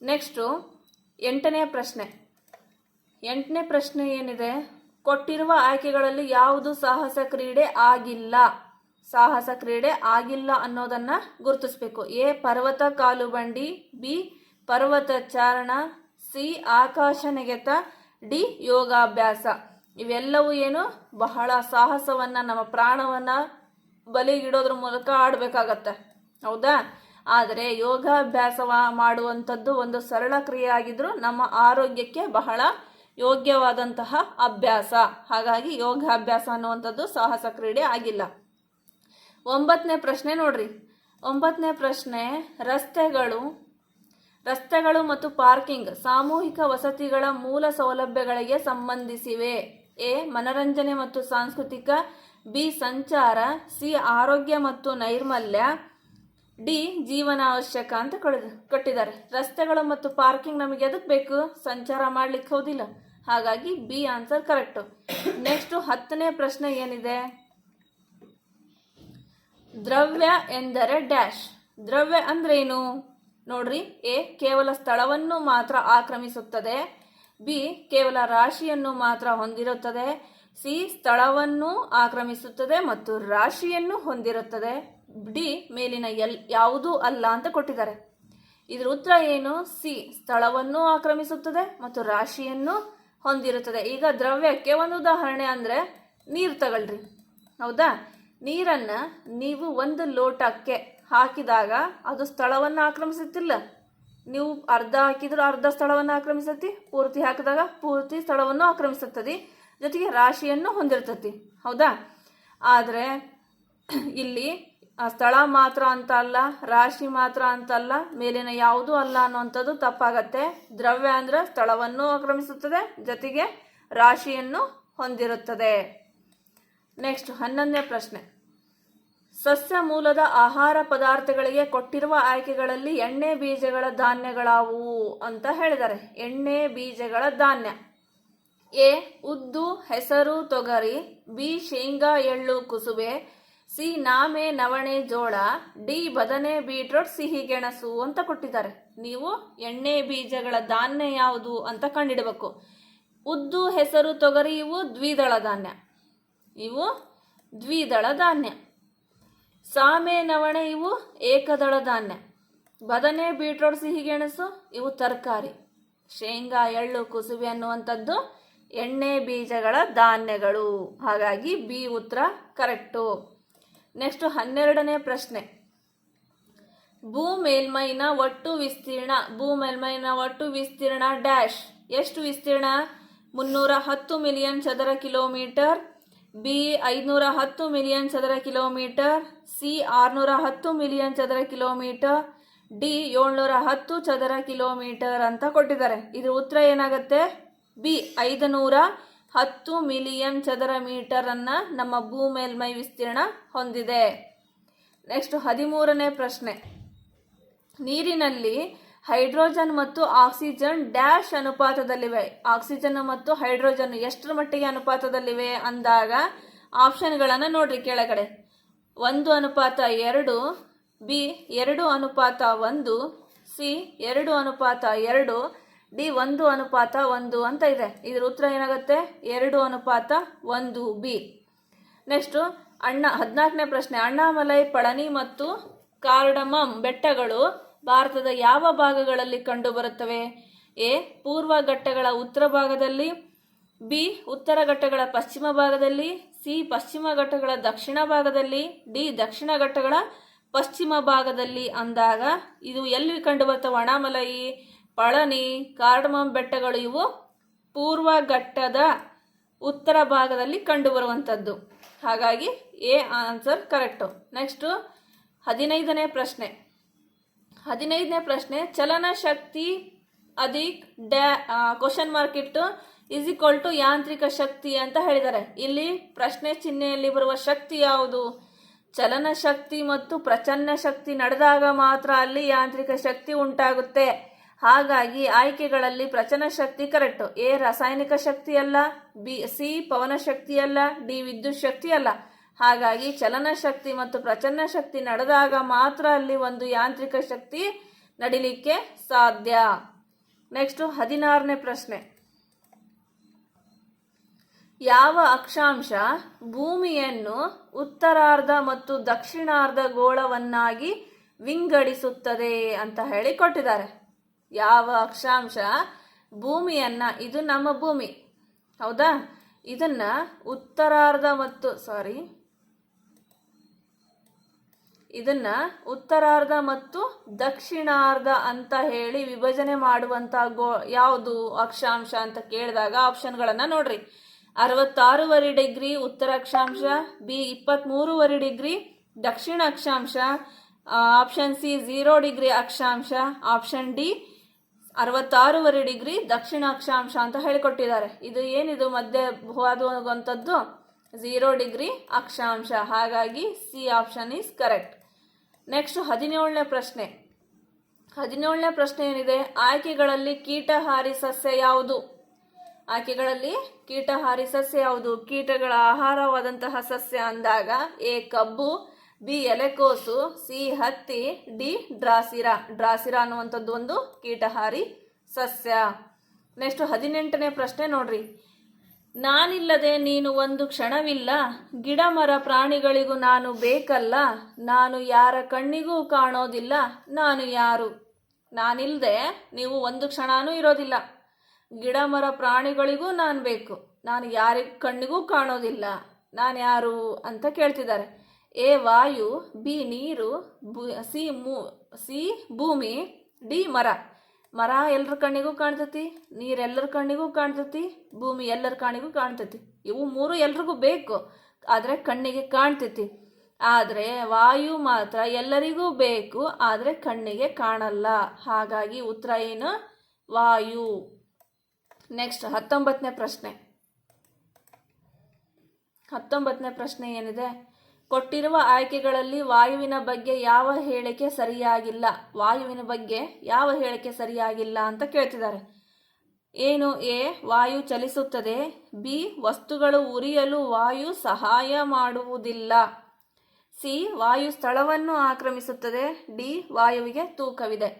ನೆಕ್ಸ್ಟು 8ನೇ ಪ್ರಶ್ನೆ. 8ನೇ ಪ್ರಶ್ನೆ ಏನಿದೆ? ಕೊಟ್ಟಿರುವ ಆಯ್ಕೆಗಳಲ್ಲಿ ಯಾವುದು ಸಾಹಸ ಕ್ರೀಡೆ ಆಗಿಲ್ಲ ಅನ್ನೋದನ್ನ ಗುರುತಿಸಬೇಕು. ಎ ಪರ್ವತ ಕಾಲುಬಂಡಿ, ಬಿ ಪರ್ವತ ಚಾರಣ, ಸಿ ಆಕಾಶ ನೆಗೆತ, ಡಿ ಯೋಗಾಭ್ಯಾಸ. ಇವೆಲ್ಲವೂ ಏನು? ಬಹಳ ಸಾಹಸವನ್ನ, ನಮ್ಮ ಪ್ರಾಣವನ್ನ ಬಲಿಗಿಡೋದ್ರ ಮೂಲಕ ಆಡಬೇಕಾಗತ್ತೆ. ಹೌದಾ? ಆದರೆ ಯೋಗಾಭ್ಯಾಸ ಮಾಡುವಂಥದ್ದು ಒಂದು ಸರಳ ಕ್ರಿಯೆ ಆಗಿದ್ರೂ ನಮ್ಮ ಆರೋಗ್ಯಕ್ಕೆ ಬಹಳ ಯೋಗ್ಯವಾದಂತಹ ಅಭ್ಯಾಸ. ಹಾಗಾಗಿ ಯೋಗಾಭ್ಯಾಸ ಅನ್ನುವಂಥದ್ದು ಸಾಹಸ ಕ್ರೀಡೆ ಆಗಿಲ್ಲ. 9ನೇ ಪ್ರಶ್ನೆ ನೋಡ್ರಿ. 9ನೇ ಪ್ರಶ್ನೆ ರಸ್ತೆಗಳು ಮತ್ತು ಪಾರ್ಕಿಂಗ್ ಸಾಮೂಹಿಕ ವಸತಿಗಳ ಮೂಲ ಸೌಲಭ್ಯಗಳಿಗೆ ಸಂಬಂಧಿಸಿವೆ. ಎ ಮನರಂಜನೆ ಮತ್ತು ಸಾಂಸ್ಕೃತಿಕ, ಬಿ ಸಂಚಾರ, ಸಿ ಆರೋಗ್ಯ ಮತ್ತು ನೈರ್ಮಲ್ಯ, ಡಿ ಜೀವನಾವಶ್ಯಕ ಅಂತ ಕೊಟ್ಟಿದ್ದಾರೆ. ರಸ್ತೆಗಳು ಮತ್ತು ಪಾರ್ಕಿಂಗ್ ನಮಗೆ ಎದಕ್ಕೆ ಬೇಕು? ಸಂಚಾರ ಮಾಡ್ಲಿಕ್ಕೆ, ಹೌದಿಲ್ಲ? ಹಾಗಾಗಿ ಬಿ ಆನ್ಸರ್ ಕರೆಕ್ಟು. ನೆಕ್ಸ್ಟ್ 10ನೇ ಪ್ರಶ್ನೆ ಏನಿದೆ? ದ್ರವ್ಯ ಎಂದರೆ ಡ್ಯಾಶ್. ದ್ರವ್ಯ ಅಂದ್ರೇನು ನೋಡ್ರಿ. ಎ ಕೇವಲ ಸ್ಥಳವನ್ನು ಮಾತ್ರ ಆಕ್ರಮಿಸುತ್ತದೆ. ಬಿ ಕೇವಲ ರಾಶಿಯನ್ನು ಮಾತ್ರ ಹೊಂದಿರುತ್ತದೆ. ಸಿ ಸ್ಥಳವನ್ನು ಆಕ್ರಮಿಸುತ್ತದೆ ಮತ್ತು ರಾಶಿಯನ್ನು ಹೊಂದಿರುತ್ತದೆ. ಡಿ ಮೇಲಿನ ಯಾವುದೂ ಅಲ್ಲ ಅಂತ ಕೊಟ್ಟಿದ್ದಾರೆ. ಇದ್ರ ಉತ್ತರ ಏನು? ಸಿ ಸ್ಥಳವನ್ನು ಆಕ್ರಮಿಸುತ್ತದೆ ಮತ್ತು ರಾಶಿಯನ್ನು ಹೊಂದಿರುತ್ತದೆ. ಈಗ ದ್ರವ್ಯಕ್ಕೆ ಒಂದು ಉದಾಹರಣೆ ಅಂದ್ರೆ ನೀರು ತಗೊಳ್ರಿ. ಹೌದಾ? ನೀರನ್ನ ನೀವು ಒಂದು ಲೋಟಕ್ಕೆ ಹಾಕಿದಾಗ ಅದು ಸ್ಥಳವನ್ನು ಆಕ್ರಮಿಸುತ್ತಿಲ್ಲ. ನೀವು ಅರ್ಧ ಹಾಕಿದ್ರು ಅರ್ಧ ಸ್ಥಳವನ್ನು ಆಕ್ರಮಿಸತಿ, ಪೂರ್ತಿ ಹಾಕಿದಾಗ ಪೂರ್ತಿ ಸ್ಥಳವನ್ನು ಆಕ್ರಮಿಸುತ್ತದೆ, ಜೊತೆಗೆ ರಾಶಿಯನ್ನು ಹೊಂದಿರ್ತತಿ. ಹೌದಾ? ಆದರೆ ಇಲ್ಲಿ ಸ್ಥಳ ಮಾತ್ರ ಅಂತ ಅಲ್ಲ, ರಾಶಿ ಮಾತ್ರ ಅಂತ ಅಲ್ಲ, ಮೇಲಿನ ಯಾವುದೂ ಅಲ್ಲ ಅನ್ನುವಂಥದ್ದು ತಪ್ಪಾಗತ್ತೆ. ದ್ರವ್ಯ ಅಂದ್ರೆ ಸ್ಥಳವನ್ನು ಆಕ್ರಮಿಸುತ್ತದೆ, ಜೊತೆಗೆ ರಾಶಿಯನ್ನು ಹೊಂದಿರುತ್ತದೆ. ನೆಕ್ಸ್ಟ್ 11ನೇ ಪ್ರಶ್ನೆ. ಸಸ್ಯ ಮೂಲದ ಆಹಾರ ಪದಾರ್ಥಗಳಿಗೆ ಕೊಟ್ಟಿರುವ ಆಯ್ಕೆಗಳಲ್ಲಿ ಎಣ್ಣೆ ಬೀಜಗಳ ಧಾನ್ಯಗಳಾವುವು ಅಂತ ಹೇಳಿದ್ದಾರೆ. ಎಣ್ಣೆ ಬೀಜಗಳ ಧಾನ್ಯ: ಎ ಉದ್ದು, ಹೆಸರು, ತೊಗರಿ. ಬಿ ಶೇಂಗಾ, ಎಳ್ಳು, ಕುಸುಬೆ. ಸಿ ನಾಮೆ, ನವಣೆ, ಜೋಳ. ಡಿ ಬದನೆ, ಬೀಟ್ರೋಟ್, ಸಿಹಿಗೆಣಸು ಅಂತ ಕೊಟ್ಟಿದ್ದಾರೆ. ನೀವು ಎಣ್ಣೆ ಬೀಜಗಳ ಧಾನ್ಯ ಯಾವುದು ಅಂತ ಕಂಡಿಡಬೇಕು. ಉದ್ದು, ಹೆಸರು, ತೊಗರಿ ಇವು ದ್ವಿದಳ ಧಾನ್ಯ. ಸಾಮೆ, ನವಣೆ ಇವು ಏಕದಳ ಧಾನ್ಯ. ಬದನೆ, ಬೀಟ್ರೋಟ್, ಸಿಹಿಗೆಣಸು ಇವು ತರಕಾರಿ. ಶೇಂಗಾ, ಎಳ್ಳು, ಕುಸುಬೆ ಅನ್ನುವಂಥದ್ದು ಎಣ್ಣೆ ಬೀಜಗಳ ಧಾನ್ಯಗಳು. ಹಾಗಾಗಿ ಬಿ ಉತ್ತರ ಕರೆಕ್ಟು. ನೆಕ್ಸ್ಟ್ 12ನೇ ಪ್ರಶ್ನೆ. ಭೂಮೇಲ್ಮೈನ ಒಟ್ಟು ವಿಸ್ತೀರ್ಣ ಡ್ಯಾಶ್. ಎಷ್ಟು ವಿಸ್ತೀರ್ಣ? 310 ಮಿಲಿಯನ್ ಚದರ ಕಿಲೋಮೀಟರ್. ಬಿ 510 ಮಿಲಿಯನ್ ಚದರ ಕಿಲೋಮೀಟರ್. ಸಿ 610 ಮಿಲಿಯನ್ ಚದರ ಕಿಲೋಮೀಟರ್. ಡಿ 710 ಚದರ ಕಿಲೋಮೀಟರ್ ಅಂತ ಕೊಟ್ಟಿದ್ದಾರೆ. ಇದು ಉತ್ತರ ಏನಾಗುತ್ತೆ? ಬಿ 510 ಮಿಲಿಯನ್ ಚದರ ಮೀಟರ್ ಅನ್ನ ನಮ್ಮ ಭೂಮೇಲ್ಮೈ ವಿಸ್ತೀರ್ಣ ಹೊಂದಿದೆ. ನೆಕ್ಸ್ಟ್ 13ನೇ ಪ್ರಶ್ನೆ. ನೀರಿನಲ್ಲಿ ಹೈಡ್ರೋಜನ್ ಮತ್ತು ಆಕ್ಸಿಜನ್ ಡ್ಯಾಶ್ ಅನುಪಾತದಲ್ಲಿವೆ. ಆಕ್ಸಿಜನ್ ಮತ್ತು ಹೈಡ್ರೋಜನ್ ಎಷ್ಟರ ಮಟ್ಟಿಗೆ ಅನುಪಾತದಲ್ಲಿವೆ ಅಂದಾಗ ಆಪ್ಷನ್ಗಳನ್ನು ನೋಡ್ರಿ ಕೆಳಗಡೆ. 1:2, ಬಿ 2:1, ಸಿ 2:2, ಡಿ 1:1 ಅಂತ ಇದೆ. ಇದ್ರ ಉತ್ತರ ಏನಾಗುತ್ತೆ? 2:1 ಬಿ. ನೆಕ್ಸ್ಟ್ 14ನೇ ಪ್ರಶ್ನೆ. ಅಣ್ಣಾಮಲೈ, ಪಳನಿ ಮತ್ತು ಕಾರ್ಡಮಮ್ ಬೆಟ್ಟಗಳು ಭಾರತದ ಯಾವ ಭಾಗಗಳಲ್ಲಿ ಕಂಡುಬರುತ್ತವೆ? ಎ ಪೂರ್ವ ಘಟ್ಟಗಳ ಉತ್ತರ ಭಾಗದಲ್ಲಿ. ಬಿ ಉತ್ತರ ಘಟ್ಟಗಳ ಪಶ್ಚಿಮ ಭಾಗದಲ್ಲಿ. ಸಿ ಪಶ್ಚಿಮ ಘಟ್ಟಗಳ ದಕ್ಷಿಣ ಭಾಗದಲ್ಲಿ. ಡಿ ದಕ್ಷಿಣ ಘಟ್ಟಗಳ ಪಶ್ಚಿಮ ಭಾಗದಲ್ಲಿ ಅಂದಾಗ ಇದು ಎಲ್ಲಿ ಕಂಡುಬರ್ತವೆ? ಅಣ್ಣಾಮಲೈ, ಪಳನಿ, ಕಾರ್ಡಮಮ್ ಬೆಟ್ಟಗಳು ಇವು ಪೂರ್ವ ಘಟ್ಟದ ಉತ್ತರ ಭಾಗದಲ್ಲಿ ಕಂಡುಬರುವಂಥದ್ದು. ಹಾಗಾಗಿ ಎ ಆನ್ಸರ್ ಕರೆಕ್ಟು. ನೆಕ್ಸ್ಟು 15ನೇ ಪ್ರಶ್ನೆ. 15ನೇ ಪ್ರಶ್ನೆ. ಚಲನ ಶಕ್ತಿ ಅಧಿಕ್ ಕ್ವಶನ್ ಮಾರ್ಕ್ ಇಟ್ಟು = ಯಾಂತ್ರಿಕ ಶಕ್ತಿ ಅಂತ ಹೇಳಿದ್ದಾರೆ. ಇಲ್ಲಿ ಪ್ರಶ್ನೆ ಚಿಹ್ನೆಯಲ್ಲಿ ಬರುವ ಶಕ್ತಿ ಯಾವುದು? ಚಲನ ಶಕ್ತಿ ಮತ್ತು ಪ್ರಚನ್ನ ಶಕ್ತಿ ನಡೆದಾಗ ಮಾತ್ರ ಅಲ್ಲಿ ಯಾಂತ್ರಿಕ ಶಕ್ತಿ ಉಂಟಾಗುತ್ತೆ. ಹಾಗಾಗಿ ಆಯ್ಕೆಗಳಲ್ಲಿ ಪ್ರಚನ್ನ ಶಕ್ತಿ ಕರೆಕ್ಟು. ಎ ರಾಸಾಯನಿಕ ಶಕ್ತಿ ಅಲ್ಲ. ಸಿ ಪವನ ಶಕ್ತಿ ಅಲ್ಲ. ಡಿ ವಿದ್ಯುತ್ ಶಕ್ತಿ ಅಲ್ಲ. ಹಾಗಾಗಿ ಚಲನ ಶಕ್ತಿ ಮತ್ತು ಪ್ರಚನ್ನ ಶಕ್ತಿ ನಡೆದಾಗ ಮಾತ್ರ ಅಲ್ಲಿ ಒಂದು ಯಾಂತ್ರಿಕ ಶಕ್ತಿ ನಡಿಲಿಕ್ಕೆ ಸಾಧ್ಯ. ನೆಕ್ಸ್ಟ್ 16ನೇ ಪ್ರಶ್ನೆ. ಯಾವ ಅಕ್ಷಾಂಶ ಭೂಮಿಯನ್ನು ಉತ್ತರಾರ್ಧ ಮತ್ತು ದಕ್ಷಿಣಾರ್ಧ ಗೋಳವನ್ನಾಗಿ ವಿಂಗಡಿಸುತ್ತದೆ ಅಂತ ಹೇಳಿ ಕೊಟ್ಟಿದ್ದಾರೆ. ಯಾವ ಅಕ್ಷಾಂಶ ಭೂಮಿಯನ್ನ, ಇದು ನಮ್ಮ ಭೂಮಿ ಹೌದಾ, ಇದನ್ನ ಉತ್ತರಾರ್ಧ ಮತ್ತು ದಕ್ಷಿಣಾರ್ಧ ಅಂತ ಹೇಳಿ ವಿಭಜನೆ ಮಾಡುವಂತ ಯಾವುದು ಅಕ್ಷಾಂಶ ಅಂತ ಕೇಳಿದಾಗ ಆಪ್ಷನ್ಗಳನ್ನ ನೋಡ್ರಿ. 66 ಡಿಗ್ರಿ ಉತ್ತರ ಅಕ್ಷಾಂಶ. ಬಿ 23 ಡಿಗ್ರಿ ದಕ್ಷಿಣ ಅಕ್ಷಾಂಶ. ಆಪ್ಷನ್ ಸಿ 0 ಡಿಗ್ರಿ ಅಕ್ಷಾಂಶ. ಆಪ್ಷನ್ ಡಿ 66 ಡಿಗ್ರಿ ದಕ್ಷಿಣ ಅಕ್ಷಾಂಶ ಅಂತ ಹೇಳಿಕೊಟ್ಟಿದ್ದಾರೆ. ಇದು ಏನಿದು ಮಧ್ಯವಾದುವಂಥದ್ದು 0 ಡಿಗ್ರಿ ಅಕ್ಷಾಂಶ. ಹಾಗಾಗಿ C option is correct. Next 17ನೇ ಪ್ರಶ್ನೆ. 17ನೇ ಪ್ರಶ್ನೆ ಏನಿದೆ? ಆಯ್ಕೆಗಳಲ್ಲಿ ಕೀಟಹಾರಿ ಸಸ್ಯ ಯಾವುದು? ಆಯ್ಕೆಗಳಲ್ಲಿ ಕೀಟಹಾರಿ ಸಸ್ಯ ಯಾವುದು? ಕೀಟಗಳ ಆಹಾರವಾದಂತಹ ಸಸ್ಯ ಅಂದಾಗ ಎ ಕಬ್ಬು, ಬಿ ಎಲೆಕೋಸು, ಸಿ ಹತ್ತಿ, ಡಿ ಡ್ರಾಸಿರಾ. ಡ್ರಾಸಿರಾ ಅನ್ನುವಂಥದ್ದು ಒಂದು ಕೀಟಹಾರಿ ಸಸ್ಯ. ನೆಕ್ಸ್ಟ್ 18ನೇ ಪ್ರಶ್ನೆ ನೋಡ್ರಿ. ನಾನಿಲ್ಲದೆ ನೀನು ಒಂದು ಕ್ಷಣವಿಲ್ಲ, ಗಿಡ ಮರ ಪ್ರಾಣಿಗಳಿಗೂ ನಾನು ಬೇಕಲ್ಲ, ನಾನು ಯಾರ ಕಣ್ಣಿಗೂ ಕಾಣೋದಿಲ್ಲ, ನಾನು ಯಾರು? ನಾನಿಲ್ಲದೆ ನೀವು ಒಂದು ಕ್ಷಣನೂ ಇರೋದಿಲ್ಲ, ಗಿಡ ಮರ ಪ್ರಾಣಿಗಳಿಗೂ ನಾನು ಬೇಕು, ನಾನು ಯಾರ ಕಣ್ಣಿಗೂ ಕಾಣೋದಿಲ್ಲ, ನಾನು ಯಾರು ಅಂತ ಕೇಳ್ತಿದ್ದಾರೆ. ಎ ವಾಯು, ಬಿ ನೀರು, ಸಿ ಭೂಮಿ, ಡಿ ಮರ. ಮರ ಎಲ್ಲರ ಕಣ್ಣಿಗೂ ಕಾಣ್ತತಿ, ನೀರು ಎಲ್ಲರ ಕಣ್ಣಿಗೂ ಕಾಣ್ತತಿ, ಭೂಮಿ ಎಲ್ಲರ ಕಣ್ಣಿಗೂ ಕಾಣ್ತತಿ. ಇವು ಮೂರು ಎಲ್ರಿಗೂ ಬೇಕು, ಆದರೆ ಕಣ್ಣಿಗೆ ಕಾಣ್ತತಿ. ಆದರೆ ವಾಯು ಮಾತ್ರ ಎಲ್ಲರಿಗೂ ಬೇಕು, ಆದರೆ ಕಣ್ಣಿಗೆ ಕಾಣಲ್ಲ. ಹಾಗಾಗಿ ಉತ್ತರ ಏನು? ವಾಯು. ನೆಕ್ಸ್ಟ್ 19ನೇ ಪ್ರಶ್ನೆ. 19ನೇ ಪ್ರಶ್ನೆ ಏನಿದೆ? ಕೊಟ್ಟಿರುವ ಆಯ್ಕೆಗಳಲ್ಲಿ ವಾಯುವಿನ ಬಗ್ಗೆ ಯಾವ ಹೇಳಿಕೆ ಸರಿಯಾಗಿಲ್ಲ? ವಾಯುವಿನ ಬಗ್ಗೆ ಯಾವ ಹೇಳಿಕೆ ಸರಿಯಾಗಿಲ್ಲ ಅಂತ ಕೇಳ್ತಿದ್ದಾರೆ. ಏನು? ಎ ವಾಯು ಚಲಿಸುತ್ತದೆ, ಬಿ ವಸ್ತುಗಳು ಉರಿಯಲು ವಾಯು ಸಹಾಯ ಮಾಡುವುದಿಲ್ಲ, ಸಿ ವಾಯು ಸ್ಥಳವನ್ನು ಆಕ್ರಮಿಸುತ್ತದೆ, ಡಿ ವಾಯುವಿಗೆ ತೂಕವಿದೆ.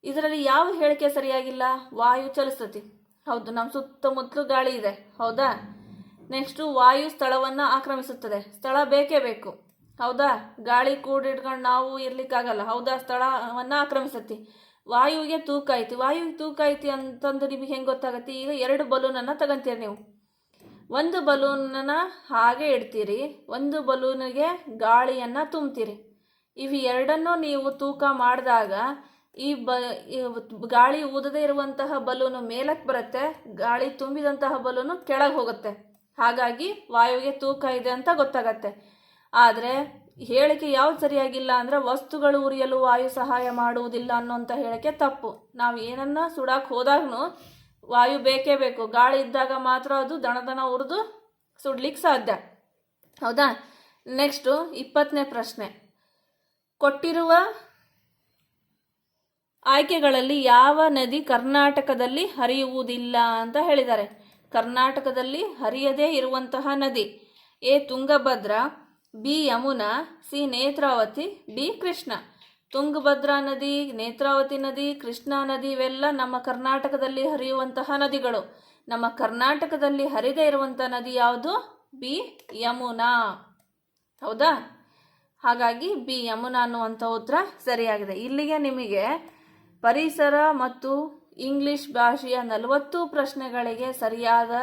ಇದರಲ್ಲಿ ಯಾವ ಹೇಳಿಕೆ ಸರಿಯಾಗಿಲ್ಲ? ವಾಯು ಚಲಿಸ್ತತಿ, ಹೌದು, ನಮ್ಮ ಸುತ್ತಮುತ್ತಲು ಗಾಳಿ ಇದೆ, ಹೌದಾ? ನೆಕ್ಸ್ಟು ವಾಯು ಸ್ಥಳವನ್ನು ಆಕ್ರಮಿಸುತ್ತದೆ, ಸ್ಥಳ ಬೇಕೇ ಬೇಕು, ಹೌದಾ? ಗಾಳಿ ಕೂಡಿಡ್ಕೊಂಡು ನಾವು ಇರ್ಲಿಕ್ಕಾಗಲ್ಲ, ಹೌದಾ? ಸ್ಥಳವನ್ನು ಆಕ್ರಮಿಸತ್ತಿ. ವಾಯುವಿಗೆ ತೂಕ ಐತಿ. ವಾಯುವಿಗೆ ತೂಕ ಐತಿ ಅಂತಂದು ನಿಮಗೆ ಹೆಂಗೆ ಗೊತ್ತಾಗತ್ತೆ? ಈಗ 2 ಬಲೂನನ್ನು ತಗೊಂತೀರಿ ನೀವು. ಒಂದು ಬಲೂನನ್ನು ಹಾಗೆ ಇಡ್ತೀರಿ, ಒಂದು ಬಲೂನಿಗೆ ಗಾಳಿಯನ್ನು ತುಂಬ್ತೀರಿ. ಇವು ಎರಡನ್ನೂ ನೀವು ತೂಕ ಮಾಡಿದಾಗ ಈ ಗಾಳಿ ಊದದೇ ಇರುವಂತಹ ಬಲೂನು ಮೇಲಕ್ಕೆ ಬರುತ್ತೆ, ಗಾಳಿ ತುಂಬಿದಂತಹ ಬಲೂನು ಕೆಳಗೆ ಹೋಗುತ್ತೆ. ಹಾಗಾಗಿ ವಾಯುವಿಗೆ ತೂಕ ಇದೆ ಅಂತ ಗೊತ್ತಾಗತ್ತೆ. ಆದರೆ ಹೇಳಿಕೆ ಯಾವ್ದು ಸರಿಯಾಗಿಲ್ಲ ಅಂದರೆ ವಸ್ತುಗಳು ಉರಿಯಲು ವಾಯು ಸಹಾಯ ಮಾಡುವುದಿಲ್ಲ ಅನ್ನೋಂಥ ಹೇಳಿಕೆ ತಪ್ಪು. ನಾವು ಏನನ್ನ ಸುಡಾಕ್ ಹೋದಾಗೂ ವಾಯು ಬೇಕೇ ಬೇಕು, ಗಾಳಿ ಇದ್ದಾಗ ಮಾತ್ರ ಅದು ದಣ ಉರಿದು ಸುಡ್ಲಿಕ್ಕೆ ಸಾಧ್ಯ, ಹೌದಾ? ನೆಕ್ಸ್ಟು 20ನೇ ಪ್ರಶ್ನೆ. ಕೊಟ್ಟಿರುವ ಆಯ್ಕೆಗಳಲ್ಲಿ ಯಾವ ನದಿ ಕರ್ನಾಟಕದಲ್ಲಿ ಹರಿಯುವುದಿಲ್ಲ ಅಂತ ಹೇಳಿದ್ದಾರೆ. ಕರ್ನಾಟಕದಲ್ಲಿ ಹರಿಯದೇ ಇರುವಂತಹ ನದಿ: A Tungabhadra, B Yamuna, C Netravati, D Krishna. Tungabhadra ನದಿ, ನೇತ್ರಾವತಿ ನದಿ, ಕೃಷ್ಣಾ ನದಿ ಇವೆಲ್ಲ ನಮ್ಮ ಕರ್ನಾಟಕದಲ್ಲಿ ಹರಿಯುವಂತಹ ನದಿಗಳು. ನಮ್ಮ ಕರ್ನಾಟಕದಲ್ಲಿ ಹರಿದೇ ಇರುವಂಥ ನದಿ ಯಾವುದು? ಬಿ ಯಮುನಾ, ಹೌದಾ? ಹಾಗಾಗಿ ಬಿ ಯಮುನಾ ಅನ್ನುವಂಥ ಉತ್ತರ ಸರಿಯಾಗಿದೆ. ಇಲ್ಲಿಗೆ ನಿಮಗೆ ಪರಿಸರ ಮತ್ತು ಇಂಗ್ಲಿಷ್ ಭಾಷೆಯ 40 ಪ್ರಶ್ನೆಗಳಿಗೆ ಸರಿಯಾದ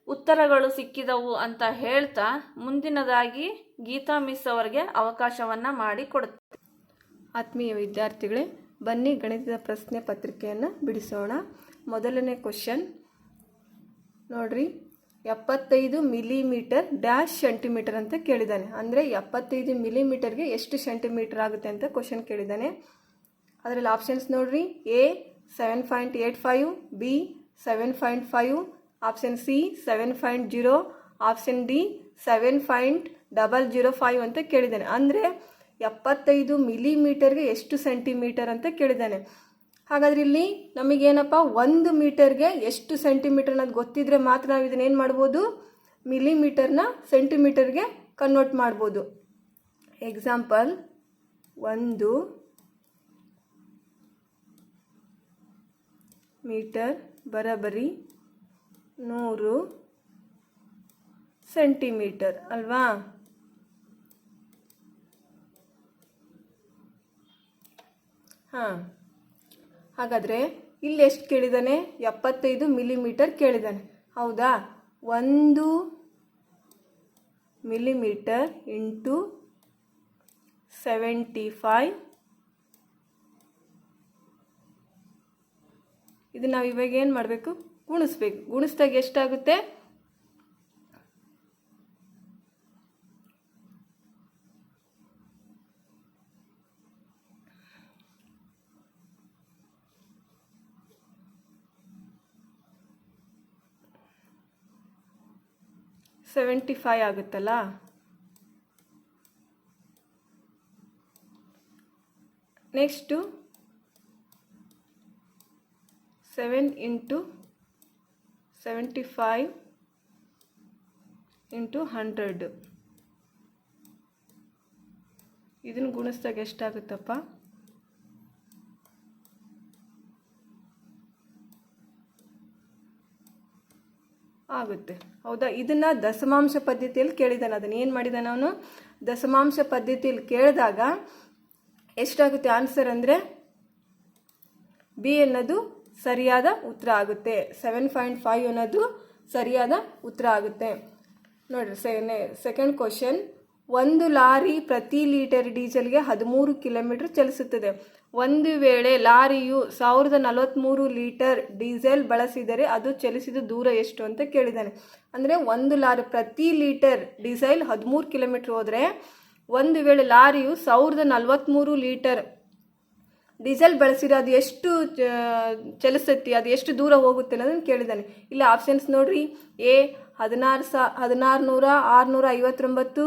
ಉತ್ತರಗಳು ಸಿಕ್ಕಿದವು ಅಂತ ಹೇಳ್ತಾ ಮುಂದಿನದಾಗಿ ಗೀತಾ ಮಿಸ್ ಅವರಿಗೆ ಅವಕಾಶವನ್ನು ಮಾಡಿಕೊಡುತ್ತೆ. ಆತ್ಮೀಯ ವಿದ್ಯಾರ್ಥಿಗಳೇ, ಬನ್ನಿ ಗಣಿತದ ಪ್ರಶ್ನೆ ಪತ್ರಿಕೆಯನ್ನು ಬಿಡಿಸೋಣ. ಮೊದಲನೇ ಕ್ವಶನ್ ನೋಡ್ರಿ. 75 ಮಿಲಿಮೀಟರ್ ಡ್ಯಾಶ್ ಸೆಂಟಿಮೀಟರ್ ಅಂತ ಕೇಳಿದ್ದಾನೆ. ಅಂದರೆ 75 ಮಿಲಿಮೀಟರ್ಗೆ ಎಷ್ಟು ಸೆಂಟಿಮೀಟರ್ ಆಗುತ್ತೆ ಅಂತ ಕ್ವಶನ್ ಕೇಳಿದ್ದಾನೆ. ಅದರಲ್ಲಿ ಆಪ್ಷನ್ಸ್ ನೋಡ್ರಿ. A 7.85, B 7.5, option C 7.0, option D 7.005 ಅಂತ ಕೇಳಿದ್ದಾನೆ. ಅಂದರೆ 75 ಮಿಲಿಮೀಟರ್ಗೆ ಎಷ್ಟು ಸೆಂಟಿಮೀಟರ್ ಅಂತ ಕೇಳಿದ್ದಾನೆ. ಹಾಗಾದ್ರೆ ಇಲ್ಲಿ ನಮಗೇನಪ್ಪ 1 ಮೀಟರ್ಗೆ ಎಷ್ಟು ಸೆಂಟಿಮೀಟರ್ ಅನ್ನೋದು ಗೊತ್ತಿದ್ರೆ ಮಾತ್ರ ನಾವು ಇದನ್ನೇನು ಮಾಡ್ಬೋದು? ಮಿಲಿಮೀಟರ್ನ ಸೆಂಟಿಮೀಟರ್ಗೆ ಕನ್ವರ್ಟ್ ಮಾಡ್ಬೋದು. ಎಕ್ಸಾಂಪಲ್, 1 ಮೀಟರ್ ಬರಬರಿ 100 ಸೆಂಟಿಮೀಟರ್ ಅಲ್ವಾ? ಹಾಂ, ಹಾಗಾದರೆ ಇಲ್ಲಿ ಎಷ್ಟು ಕೇಳಿದ್ದಾನೆ? 75 ಮಿಲಿಮೀಟರ್ ಕೇಳಿದ್ದಾನೆ, ಹೌದಾ? 1 ಮಿಲಿಮೀಟರ್ ಇಂಟು 75. ಇದು ನಾವು ಇವಾಗ ಏನು ಮಾಡಬೇಕು? ಗುಣಿಸ್ಬೇಕು. ಗುಣಿಸಿದಾಗ ಎಷ್ಟಾಗುತ್ತೆ? 75 ಆಗುತ್ತಲ್ಲ. Next 7 into 75 into 100. ಇದನ್ನು ಗುಣಿಸಿದಾಗ ಎಷ್ಟಾಗುತ್ತಪ್ಪ? ಆಗುತ್ತೆ, ಹೌದಾ? ಇದನ್ನು ದಶಮಾಂಶ ಪದ್ಧತಿಯಲ್ಲಿ ಕೇಳಿದ್ದಾನೆ. ಅದನ್ನು ಏನು ಮಾಡಿದ್ದಾನೆ ಅವನು? ದಶಮಾಂಶ ಪದ್ಧತಿಯಲ್ಲಿ ಕೇಳಿದಾಗ ಎಷ್ಟಾಗುತ್ತೆ ಆನ್ಸರ್ ಅಂದರೆ ಬಿ ಅನ್ನೋದು ಸರಿಯಾದ ಉತ್ತರ ಆಗುತ್ತೆ. 7.5 ಅನ್ನೋದು ಸರಿಯಾದ ಉತ್ತರ ಆಗುತ್ತೆ. ನೋಡಿರಿ, ಸೆಕೆಂಡ್ ಕ್ವಶನ್. ಒಂದು ಲಾರಿ ಪ್ರತಿ ಲೀಟರ್ ಡೀಸೆಲ್ಗೆ 13 ಕಿಲೋಮೀಟರ್ ಚಲಿಸುತ್ತದೆ. ಒಂದು ವೇಳೆ ಲಾರಿಯು 1043 ಲೀಟರ್ ಡೀಸೆಲ್ ಬಳಸಿದರೆ ಅದು ಚಲಿಸಿದ ದೂರ ಎಷ್ಟು ಅಂತ ಕೇಳಿದ್ದಾನೆ. ಅಂದರೆ ಒಂದು ಲಾರಿ ಪ್ರತಿ ಲೀಟರ್ ಡೀಸೆಲ್ 13 ಕಿಲೋಮೀಟರ್ ಹೋದರೆ, ಒಂದು ವೇಳೆ ಲಾರಿಯು 1043 ಲೀಟರ್ ಡೀಸೆಲ್ ಬಳಸಿದ್ರೆ ಅದು ಎಷ್ಟು ಚಲಿಸುತ್ತೆ, ಅದು ಎಷ್ಟು ದೂರ ಹೋಗುತ್ತೆ ಅನ್ನೋದನ್ನು ಕೇಳಿದ್ದಾನೆ. ಇಲ್ಲಿ ಆಪ್ಷನ್ಸ್ ನೋಡ್ರಿ. ಎ 16,659,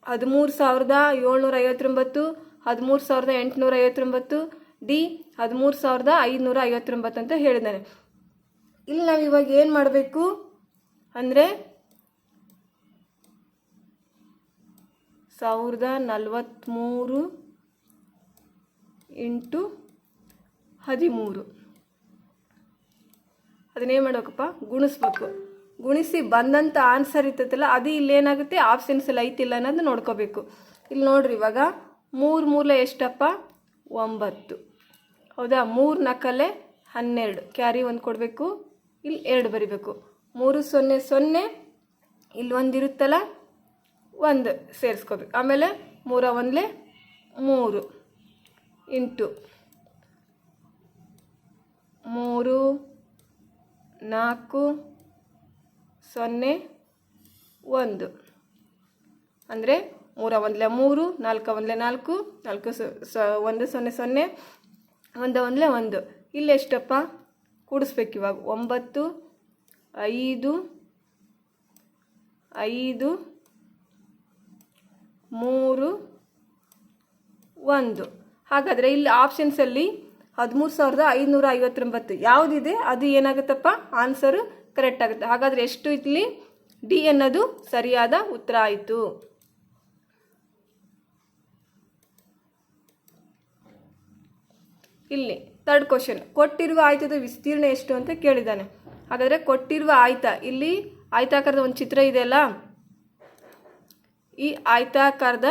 13,759, 13,859, ಡಿ 13,559 ಅಂತ ಹೇಳಿದ್ದಾನೆ. ಇಲ್ಲಿ ನಾವು ಇವಾಗ ಏನು ಮಾಡಬೇಕು ಅಂದರೆ 1043 ಇಂಟು 13 ಅದನ್ನೇನು ಮಾಡಬೇಕಪ್ಪ? ಗುಣಿಸ್ಬೇಕು. ಗುಣಿಸಿ ಬಂದಂಥ ಆನ್ಸರ್ ಇರ್ತೈತಲ್ಲ ಅದು ಇಲ್ಲೇನಾಗುತ್ತೆ, ಆಪ್ಷನ್ಸಲ್ಲಿ ಐತಿಲ್ಲ ಅನ್ನೋದು ನೋಡ್ಕೋಬೇಕು. ಇಲ್ಲಿ ನೋಡ್ರಿ, ಇವಾಗ 3 ಮೂರಲೆ ಎಷ್ಟಪ್ಪ? 9. ಹೌದಾ? 3 4 12, ಕ್ಯಾರಿ 1 ಕೊಡಬೇಕು, ಇಲ್ಲಿ 2 ಬರಿಬೇಕು. 3 0 0, ಇಲ್ಲಿ 1 ಇರುತ್ತಲ್ಲ, 1 ಸೇರಿಸ್ಕೋಬೇಕು. ಆಮೇಲೆ 3 1 3 ಇಂಟು 3 4 0 1 ಅಂದರೆ 3 1 3, 4 1 4, 4 1 0 0, 1 1 1. ಇಲ್ಲಿ ಎಷ್ಟಪ್ಪ? ಕೂಡಿಸ್ಬೇಕು ಇವಾಗ. 9 5 5 3 1. ಹಾಗಾದರೆ ಇಲ್ಲಿ ಆಪ್ಷನ್ಸಲ್ಲಿ 13,559 ಯಾವುದಿದೆ ಅದು ಏನಾಗುತ್ತಪ್ಪ? ಆನ್ಸರು ಕರೆಕ್ಟ್ ಆಗುತ್ತೆ. ಹಾಗಾದರೆ ಎಷ್ಟು ಇಲ್ಲಿ? ಡಿ ಅನ್ನೋದು ಸರಿಯಾದ ಉತ್ತರ ಆಯಿತು. ಇಲ್ಲಿ ಥರ್ಡ್ ಕ್ವಶನ್. ಕೊಟ್ಟಿರುವ ಆಯತದ ವಿಸ್ತೀರ್ಣ ಎಷ್ಟು ಅಂತ ಕೇಳಿದ್ದಾನೆ. ಹಾಗಾದರೆ ಕೊಟ್ಟಿರುವ ಆಯತ, ಇಲ್ಲಿ ಆಯತಾಕಾರದ ಒಂದು ಚಿತ್ರ ಇದೆಯಲ್ಲ, ಈ ಆಯತಾಕಾರದ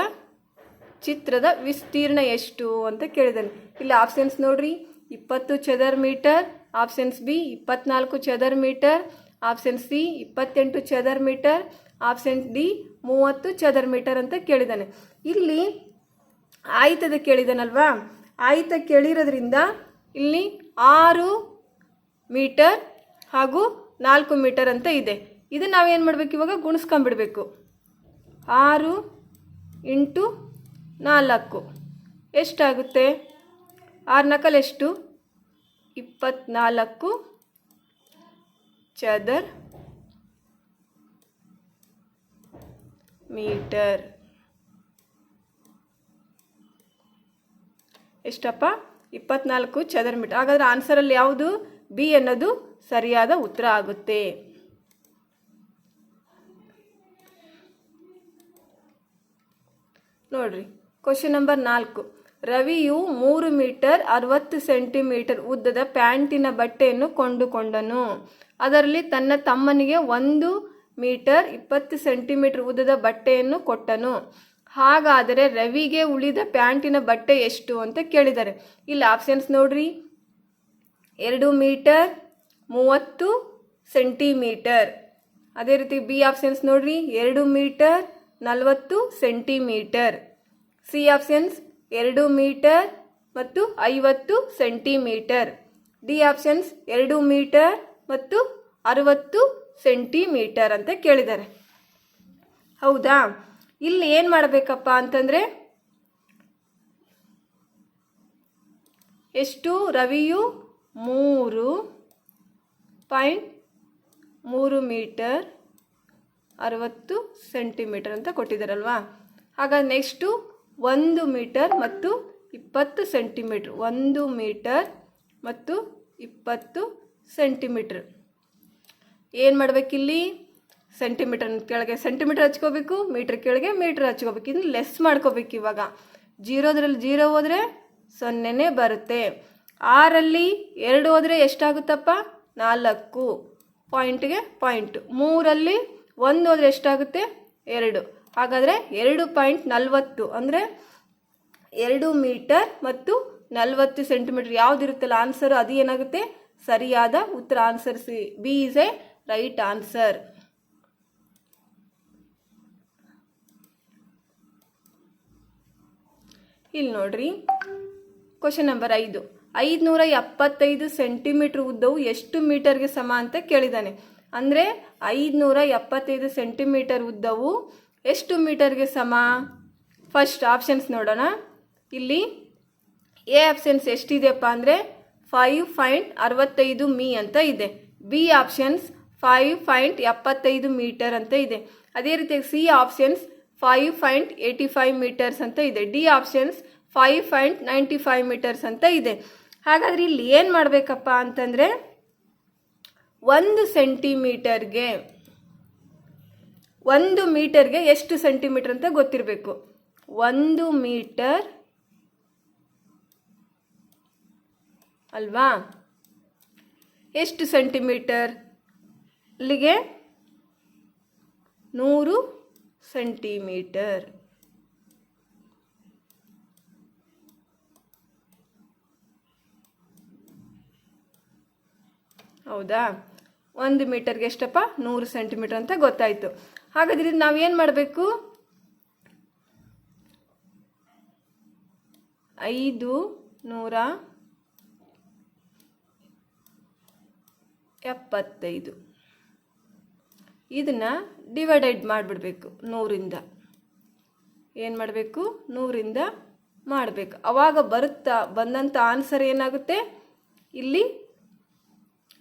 ಚಿತ್ರದ ವಿಸ್ತೀರ್ಣ ಎಷ್ಟು ಅಂತ ಕೇಳಿದ್ದಾನೆ. ಇಲ್ಲಿ ಆಪ್ಷನ್ಸ್ ನೋಡ್ರಿ. 20 ಚದರ ಮೀಟರ್, ಆಪ್ಷನ್ಸ್ ಬಿ 24 ಚದರ ಮೀಟರ್, ಆಪ್ಷನ್ ಸಿ 28 ಚದರ ಮೀಟರ್, ಆಪ್ಷನ್ ಡಿ 30 ಚದರ ಮೀಟರ್ ಅಂತ ಕೇಳಿದ್ದಾನೆ. ಇಲ್ಲಿ ಆಯತದ ಕೇಳಿದಾನಲ್ವಾ, ಆಯತ ಕೇಳಿರೋದ್ರಿಂದ ಇಲ್ಲಿ 6 ಮೀಟರ್ ಹಾಗೂ 4 ಮೀಟರ್ ಅಂತ ಇದೆ. ಇದು ನಾವೇನು ಮಾಡಬೇಕು? ಇವಾಗ ಗುಣಿಸ್ಕೊಂಡ್ಬಿಡ್ಬೇಕು. 6 ಇಂಟು 4 ಎಷ್ಟಾಗುತ್ತೆ? 6 4 ಎಷ್ಟು? 24 ಚದರ ಮೀಟರ್. ಎಷ್ಟಪ್ಪ? 24 ಚದರ ಮೀಟರ್. ಹಾಗಾದರೆ ಆನ್ಸರಲ್ಲಿ ಯಾವುದು? ಬಿ ಅನ್ನೋದು ಸರಿಯಾದ ಉತ್ತರ ಆಗುತ್ತೆ. ನೋಡ್ರಿ, ಕ್ವಶನ್ ನಂಬರ್ 4. ರವಿಯು 3 ಮೀಟರ್ 60 ಸೆಂಟಿಮೀಟರ್ ಉದ್ದದ ಪ್ಯಾಂಟಿನ ಬಟ್ಟೆಯನ್ನು ಕೊಂಡುಕೊಂಡನು. ಅದರಲ್ಲಿ ತನ್ನ ತಮ್ಮನಿಗೆ 1 ಮೀಟರ್ 20 ಸೆಂಟಿಮೀಟರ್ ಉದ್ದದ ಬಟ್ಟೆಯನ್ನು ಕೊಟ್ಟನು. ಹಾಗಾದರೆ ರವಿಗೆ ಉಳಿದ ಪ್ಯಾಂಟಿನ ಬಟ್ಟೆ ಎಷ್ಟು ಅಂತ ಕೇಳಿದ್ದಾರೆ. ಇಲ್ಲಿ ಆಪ್ಷನ್ಸ್ ನೋಡ್ರಿ. 2 ಮೀಟರ್ 30 ಸೆಂಟಿಮೀಟರ್. ಅದೇ ರೀತಿ ಬಿ ಆಪ್ಷನ್ಸ್ ನೋಡ್ರಿ. 2 metre 40 centimetre. C options 2 metre ಮತ್ತು 50 ಸೆಂಟಿಮೀಟರ್. ಡಿ ಆಪ್ಷನ್ಸ್ 2 ಮೀಟರ್ ಮತ್ತು 60 ಸೆಂಟಿಮೀಟರ್ ಅಂತ ಕೇಳಿದ್ದಾರೆ. ಹೌದಾ? ಇಲ್ಲಿ ಏನು ಮಾಡಬೇಕಪ್ಪ ಅಂತಂದರೆ, ಎಷ್ಟು? ರವಿಯು 3.3 ಮೀಟರ್ 60 ಸೆಂಟಿಮೀಟರ್ ಅಂತ ಕೊಟ್ಟಿದ್ದಾರಲ್ವಾ. ಹಾಗಾಗಿ ನೆಕ್ಸ್ಟು 1 ಮೀಟರ್ ಮತ್ತು 20 ಸೆಂಟಿಮೀಟ್ರ್. 1 ಮೀಟರ್ ಮತ್ತು 20 ಸೆಂಟಿಮೀಟ್ರ್. ಏನು ಮಾಡಬೇಕಿಲ್ಲಿ? ಸೆಂಟಿಮೀಟರ್ ಕೆಳಗೆ ಸೆಂಟಿಮೀಟರ್ ಹಚ್ಕೋಬೇಕು, ಮೀಟ್ರ್ ಕೆಳಗೆ ಮೀಟ್ರ್ ಹಚ್ಕೋಬೇಕು. ಇನ್ನು ಲೆಸ್ ಮಾಡ್ಕೋಬೇಕು. ಇವಾಗ 0ರಲ್ಲಿ 0 ಹೋದರೆ 0ನೇ ಬರುತ್ತೆ. 6ರಲ್ಲಿ 2 ಹೋದರೆ ಎಷ್ಟಾಗುತ್ತಪ್ಪ? 4 ಪಾಯಿಂಟ್ಗೆ ಪಾಯಿಂಟ್. 3ರಲ್ಲಿ 1 ಹೋದರೆ ಎಷ್ಟಾಗುತ್ತೆ? 2. ಹಾಗಾದರೆ 2.40 ಅಂದರೆ 2 ಮೀಟರ್ ಮತ್ತು 40 ಸೆಂಟಿಮೀಟರ್ ಯಾವುದಿರುತ್ತಲ್ಲ ಆನ್ಸರ್, ಅದು ಏನಾಗುತ್ತೆ? ಸರಿಯಾದ ಉತ್ತರ. Answer C, B is A right answer. ಇಲ್ಲಿ ನೋಡ್ರಿ, ಕ್ವಶನ್ ನಂಬರ್ 5. 575 ಸೆಂಟಿಮೀಟರ್ ಉದ್ದವು ಎಷ್ಟು ಮೀಟರ್ಗೆ ಸಮ ಅಂತ ಕೇಳಿದ್ದಾನೆ. ಅಂದರೆ 575 ಸೆಂಟಿಮೀಟರ್ ಉದ್ದವು ಎಷ್ಟು ಮೀಟರ್ಗೆ ಸಮ? ಫಸ್ಟ್ ಆಪ್ಷನ್ಸ್ ನೋಡೋಣ. ಇಲ್ಲಿ ಎ ಆಪ್ಷನ್ಸ್ ಎಷ್ಟಿದೆಯಪ್ಪ ಅಂದರೆ 5.65 ಮೀ ಅಂತ ಇದೆ. ಬಿ ಆಪ್ಷನ್ಸ್ 5.75 ಮೀಟರ್ ಅಂತ ಇದೆ. ಅದೇ ರೀತಿ ಸಿ ಆಪ್ಷನ್ಸ್ 5.85 ಮೀಟರ್ಸ್ ಅಂತ ಇದೆ. ಡಿ ಆಪ್ಷನ್ಸ್ 5.95 ಮೀಟರ್ಸ್ ಅಂತ ಇದೆ. ಹಾಗಾದರೆ ಇಲ್ಲಿ ಏನು ಮಾಡಬೇಕಪ್ಪ ಅಂತಂದರೆ 1 ಸೆಂಟಿಮೀಟರ್ಗೆ 1 ಮೀಟರ್ಗೆ ಎಷ್ಟು ಸೆಂಟಿಮೀಟರ್ ಅಂತ ಗೊತ್ತಿರಬೇಕು. 1 ಮೀಟರ್ ಅಲ್ವಾ? ಎಷ್ಟು ಸೆಂಟಿಮೀಟರ್? ಇಲ್ಲಿಗೆ 100 ಸೆಂಟಿಮೀಟರ್. ಹೌದಾ? 1 ಮೀಟರ್ಗೆ ಎಷ್ಟಪ್ಪ? 100 ಸೆಂಟಿಮೀಟರ್ ಅಂತ ಗೊತ್ತಾಯಿತು. ಹಾಗಾದ್ರೆ ನಾವೇನು ಮಾಡಬೇಕು? 575 ಇದನ್ನು ಡಿವೈಡೆಡ್ ಮಾಡಿಬಿಡ್ಬೇಕು 100ರಿಂದ. ಏನು ಮಾಡಬೇಕು? 100ರಿಂದ ಮಾಡಬೇಕು. ಆವಾಗ ಬಂದಂಥ ಆನ್ಸರ್ ಏನಾಗುತ್ತೆ? ಇಲ್ಲಿ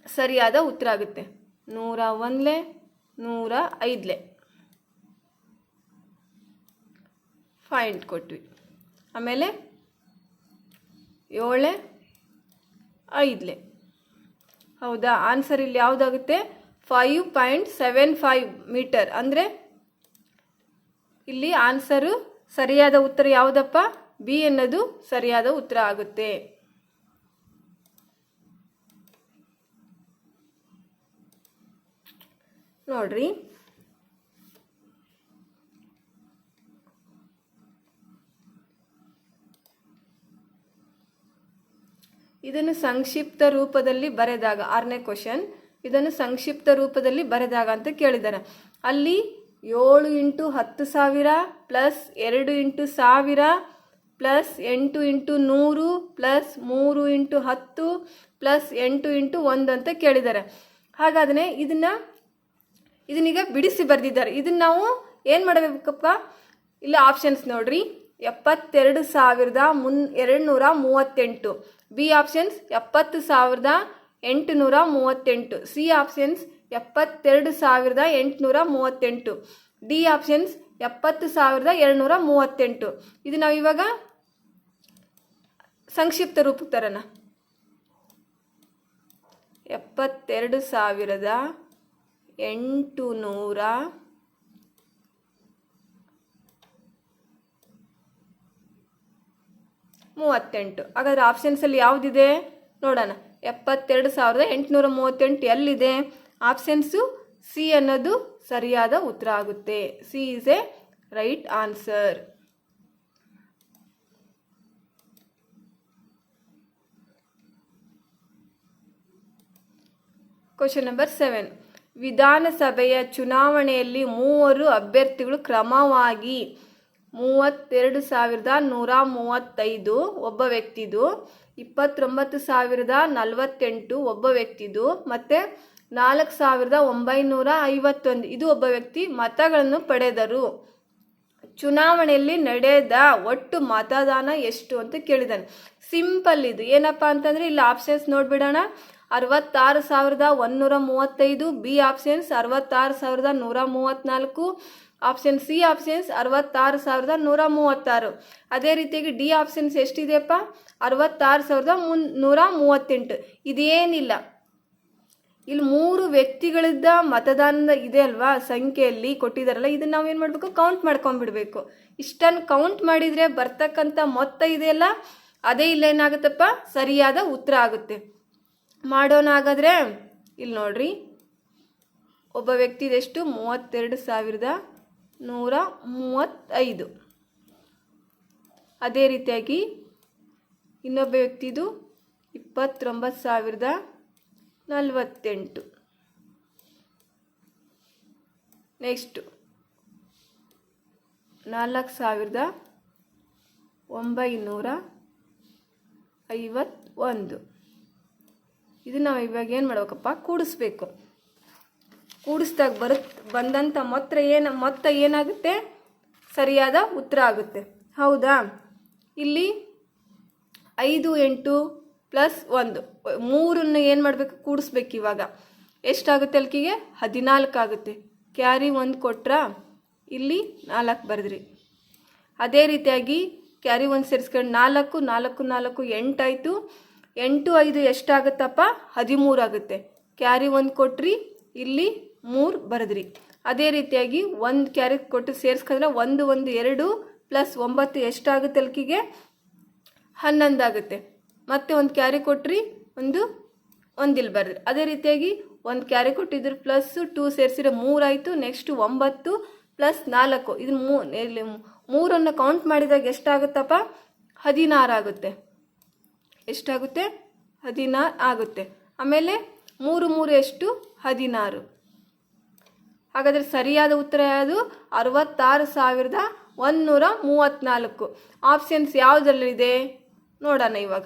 ಸರಿಯಾದ ಉತ್ತರ ಆಗುತ್ತೆ. 101 105 ಪಾಯಿಂಟ್ ಕೊಟ್ವಿ. ಆಮೇಲೆ 7 5. ಹೌದಾ? ಆನ್ಸರ್ ಇಲ್ಲಿ ಯಾವುದಾಗುತ್ತೆ? 5.75 ಮೀಟರ್. ಅಂದರೆ ಇಲ್ಲಿ ಆನ್ಸರು ಸರಿಯಾದ ಉತ್ತರ ಯಾವುದಪ್ಪ? ಬಿ ಅನ್ನೋದು ಸರಿಯಾದ ಉತ್ತರ ಆಗುತ್ತೆ. ನೋಡ್ರಿ, ಇದನ್ನು ಸಂಕ್ಷಿಪ್ತ ರೂಪದಲ್ಲಿ ಬರೆದಾಗ 6ನೇ ಕ್ವಶನ್, ಇದನ್ನು ಸಂಕ್ಷಿಪ್ತ ರೂಪದಲ್ಲಿ ಬರೆದಾಗ ಅಂತ ಕೇಳಿದ್ದಾರೆ. ಅಲ್ಲಿ 7 × 10,000 ಪ್ಲಸ್ 2 × 1000 ಪ್ಲಸ್ 8 × 100 ಪ್ಲಸ್ 3 × 10 ಪ್ಲಸ್ 8 × 1 ಅಂತ ಕೇಳಿದ್ದಾರೆ. ಹಾಗಾದರೆ ಇದನ್ನೀಗ ಬಿಡಿಸಿ ಬರೆದಿದ್ದಾರೆ. ಇದನ್ನು ನಾವು ಏನು ಮಾಡಬೇಕಪ್ಪ? ಇಲ್ಲ ಆಪ್ಷನ್ಸ್ ನೋಡ್ರಿ, 72,238. B options 70,838. C options 72,838. D options 70,238. ಇದು ನಾವು ಇವಾಗ ಸಂಕ್ಷಿಪ್ತ ರೂಪಕ್ಕೆ ತರೋಣ. 72,838. ಹಾಗಾದ್ರೆ ಆಪ್ಷನ್ಸಲ್ಲಿ ಯಾವುದಿದೆ ನೋಡೋಣ. 72,838 ಎಲ್ಲಿದೆ? ಆಪ್ಷನ್ಸು ಸಿ ಅನ್ನೋದು ಸರಿಯಾದ ಉತ್ತರ ಆಗುತ್ತೆ. C is A right answer. Question number 7. ವಿಧಾನಸಭೆಯ ಚುನಾವಣೆಯಲ್ಲಿ 3 ಅಭ್ಯರ್ಥಿಗಳು ಕ್ರಮವಾಗಿ 32,135 ಒಬ್ಬ ವ್ಯಕ್ತಿದು, 29,048 ಒಬ್ಬ ವ್ಯಕ್ತಿದು, ಮತ್ತು 4,951 ಇದು ಒಬ್ಬ ವ್ಯಕ್ತಿ ಮತಗಳನ್ನು ಪಡೆದರು. ಚುನಾವಣೆಯಲ್ಲಿ ನಡೆದ ಒಟ್ಟು ಮತದಾನ ಎಷ್ಟು ಅಂತ ಕೇಳಿದ್ದಾನೆ. ಸಿಂಪಲ್ ಇದು. ಏನಪ್ಪ ಅಂತಂದರೆ ಇಲ್ಲಿ ಆಪ್ಷನ್ಸ್ ನೋಡ್ಬಿಡೋಣ. 66,135. B options 66,134. Option C options 66,136. ಅದೇ ರೀತಿಯಾಗಿ ಡಿ ಆಪ್ಷನ್ಸ್ ಎಷ್ಟಿದೆಯಪ್ಪ? 66,338. ಇದೇನಿಲ್ಲ, ಇಲ್ಲಿ 3 ವ್ಯಕ್ತಿಗಳಿದ್ದ ಮತದಾನದ ಇದೆ ಅಲ್ವಾ ಸಂಖ್ಯೆಯಲ್ಲಿ ಕೊಟ್ಟಿದಾರಲ್ಲ, ಇದನ್ನ ನಾವೇನು ಮಾಡಬೇಕು, ಕೌಂಟ್ ಮಾಡ್ಕೊಂಡ್ಬಿಡ್ಬೇಕು. ಇಷ್ಟನ್ನು ಕೌಂಟ್ ಮಾಡಿದರೆ ಬರ್ತಕ್ಕಂಥ ಮೊತ್ತ ಇದೆಯಲ್ಲ, ಅದೇ ಇಲ್ಲೇನಾಗುತ್ತಪ್ಪ ಸರಿಯಾದ ಉತ್ತರ ಆಗುತ್ತೆ. ಮಾಡೋಣ ಹಾಗಾದರೆ. ಇಲ್ಲಿ ನೋಡ್ರಿ, ಒಬ್ಬ ವ್ಯಕ್ತಿದೆಷ್ಟು 32,135. ಅದೇ ರೀತಿಯಾಗಿ ಇನ್ನೊಬ್ಬ ವ್ಯಕ್ತಿದು 29,048. ನೆಕ್ಸ್ಟು 4,951. ಇದು ನಾವು ಇವಾಗ ಏನು ಮಾಡ್ಬೇಕಪ್ಪ, ಕೂಡಿಸ್ಬೇಕು. ಕೂಡಿಸ್ದಾಗ ಬಂದಂಥ ಮೊತ್ತ ಏನಾಗುತ್ತೆ, ಸರಿಯಾದ ಉತ್ತರ ಆಗುತ್ತೆ. ಹೌದಾ? ಇಲ್ಲಿ 5, 8 + 1, 3 ಏನು ಮಾಡಬೇಕು, ಕೂಡಿಸ್ಬೇಕು. ಇವಾಗ ಎಷ್ಟಾಗುತ್ತೆ ಅಲ್ಕಿಗೆ 14 ಆಗುತ್ತೆ. ಕ್ಯಾರಿ 1 ಕೊಟ್ರ ಇಲ್ಲಿ 4 ಬರೆದ್ರಿ. ಅದೇ ರೀತಿಯಾಗಿ ಕ್ಯಾರಿ 1 ಸೇರಿಸ್ಕೊಂಡು 4, 4, 4 8 ಆಯಿತು. 8, 5 ಎಷ್ಟಾಗುತ್ತಪ್ಪ, 13 ಆಗುತ್ತೆ. ಕ್ಯಾರಿ 1 ಕೊಟ್ರಿ, ಇಲ್ಲಿ 3 ಬರೆದ್ರಿ. ಅದೇ ರೀತಿಯಾಗಿ 1 ಕ್ಯಾರಿ ಕೊಟ್ಟು ಸೇರಿಸ್ಕೊಂಡ್ರೆ 1, 1, 2 + 9 ಎಷ್ಟಾಗುತ್ತೆ ಅಲ್ಕಿಗೆ 11 ಆಗುತ್ತೆ. ಮತ್ತೆ 1 ಕ್ಯಾರಿ ಕೊಟ್ರಿ, ಒಂದು ಇಲ್ಲಿ ಬರೆದ್ರಿ. ಅದೇ ರೀತಿಯಾಗಿ 1 ಕ್ಯಾರಿ ಕೊಟ್ಟಿದ್ರು +2 ಸೇರಿಸಿದ್ರೆ 3 ಆಯಿತು. ನೆಕ್ಸ್ಟ್ 9 + 4, ಇದನ್ನು 3 ಕೌಂಟ್ ಮಾಡಿದಾಗ ಎಷ್ಟಾಗುತ್ತಪ್ಪ, 16 ಆಗುತ್ತೆ. ಎಷ್ಟಾಗುತ್ತೆ, 16 ಆಗುತ್ತೆ. ಆಮೇಲೆ 3, 3 ಎಷ್ಟು, 16. ಹಾಗಾದರೆ ಸರಿಯಾದ ಉತ್ತರ ಯಾವುದು, 66,134. ಆಪ್ಷನ್ಸ್ ಯಾವುದರಲ್ಲಿದೆ ನೋಡೋಣ ಇವಾಗ.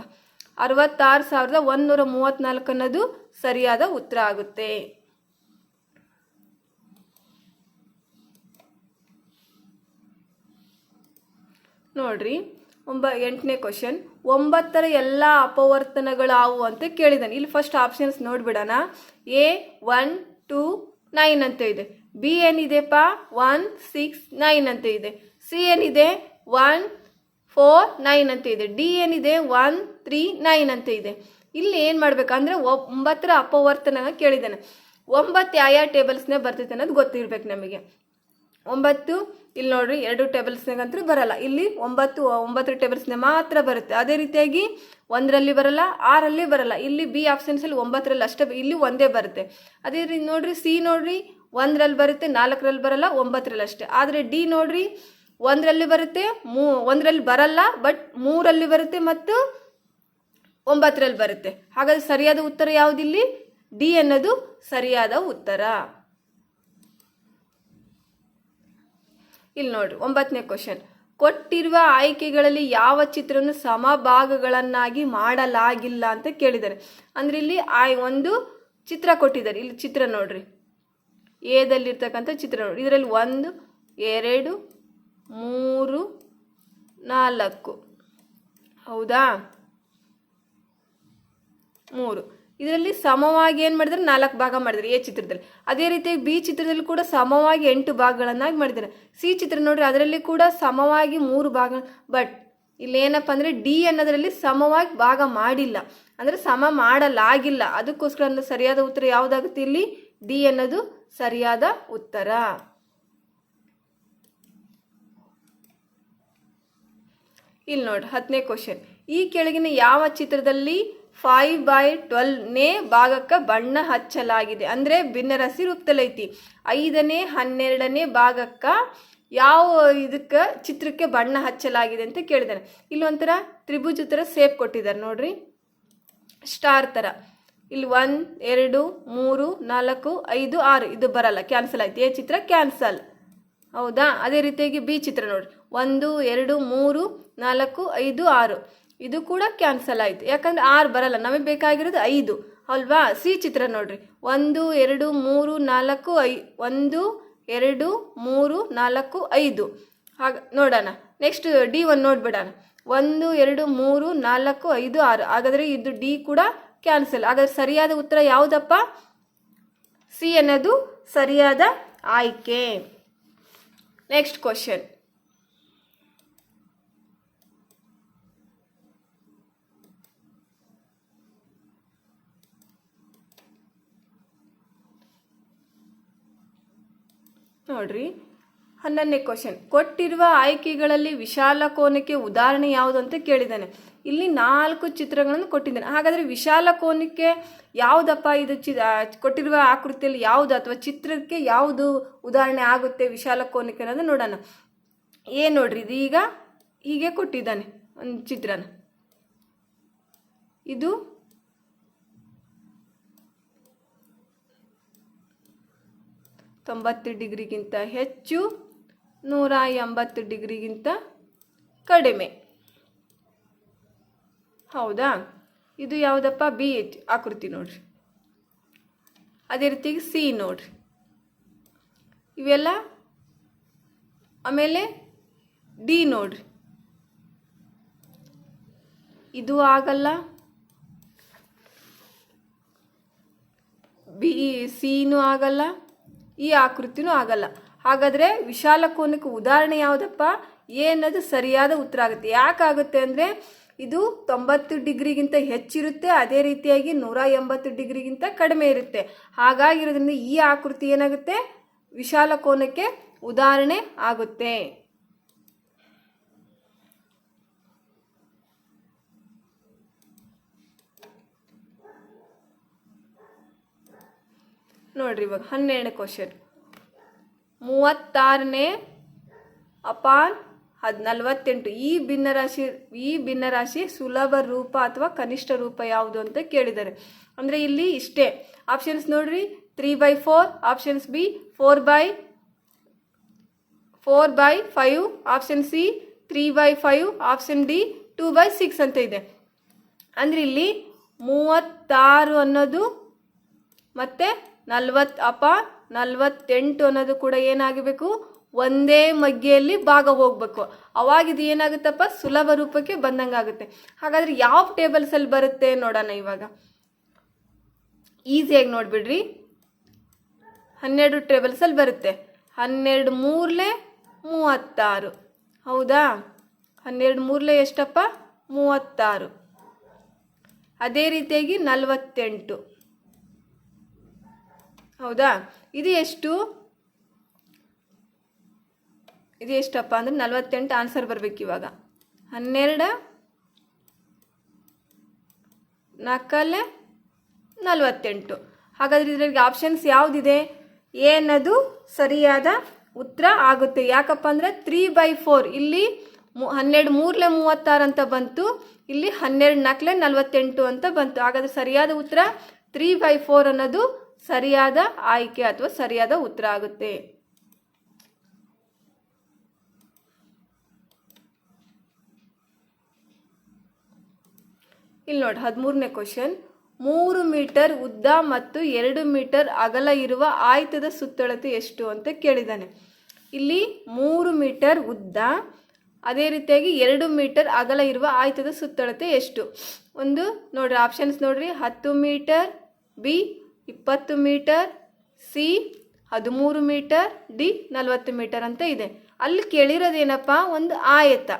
66,134 ಅನ್ನೋದು ಸರಿಯಾದ ಉತ್ತರ ಆಗುತ್ತೆ. ನೋಡ್ರಿ, 8ನೇ ಕ್ವಶನ್. 9ರ ಎಲ್ಲ ಅಪವರ್ತನಗಳಾವು ಅಂತ ಕೇಳಿದಾನೆ. ಇಲ್ಲಿ ಫಸ್ಟ್ ಆಪ್ಷನ್ಸ್ ನೋಡ್ಬಿಡೋಣ. A 1, 2, 9 ಅಂತ ಇದೆ. ಬಿ ಏನಿದೆಪ್ಪ 1, 6, 9 ಅಂತ ಇದೆ. ಸಿ ಏನಿದೆ 1, 4, 9 ಅಂತ ಇದೆ. ಡಿ ಏನಿದೆ 1, 3, 9 ಅಂತ ಇದೆ. ಇಲ್ಲಿ ಏನು ಮಾಡ್ಬೇಕಂದ್ರೆ 9ರ ಅಪವರ್ತನ ಕೇಳಿದ್ದಾನೆ. 9 ಯಾವ ಟೇಬಲ್ಸ್ನೇ ಬರ್ತೈತೆ ಅನ್ನೋದು ಗೊತ್ತಿರ್ಬೇಕು ನಮಗೆ. 9 ಇಲ್ಲಿ ನೋಡ್ರಿ 2 ಟೇಬಲ್ಸ್ನಾಗಂತೂ ಬರಲ್ಲ. ಇಲ್ಲಿ 9 ಟೇಬಲ್ಸ್ನೇ ಮಾತ್ರ ಬರುತ್ತೆ. ಅದೇ ರೀತಿಯಾಗಿ 1ರಲ್ಲಿ ಬರಲ್ಲ, 6ರಲ್ಲಿ ಬರಲ್ಲ. ಇಲ್ಲಿ ಬಿ ಆಪ್ಷನ್ಸಲ್ಲಿ 9ರಲ್ಲಿ ಅಷ್ಟೇ, ಇಲ್ಲಿ ಒಂದೇ ಬರುತ್ತೆ. ಅದೇ ರೀತಿ ನೋಡ್ರಿ, ಸಿ ನೋಡ್ರಿ 1ರಲ್ಲಿ ಬರುತ್ತೆ, 4ರಲ್ಲಿ ಬರಲ್ಲ, 9ರಲ್ಲಿ ಅಷ್ಟೇ. ಆದರೆ ಡಿ ನೋಡ್ರಿ 1ರಲ್ಲಿ ಬರುತ್ತೆ, 1ರಲ್ಲಿ ಬರಲ್ಲ, ಬಟ್ 3ರಲ್ಲಿ ಬರುತ್ತೆ ಮತ್ತು 9ರಲ್ಲಿ ಬರುತ್ತೆ. ಹಾಗಾದ್ರೆ ಸರಿಯಾದ ಉತ್ತರ ಯಾವುದಿಲ್ಲಿ, ಡಿ ಅನ್ನೋದು ಸರಿಯಾದ ಉತ್ತರ. ಇಲ್ಲಿ ನೋಡ್ರಿ 9ನೇ ಕ್ವಶನ್. ಕೊಟ್ಟಿರುವ ಆಯ್ಕೆಗಳಲ್ಲಿ ಯಾವ ಚಿತ್ರವನ್ನು ಸಮಭಾಗಗಳನ್ನಾಗಿ ಮಾಡಲಾಗಿಲ್ಲ ಅಂತ ಕೇಳಿದ್ದಾರೆ. ಅಂದ್ರೆ ಇಲ್ಲಿ ಒಂದು ಚಿತ್ರ ಕೊಟ್ಟಿದ್ದಾರೆ. ಇಲ್ಲಿ ಚಿತ್ರ ನೋಡ್ರಿ, ಎದಲ್ಲಿರ್ತಕ್ಕಂಥ ಚಿತ್ರ ನೋಡ್ರಿ. ಇದರಲ್ಲಿ 1, 2, 3, 4. ಹೌದಾ? 3. ಇದರಲ್ಲಿ ಸಮವಾಗಿ ಏನು ಮಾಡಿದ್ರೆ 4 ಭಾಗ ಮಾಡಿದ್ದಾರೆ ಎ ಚಿತ್ರದಲ್ಲಿ. ಅದೇ ರೀತಿಯಾಗಿ ಬಿ ಚಿತ್ರದಲ್ಲಿ ಕೂಡ ಸಮವಾಗಿ 8 ಭಾಗಗಳನ್ನಾಗಿ ಮಾಡಿದ್ದಾರೆ. ಸಿ ಚಿತ್ರ ನೋಡ್ರಿ, ಅದರಲ್ಲಿ ಕೂಡ ಸಮವಾಗಿ 3 ಭಾಗ. ಬಟ್ ಇಲ್ಲಿ ಏನಪ್ಪ ಅಂದರೆ ಡಿ ಅನ್ನೋದರಲ್ಲಿ ಸಮವಾಗಿ ಭಾಗ ಮಾಡಿಲ್ಲ, ಅಂದರೆ ಸಮ ಮಾಡಲಾಗಿಲ್ಲ. ಅದಕ್ಕೋಸ್ಕರ ಸರಿಯಾದ ಉತ್ತರ ಯಾವುದಾಗುತ್ತೆ, ಇಲ್ಲಿ ಡಿ ಅನ್ನೋದು ಸರಿಯಾದ ಉತ್ತರ. ಇಲ್ಲಿ ನೋಡಿ 10ನೇ ಕ್ವಶನ್. ಈ ಕೆಳಗಿನ ಯಾವ ಚಿತ್ರದಲ್ಲಿ 5/12ನೇ ಭಾಗಕ್ಕೆ ಬಣ್ಣ ಹಚ್ಚಲಾಗಿದೆ? ಅಂದರೆ ಭಿನ್ನರಾಶಿ ರೂಪದಲ್ಲೈತಿ. 5ನೇ 12ನೇ ಭಾಗಕ್ಕೆ ಯಾವ ಇದಕ್ಕೆ ಚಿತ್ರಕ್ಕೆ ಬಣ್ಣ ಹಚ್ಚಲಾಗಿದೆ ಅಂತ ಕೇಳಿದಾನೆ. ಇಲ್ಲಿ ಒಂಥರ ತ್ರಿಭುಜ ಥರ ಸೇಪ್ ಕೊಟ್ಟಿದ್ದಾರೆ ನೋಡ್ರಿ, ಸ್ಟಾರ್ ಥರ. ಇಲ್ಲಿ 1, 2, 3, 4, 5, 6 ಇದು ಬರಲ್ಲ, ಕ್ಯಾನ್ಸಲ್ ಆಯ್ತು. A Chitra cancel. ಹೌದಾ? ಅದೇ ರೀತಿಯಾಗಿ ಬಿ ಚಿತ್ರ ನೋಡ್ರಿ, 1, 2, 3, 4, 5, 6 ಇದು ಕೂಡ ಕ್ಯಾನ್ಸಲ್ ಆಯಿತು, ಯಾಕಂದರೆ 6 ಬರಲ್ಲ, ನಮಗೆ ಬೇಕಾಗಿರೋದು 5 ಅಲ್ವಾ. ಸಿ ಚಿತ್ರ ನೋಡ್ರಿ, 1, 2, 3, 4, 1, 2, 3, 4, 5 ಹಾಗೆ ನೋಡೋಣ. Next D 1 ನೋಡ್ಬಿಡೋಣ. 1, 2, 3, 4, 5, 6 ಹಾಗಾದರೆ ಇದು ಡಿ ಕೂಡ ಕ್ಯಾನ್ಸಲ್. ಹಾಗಾದ್ರೆ ಸರಿಯಾದ ಉತ್ತರ ಯಾವುದಪ್ಪ? ಸಿ ಅನ್ನೋದು ಸರಿಯಾದ ಆಯ್ಕೆ. Next question. ನೋಡ್ರಿ 11ನೇ ಕ್ವಶನ್, ಕೊಟ್ಟಿರುವ ಆಯ್ಕೆಗಳಲ್ಲಿ ವಿಶಾಲ ಕೋನಕ್ಕೆ ಉದಾಹರಣೆ ಯಾವುದು ಅಂತ ಕೇಳಿದ್ದಾನೆ. ಇಲ್ಲಿ 4 ಚಿತ್ರಗಳನ್ನು ಕೊಟ್ಟಿದ್ದಾನೆ. ಹಾಗಾದರೆ ವಿಶಾಲ ಕೋನಕ್ಕೆ ಯಾವುದಪ್ಪ ಇದು ಕೊಟ್ಟಿರುವ ಆಕೃತಿಯಲ್ಲಿ ಯಾವುದು ಅಥವಾ ಚಿತ್ರಕ್ಕೆ ಯಾವುದು ಉದಾಹರಣೆ ಆಗುತ್ತೆ ವಿಶಾಲ ಕೋನಕ್ಕೆ ಅನ್ನೋದು ನೋಡೋಣ. ನೋಡ್ರಿ, ಇದು ಈಗ ಹೀಗೆ ಕೊಟ್ಟಿದ್ದಾನೆ ಒಂದು ಚಿತ್ರನ. ಇದು 90 ಡಿಗ್ರಿಗಿಂತ ಹೆಚ್ಚು, 180 ಡಿಗ್ರಿಗಿಂತ ಕಡಿಮೆ. ಹೌದಾ? ಇದು ಯಾವುದಪ್ಪ? ಬಿ ಆಕೃತಿ ನೋಡ್ರಿ. ಅದೇ ರೀತಿಯಾಗಿ ಸಿ ನೋಡ್ರಿ, ಇವೆಲ್ಲ. ಆಮೇಲೆ ಡಿ ನೋಡ್ರಿ, ಇದು ಆಗಲ್ಲ. ಬಿ ಸಿನೂ ಆಗಲ್ಲ, ಈ ಆಕೃತಿನೂ ಆಗಲ್ಲ. ಹಾಗಾದರೆ ವಿಶಾಲ ಕೋನಕ್ಕೆ ಉದಾಹರಣೆ ಯಾವುದಪ್ಪ? ಅನ್ನೋದು ಸರಿಯಾದ ಉತ್ತರ ಆಗುತ್ತೆ. ಯಾಕಾಗುತ್ತೆ ಅಂದರೆ ಇದು 90 ಡಿಗ್ರಿಗಿಂತ ಹೆಚ್ಚಿರುತ್ತೆ, ಅದೇ ರೀತಿಯಾಗಿ 180 ಡಿಗ್ರಿಗಿಂತ ಕಡಿಮೆ ಇರುತ್ತೆ. ಹಾಗಾಗಿರೋದ್ರಿಂದ ಈ ಆಕೃತಿ ಏನಾಗುತ್ತೆ? ವಿಶಾಲ ಕೋನಕ್ಕೆ ಉದಾಹರಣೆ ಆಗುತ್ತೆ. ನೋಡ್ರಿ, ಇವಾಗ 12ನೇ ಕ್ವಶನ್, 36ನೇ ಅಪಾನ್ 48 ಈ ಭಿನ್ನರಾಶಿ ಸುಲಭ ರೂಪ ಅಥವಾ ಕನಿಷ್ಠ ರೂಪ ಯಾವುದು ಅಂತ ಕೇಳಿದ್ದಾರೆ. ಅಂದರೆ ಇಲ್ಲಿ ಇಷ್ಟೇ ಆಪ್ಷನ್ಸ್ ನೋಡ್ರಿ. 3/4, options B 4/5, option C 3/5, option D 2/6 ಅಂತ ಇದೆ. ಅಂದರೆ ಇಲ್ಲಿ 36 ಅನ್ನೋದು ಮತ್ತು 48 ಅನ್ನೋದು ಕೂಡ ಏನಾಗಬೇಕು? ಒಂದೇ ಮಗ್ಗೆಯಲ್ಲಿ ಭಾಗ ಹೋಗಬೇಕು. ಅವಾಗಿದು ಏನಾಗುತ್ತಪ್ಪ? ಸುಲಭ ರೂಪಕ್ಕೆ ಬಂದಂಗಾಗುತ್ತೆ. ಹಾಗಾದರೆ ಯಾವ ಟೇಬಲ್ಸಲ್ಲಿ ಬರುತ್ತೆ ನೋಡೋಣ. ಇವಾಗ ಈಸಿಯಾಗಿ ನೋಡಿಬಿಡ್ರಿ. 12 ಟೇಬಲ್ಸಲ್ಲಿ ಬರುತ್ತೆ. 12 3 36. ಹೌದಾ? 12 3 ಎಷ್ಟಪ್ಪ? 36. ಅದೇ ರೀತಿಯಾಗಿ 48. ಹೌದಾ? ಇದು ಎಷ್ಟಪ್ಪ ಅಂದರೆ 48 ಆನ್ಸರ್ ಬರಬೇಕು ಇವಾಗ. 12 4 48. ಹಾಗಾದರೆ ಇದರಲ್ಲಿ ಆಪ್ಷನ್ಸ್ ಯಾವುದಿದೆ? ಅನ್ನೋದು ಸರಿಯಾದ ಉತ್ತರ ಆಗುತ್ತೆ. ಯಾಕಪ್ಪ ಅಂದರೆ 3/4 ಇಲ್ಲಿ 12 3 36 ಅಂತ ಬಂತು, ಇಲ್ಲಿ 12 4 48 ಅಂತ ಬಂತು. ಹಾಗಾದರೆ ಸರಿಯಾದ ಉತ್ತರ 3/4 ಅನ್ನೋದು ಸರಿಯಾದ ಆಯ್ಕೆ ಅಥವಾ ಸರಿಯಾದ ಉತ್ತರ ಆಗುತ್ತೆ. ಇಲ್ಲಿ ನೋಡಿ 13ನೇ ಕ್ವಶನ್, 3 ಮೀಟರ್ ಉದ್ದ ಮತ್ತು 2 ಮೀಟರ್ ಅಗಲ ಇರುವ ಆಯತದ ಸುತ್ತಳತೆ ಎಷ್ಟು ಅಂತ ಕೇಳಿದ್ದಾನೆ. ಇಲ್ಲಿ 3 ಮೀಟರ್ ಉದ್ದ, ಅದೇ ರೀತಿಯಾಗಿ 2 ಮೀಟರ್ ಅಗಲ ಇರುವ ಆಯತದ ಸುತ್ತಳತೆ ಎಷ್ಟು? ಒಂದು ನೋಡ್ರಿ, ಆಪ್ಷನ್ಸ್ ನೋಡ್ರಿ. 10 metre, B 20 metre, C 13 metre, D 40 metre ಅಂತ ಇದೆ. ಅಲ್ಲಿ ಕೇಳಿರೋದೇನಪ್ಪ? ಒಂದು ಆಯತ.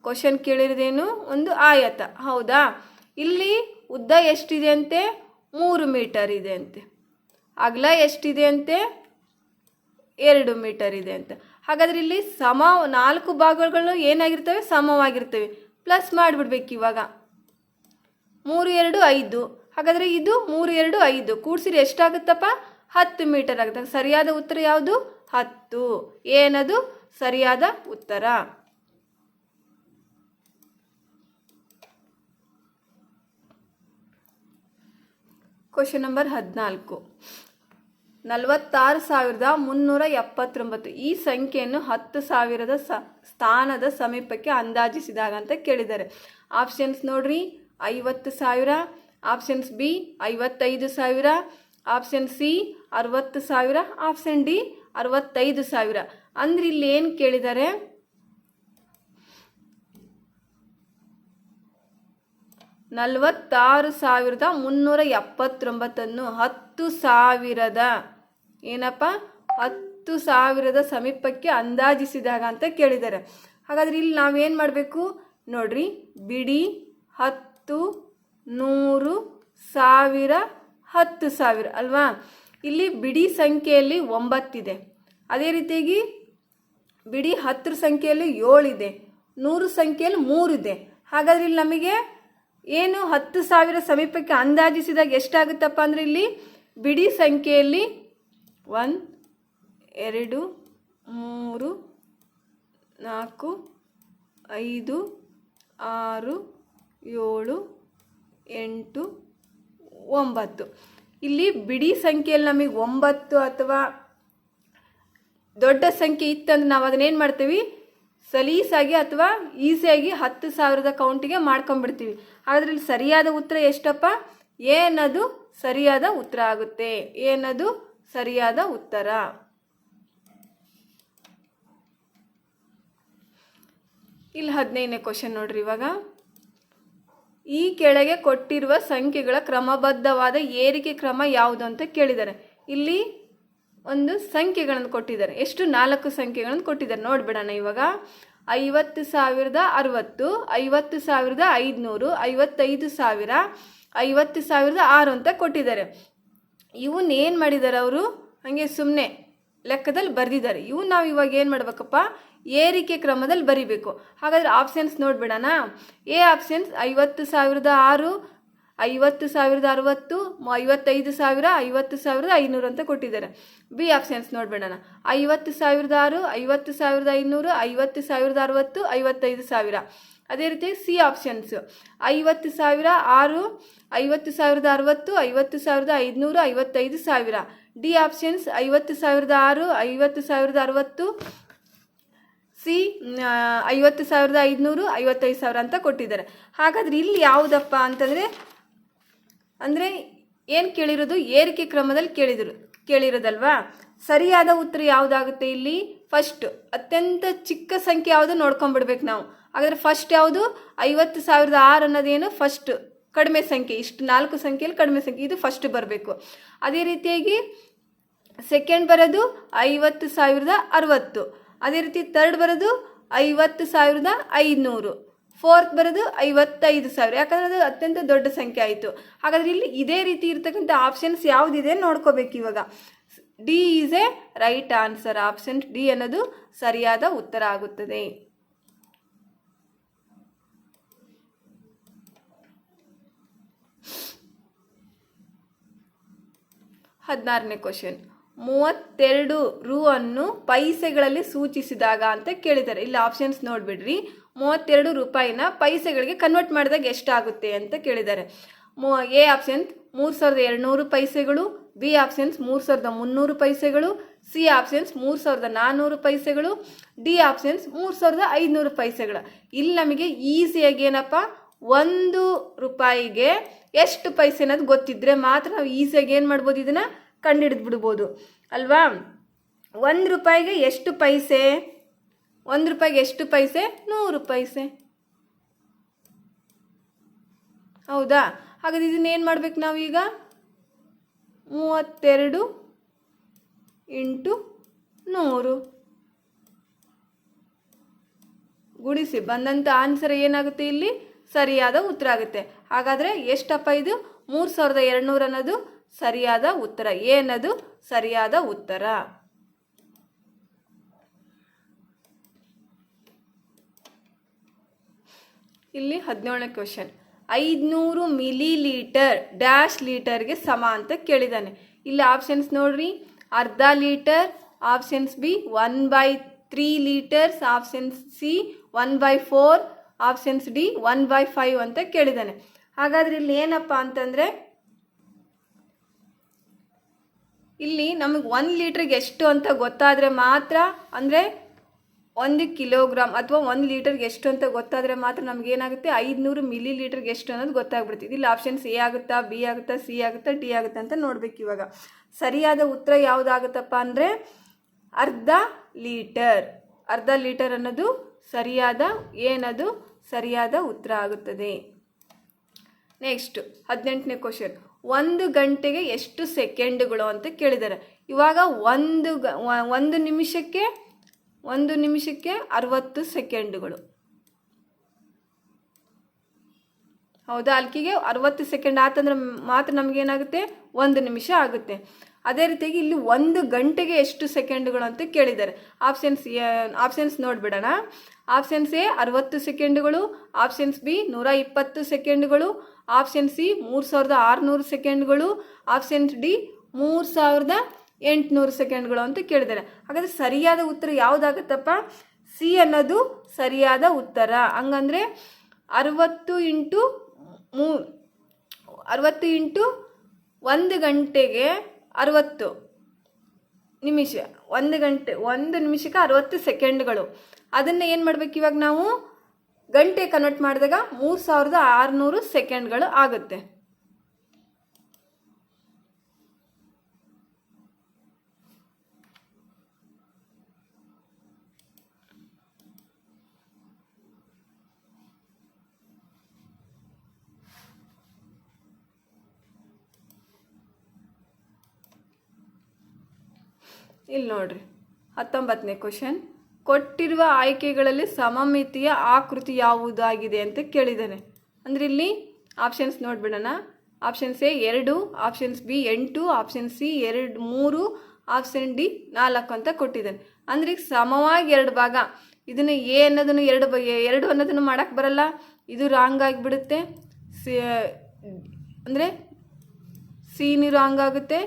ಕ್ವಶನ್ ಕೇಳಿರೋದೇನು? ಒಂದು ಆಯತ. ಹೌದಾ? ಇಲ್ಲಿ ಉದ್ದ ಎಷ್ಟಿದೆ ಅಂತೆ? 3 ಮೀಟರ್ ಇದೆ ಅಂತೆ. ಅಗಲ ಎಷ್ಟಿದೆ ಅಂತೆ? 2 ಮೀಟರ್ ಇದೆ ಅಂತ. ಹಾಗಾದರೆ ಇಲ್ಲಿ 4 ಭಾಗಗಳು ಏನಾಗಿರ್ತವೆ? ಸಮವಾಗಿರ್ತವೆ. ಪ್ಲಸ್ ಮಾಡಿಬಿಡ್ಬೇಕು ಇವಾಗ. 3 2 5. ಹಾಗಾದರೆ ಇದು 3 2 5 ಕೂಡಿಸಿದ್ರೆ ಎಷ್ಟಾಗುತ್ತಪ್ಪ? 10 ಮೀಟರ್ ಆಗುತ್ತೆ. ಸರಿಯಾದ ಉತ್ತರ ಯಾವುದು? 10. ಏನದು ಸರಿಯಾದ ಉತ್ತರ. ಕ್ವಶನ್ ನಂಬರ್ 14, 46,379 ಈ ಸಂಖ್ಯೆಯನ್ನು 10,000ದ ಸ್ಥಾನದ ಸಮೀಪಕ್ಕೆ ಅಂದಾಜಿಸಿದಾಗ ಅಂತ ಕೇಳಿದ್ದಾರೆ. ಆಪ್ಷನ್ಸ್ ನೋಡ್ರಿ. 50,000, options B 55,000, option C 60,000, option D 65,000. ಅಂದ್ರೆ ಇಲ್ಲಿ ಏನು ಕೇಳಿದ್ದಾರೆ? 46,379 10,000ದ ಏನಪ್ಪ 10,000ದ ಸಮೀಪಕ್ಕೆ ಅಂದಾಜಿಸಿದಾಗ ಅಂತ ಕೇಳಿದ್ದಾರೆ. ಹಾಗಾದ್ರೆ ಇಲ್ಲಿ ನಾವೇನು ಮಾಡಬೇಕು ನೋಡ್ರಿ. ಬಿಡಿ 10, 100, 1000, 10,000 ಅಲ್ವಾ? ಇಲ್ಲಿ ಬಿಡಿ ಸಂಖ್ಯೆಯಲ್ಲಿ 9 ಇದೆ. ಅದೇ ರೀತಿಯಾಗಿ ಬಿಡಿ 10 ಸಂಖ್ಯೆಯಲ್ಲಿ 7 ಇದೆ, 100 ಸಂಖ್ಯೆಯಲ್ಲಿ 3 ಇದೆ. ಹಾಗಾದ್ರೆ ಇಲ್ಲಿ ನಮಗೆ ಏನು 10,000 ಸಮೀಪಕ್ಕೆ ಅಂದಾಜಿಸಿದಾಗ ಎಷ್ಟಾಗುತ್ತಪ್ಪ ಅಂದರೆ ಇಲ್ಲಿ ಬಿಡಿ ಸಂಖ್ಯೆಯಲ್ಲಿ 1 2 3 4 5 6 7 8 9. ಇಲ್ಲಿ ಬಿಡಿ ಸಂಖ್ಯೆಯಲ್ಲಿ ನಮಗೆ 9 ಅಥವಾ ದೊಡ್ಡ ಸಂಖ್ಯೆ ಇತ್ತಂದ್ರೆ ನಾವು ಅದನ್ನೇನು ಮಾಡ್ತೀವಿ, ಸಲೀಸಾಗಿ ಅಥವಾ ಈಸಿಯಾಗಿ 10,000 ಕೌಂಟಿಗೆ ಮಾಡ್ಕೊಂಡ್ಬಿಡ್ತೀವಿ. ಹಾಗಾದ್ರೆ ಇಲ್ಲಿ ಸರಿಯಾದ ಉತ್ತರ ಎಷ್ಟಪ್ಪ? ಏನದು ಸರಿಯಾದ ಉತ್ತರ ಆಗುತ್ತೆ. ಏನದು ಸರಿಯಾದ ಉತ್ತರ. ಇಲ್ಲಿ 15ನೇ ಕ್ವಶನ್ ನೋಡ್ರಿ. ಇವಾಗ ಈ ಕೆಳಗೆ ಕೊಟ್ಟಿರುವ ಸಂಖ್ಯೆಗಳ ಕ್ರಮಬದ್ಧವಾದ ಏರಿಕೆ ಕ್ರಮ ಯಾವುದು ಅಂತ ಕೇಳಿದ್ದಾರೆ. ಇಲ್ಲಿ ಒಂದು ಸಂಖ್ಯೆಗಳನ್ನು ಕೊಟ್ಟಿದ್ದಾರೆ. ಎಷ್ಟು? 4 ಸಂಖ್ಯೆಗಳನ್ನು ಕೊಟ್ಟಿದ್ದಾರೆ. ನೋಡ್ಬಿಡೋಣ ಇವಾಗ. 50,060, 50,500, 55,000, 50,006 ಅಂತ ಕೊಟ್ಟಿದ್ದಾರೆ. ಇವನ್ನ ಏನು ಮಾಡಿದ್ದಾರೆ ಅವರು? ಹಾಗೆ ಸುಮ್ಮನೆ ಲೆಕ್ಕದಲ್ಲಿ ಬರೆದಿದ್ದಾರೆ. ಇವು ನಾವು ಇವಾಗ ಏನು ಮಾಡ್ಬೇಕಪ್ಪ? ಏರಿಕೆ ಕ್ರಮದಲ್ಲಿ ಬರಿಬೇಕು. ಹಾಗಾದರೆ ಆಪ್ಷನ್ಸ್ ನೋಡ್ಬಿಡೋಣ. ಎ ಆಪ್ಷನ್ಸ್ 50,006, 50,060, 55,000, 50,500 ಅಂತ ಕೊಟ್ಟಿದ್ದಾರೆ. ಬಿ ಆಪ್ಷನ್ಸ್ ನೋಡ್ಬಿಡೋಣ. 50,006, 50,500, 50,060, 55,000. ಅದೇ ರೀತಿ C options 50,006, 50,060, 50,500, 55,000. D options 50,006, 50,060, C 50,500, 55,000 ಅಂತ ಕೊಟ್ಟಿದ್ದಾರೆ. ಹಾಗಾದ್ರೆ ಇಲ್ಲಿ ಯಾವುದಪ್ಪ ಅಂತಂದರೆ ಏನು ಕೇಳಿರೋದು? ಏರಿಕೆ ಕ್ರಮದಲ್ಲಿ ಕೇಳಿರೋದಲ್ವಾ? ಸರಿಯಾದ ಉತ್ತರ ಯಾವುದಾಗುತ್ತೆ ಇಲ್ಲಿ? ಫಸ್ಟ್ ಅತ್ಯಂತ ಚಿಕ್ಕ ಸಂಖ್ಯೆ ಯಾವುದು ನೋಡ್ಕೊಂಡ್ಬಿಡ್ಬೇಕು ನಾವು. ಹಾಗಾದರೆ ಫಸ್ಟ್ ಯಾವುದು? 50,006 ಅನ್ನೋದೇನು? ಫಸ್ಟ್ ಕಡಿಮೆ ಸಂಖ್ಯೆ. ಇಷ್ಟು 4 ಸಂಖ್ಯೆಯಲ್ಲಿ ಕಡಿಮೆ ಸಂಖ್ಯೆ, ಇದು ಫಸ್ಟ್ ಬರಬೇಕು. ಅದೇ ರೀತಿಯಾಗಿ ಸೆಕೆಂಡ್ ಬರೋದು 50,060. ಅದೇ ರೀತಿ ಥರ್ಡ್ ಬರೋದು 50,500. ಫೋರ್ತ್ ಬರೋದು 55,000. ಯಾಕಂದರೆ ಅದು ಅತ್ಯಂತ ದೊಡ್ಡ ಸಂಖ್ಯೆ ಆಯಿತು. ಹಾಗಾದರೆ ಇಲ್ಲಿ ಇದೇ ರೀತಿ ಇರ್ತಕ್ಕಂಥ ಆಪ್ಷನ್ಸ್ ಯಾವುದಿದೆ ನೋಡ್ಕೋಬೇಕು ಇವಾಗ. D is A right answer. Option D ಅನ್ನೋದು ಸರಿಯಾದ ಉತ್ತರ ಆಗುತ್ತದೆ. ಹದಿನಾರನೇ ಕ್ವಶನ್. 32 ರು ಅನ್ನು ಪೈಸೆಗಳಲ್ಲಿ ಸೂಚಿಸಿದಾಗ ಅಂತ ಕೇಳಿದ್ದಾರೆ. ಇಲ್ಲಿ ಆಪ್ಷನ್ಸ್ ನೋಡ್ಬಿಡ್ರಿ. 32 ರೂಪಾಯಿನ ಪೈಸೆಗಳಿಗೆ ಕನ್ವರ್ಟ್ ಮಾಡಿದಾಗ ಎಷ್ಟಾಗುತ್ತೆ ಅಂತ ಕೇಳಿದ್ದಾರೆ. ಎ ಆಪ್ಷನ್ಸ್ 3,200 ಪೈಸೆಗಳು, ಬಿ ಆಪ್ಷನ್ಸ್ 3,300 ಪೈಸೆಗಳು, ಸಿ ಆಪ್ಷನ್ಸ್ 3,400 ಪೈಸೆಗಳು, ಡಿ ಆಪ್ಷನ್ಸ್ 3,500 ಪೈಸೆಗಳು. ಇಲ್ಲಿ ನಮಗೆ ಈಸಿಯಾಗಿ ಏನಪ್ಪ, 1 ರೂಪಾಯಿಗೆ ಎಷ್ಟು ಪೈಸೆ ಅನ್ನೋದು ಗೊತ್ತಿದ್ರೆ ಮಾತ್ರ ನಾವು ಈಸಿಯಾಗಿ ಏನು ಮಾಡ್ಬೋದು, ಇದನ್ನು ಕಂಡುಹಿಡಿದು ಬಿಡ್ಬೋದು ಅಲ್ವಾ. 1 ರೂಪಾಯಿಗೆ ಎಷ್ಟು ಪೈಸೆ? 1 ರೂಪಾಯಿಗೆ ಎಷ್ಟು ಪೈಸೆ? 100 ಪೈಸೆ. ಹೌದಾ? ಹಾಗಾದ್ರೆ ಇದನ್ನೇನು ಮಾಡ್ಬೇಕು ನಾವೀಗ? 32 × 100 ಗುಣಿಸಿ ಬಂದಂಥ ಆನ್ಸರ್ ಏನಾಗುತ್ತೆ? ಇಲ್ಲಿ ಸರಿಯಾದ ಉತ್ತರ ಆಗುತ್ತೆ. ಹಾಗಾದರೆ ಎಷ್ಟಪ್ಪ ಇದು? 3,200 ಅನ್ನೋದು ಸರಿಯಾದ ಉತ್ತರ. ಏನದು ಸರಿಯಾದ ಉತ್ತರ. ಇಲ್ಲಿ 17ನೇ ಕ್ವಶನ್. 500 ಮಿಲಿ ಲೀಟರ್ ಡ್ಯಾಶ್ ಲೀಟರ್ಗೆ ಸಮ ಅಂತ ಕೇಳಿದ್ದಾನೆ. ಇಲ್ಲಿ ಆಪ್ಷನ್ಸ್ ನೋಡ್ರಿ. ಅರ್ಧ litre, options B 1/3 litres, options C 1/4, options D 1/5 ಅಂತ ಕೇಳಿದ್ದಾನೆ. ಹಾಗಾದ್ರೆ ಇಲ್ಲಿ ಏನಪ್ಪ ಅಂತಂದರೆ, ಇಲ್ಲಿ ನಮಗೆ 1 ಲೀಟ್ರಿಗೆ ಎಷ್ಟು ಅಂತ ಗೊತ್ತಾದರೆ ಮಾತ್ರ, ಅಂದರೆ 1 ಕಿಲೋಗ್ರಾಮ್ ಅಥವಾ 1 ಲೀಟರ್ಗೆ ಎಷ್ಟು ಅಂತ ಗೊತ್ತಾದರೆ ಮಾತ್ರ ನಮಗೇನಾಗುತ್ತೆ, 500 ಮಿಲಿ ಲೀಟರ್ಗೆ ಎಷ್ಟು ಅನ್ನೋದು ಗೊತ್ತಾಗ್ಬಿಡ್ತೀವಿ. ಇಲ್ಲಿ ಆಪ್ಷನ್ಸ್ ಎ ಆಗುತ್ತಾ, ಬಿ ಆಗುತ್ತಾ, ಸಿ ಆಗುತ್ತಾ, ಡಿ ಆಗುತ್ತಾ ಅಂತ ನೋಡ್ಬೇಕು. ಇವಾಗ ಸರಿಯಾದ ಉತ್ತರ ಯಾವುದಾಗುತ್ತಪ್ಪ ಅಂದರೆ ಅರ್ಧ ಲೀಟರ್. ಅರ್ಧ ಲೀಟರ್ ಅನ್ನೋದು ಸರಿಯಾದ ಸರಿಯಾದ ಉತ್ತರ ಆಗುತ್ತದೆ. Next 18ನೇ question. 1 ಗಂಟೆಗೆ ಎಷ್ಟು ಸೆಕೆಂಡುಗಳು ಅಂತ ಕೇಳಿದ್ದಾರೆ. ಇವಾಗ ಒಂದು ನಿಮಿಷಕ್ಕೆ 60 ಸೆಕೆಂಡುಗಳು. ಹೌದಾ? ಅಲ್ಕಿಗೆ 60 ಸೆಕೆಂಡ್ ಆತಂದ್ರೆ ಮಾತ್ರ ನಮಗೇನಾಗುತ್ತೆ, 1 ನಿಮಿಷ ಆಗುತ್ತೆ. ಅದೇ ರೀತಿಯಾಗಿ ಇಲ್ಲಿ 1 ಗಂಟೆಗೆ ಎಷ್ಟು ಸೆಕೆಂಡ್ಗಳು ಅಂತ ಕೇಳಿದ್ದಾರೆ. ಆಪ್ಷನ್ಸ್ ನೋಡ್ಬಿಡೋಣ. ಆಪ್ಷನ್ಸ್ ಎ 60 ಸೆಕೆಂಡ್ಗಳು, ಆಪ್ಷನ್ಸ್ ಬಿ 120 ಸೆಕೆಂಡ್ಗಳು, ಆಪ್ಷನ್ ಸಿ 3600 ಸೆಕೆಂಡ್ಗಳು, ಆಪ್ಷನ್ ಡಿ 3800 ಸೆಕೆಂಡ್ಗಳು ಅಂತ ಕೇಳಿದ್ದಾರೆ. ಹಾಗಾದರೆ ಸರಿಯಾದ ಉತ್ತರ ಯಾವುದಾಗುತ್ತಪ್ಪ? ಸಿ ಅನ್ನೋದು ಸರಿಯಾದ ಉತ್ತರ. ಹಂಗಂದರೆ 60 ಇಂಟು 1 ಗಂಟೆಗೆ 60 ನಿಮಿಷ, 1 ನಿಮಿಷಕ್ಕೆ 60 ಸೆಕೆಂಡ್ಗಳು. ಅದನ್ನು ಏನು ಮಾಡಬೇಕು ಇವಾಗ ನಾವು ಗಂಟೆ ಕನ್ವರ್ಟ್ ಮಾಡಿದಾಗ 3600 ಸೆಕೆಂಡ್ಗಳು ಆಗುತ್ತೆ. ಇಲ್ಲಿ ನೋಡ್ರಿ 19ನೇ ಕ್ವಶನ್. ಕೊಟ್ಟಿರುವ ಆಯ್ಕೆಗಳಲ್ಲಿ ಸಮಮಿತಿಯ ಆಕೃತಿ ಯಾವುದಾಗಿದೆ ಅಂತ ಕೇಳಿದ್ದಾನೆ. ಅಂದರೆ ಇಲ್ಲಿ ಆಪ್ಷನ್ಸ್ ನೋಡ್ಬಿಡೋಣ. Options A 2, options B 8, option C 3, option D 4 ಅಂತ ಕೊಟ್ಟಿದ್ದಾನೆ. ಅಂದರೆ ಈಗ ಸಮವಾಗಿ 2 ಭಾಗ. ಇದನ್ನು ಎ ಅನ್ನೋದನ್ನು 2 ಅನ್ನೋದನ್ನು ಮಾಡೋಕ್ಕೆ ಬರಲ್ಲ, ಇದು ರಾಂಗ್ ಆಗಿಬಿಡುತ್ತೆ. ಅಂದರೆ ಸಿನೂ ರಾಂಗ್ ಆಗುತ್ತೆ,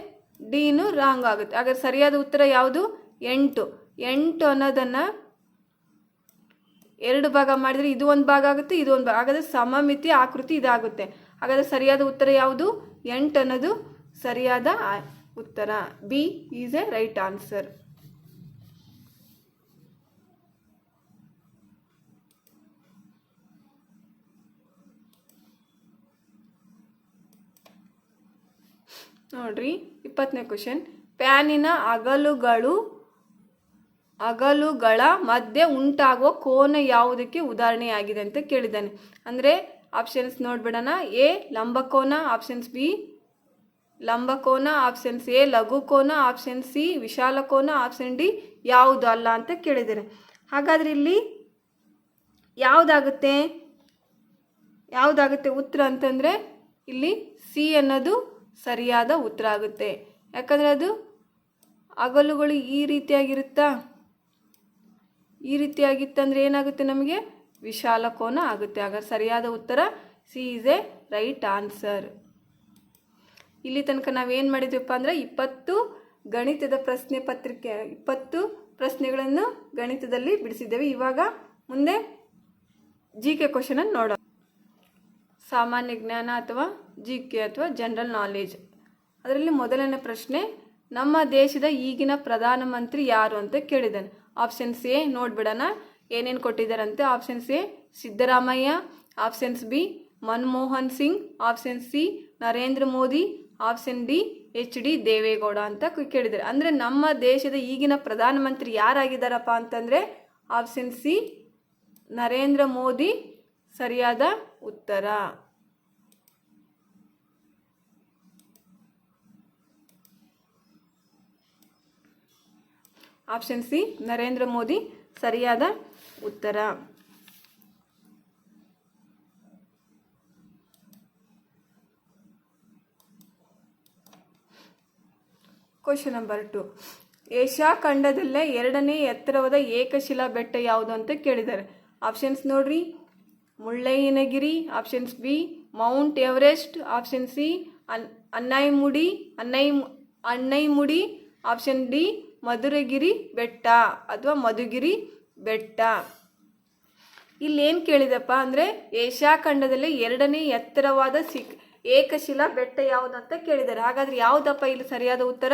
ಡಿನೂ ರಾಂಗ್ ಆಗುತ್ತೆ. ಹಾಗಾದ್ರೆ ಸರಿಯಾದ ಉತ್ತರ ಯಾವುದು? 8 ಅನ್ನೋದನ್ನು 2 ಭಾಗ ಮಾಡಿದರೆ ಇದು 1 ಭಾಗ ಆಗುತ್ತೆ, ಇದು 1 ಭಾಗ. ಹಾಗಾದರೆ ಸಮಮಿತಿ ಆಕೃತಿ ಇದಾಗುತ್ತೆ. ಹಾಗಾದರೆ ಸರಿಯಾದ ಉತ್ತರ ಯಾವುದು? 8 ಅನ್ನೋದು ಸರಿಯಾದ ಉತ್ತರ. B is A right answer. ನೋಡ್ರಿ 20ನೇ ಕ್ವಶನ್. ಪ್ಯಾನಿನ ಅಗಲುಗಳ ಮಧ್ಯೆ ಉಂಟಾಗುವ ಕೋನ ಯಾವುದಕ್ಕೆ ಉದಾಹರಣೆಯಾಗಿದೆ ಅಂತ ಕೇಳಿದ್ದಾನೆ. ಅಂದರೆ ಆಪ್ಷನ್ಸ್ ನೋಡ್ಬಿಡೋಣ. ಎ ಲಂಬಕೋನ, ಆಪ್ಷನ್ಸ್ ಬಿ ಲಂಬಕೋನ, ಆಪ್ಷನ್ಸ್ ಎ ಲಘುಕೋನ, ಆಪ್ಷನ್ ಸಿ ವಿಶಾಲಕೋನ, ಆಪ್ಷನ್ ಡಿ ಯಾವುದು ಅಲ್ಲ ಅಂತ ಕೇಳಿದ್ದಾರೆ. ಹಾಗಾದರೆ ಇಲ್ಲಿ ಯಾವುದಾಗುತ್ತೆ ಉತ್ತರ ಅಂತಂದರೆ ಇಲ್ಲಿ ಸಿ ಅನ್ನೋದು ಸರಿಯಾದ ಉತ್ತರ ಆಗುತ್ತೆ. ಯಾಕಂದರೆ ಅದು ಅಗಲುಗಳು ಈ ರೀತಿಯಾಗಿತ್ತಂದರೆ ಏನಾಗುತ್ತೆ? ನಮಗೆ ವಿಶಾಲಕೋನ ಆಗುತ್ತೆ. ಹಾಗಾದ್ರೆ ಸರಿಯಾದ ಉತ್ತರ C is A right answer. ಇಲ್ಲಿ ತನಕ ನಾವೇನು ಮಾಡಿದ್ವಪ್ಪ ಅಂದರೆ 20 ಗಣಿತದ ಪ್ರಶ್ನೆ ಪತ್ರಿಕೆ 20 ಪ್ರಶ್ನೆಗಳನ್ನು ಗಣಿತದಲ್ಲಿ ಬಿಡಿಸಿದ್ದೇವೆ. ಇವಾಗ ಮುಂದೆ GK ಕ್ವಶನನ್ನು ನೋಡೋಣ. ಸಾಮಾನ್ಯ ಜ್ಞಾನ ಅಥವಾ GK ಅಥವಾ ಜನರಲ್ ನಾಲೆಜ್. ಅದರಲ್ಲಿ ಮೊದಲನೇ ಪ್ರಶ್ನೆ, ನಮ್ಮ ದೇಶದ ಈಗಿನ ಪ್ರಧಾನಮಂತ್ರಿ ಯಾರು ಅಂತ ಕೇಳಿದ್ದಾನೆ. ಆಪ್ಷನ್ಸ್ ಎ ನೋಡ್ಬಿಡೋಣ ಏನೇನು ಕೊಟ್ಟಿದ್ದಾರಂತೆ. Options A Siddaramaiah, options B Manmohan Singh, option C Narendra Modi, option D HD Deve Gowda ಅಂತ ಕೇಳಿದ್ದಾರೆ. ಅಂದರೆ ನಮ್ಮ ದೇಶದ ಈಗಿನ ಪ್ರಧಾನಮಂತ್ರಿ ಯಾರಾಗಿದ್ದಾರಪ್ಪ ಅಂತಂದರೆ ಆಪ್ಷನ್ ಸಿ ನರೇಂದ್ರ ಮೋದಿ ಸರಿಯಾದ ಉತ್ತರ. ಆಪ್ಷನ್ ಸಿ ನರೇಂದ್ರ ಮೋದಿ ಸರಿಯಾದ ಉತ್ತರ. Question number 2. ಏಷ್ಯಾ ಖಂಡದಲ್ಲೇ 2ನೇ ಎತ್ತರವಾದ ಏಕಶಿಲಾ ಬೆಟ್ಟ ಯಾವುದು ಅಂತ ಕೇಳಿದ್ದಾರೆ. ಆಪ್ಷನ್ಸ್ ನೋಡ್ರಿ. Mullayanagiri, options B Mount Everest, option C Anaimudi, option D Madhuragiri ಬೆಟ್ಟ ಅಥವಾ ಮಧುಗಿರಿ ಬೆಟ್ಟ. ಇಲ್ಲೇನು ಕೇಳಿದಪ್ಪ ಅಂದರೆ ಏಷ್ಯಾ ಖಂಡದಲ್ಲಿ 2ನೇ ಎತ್ತರವಾದ ಏಕಶಿಲಾ ಬೆಟ್ಟ ಯಾವುದಂತ ಕೇಳಿದ್ದಾರೆ. ಹಾಗಾದರೆ ಯಾವುದಪ್ಪ ಇಲ್ಲಿ ಸರಿಯಾದ ಉತ್ತರ?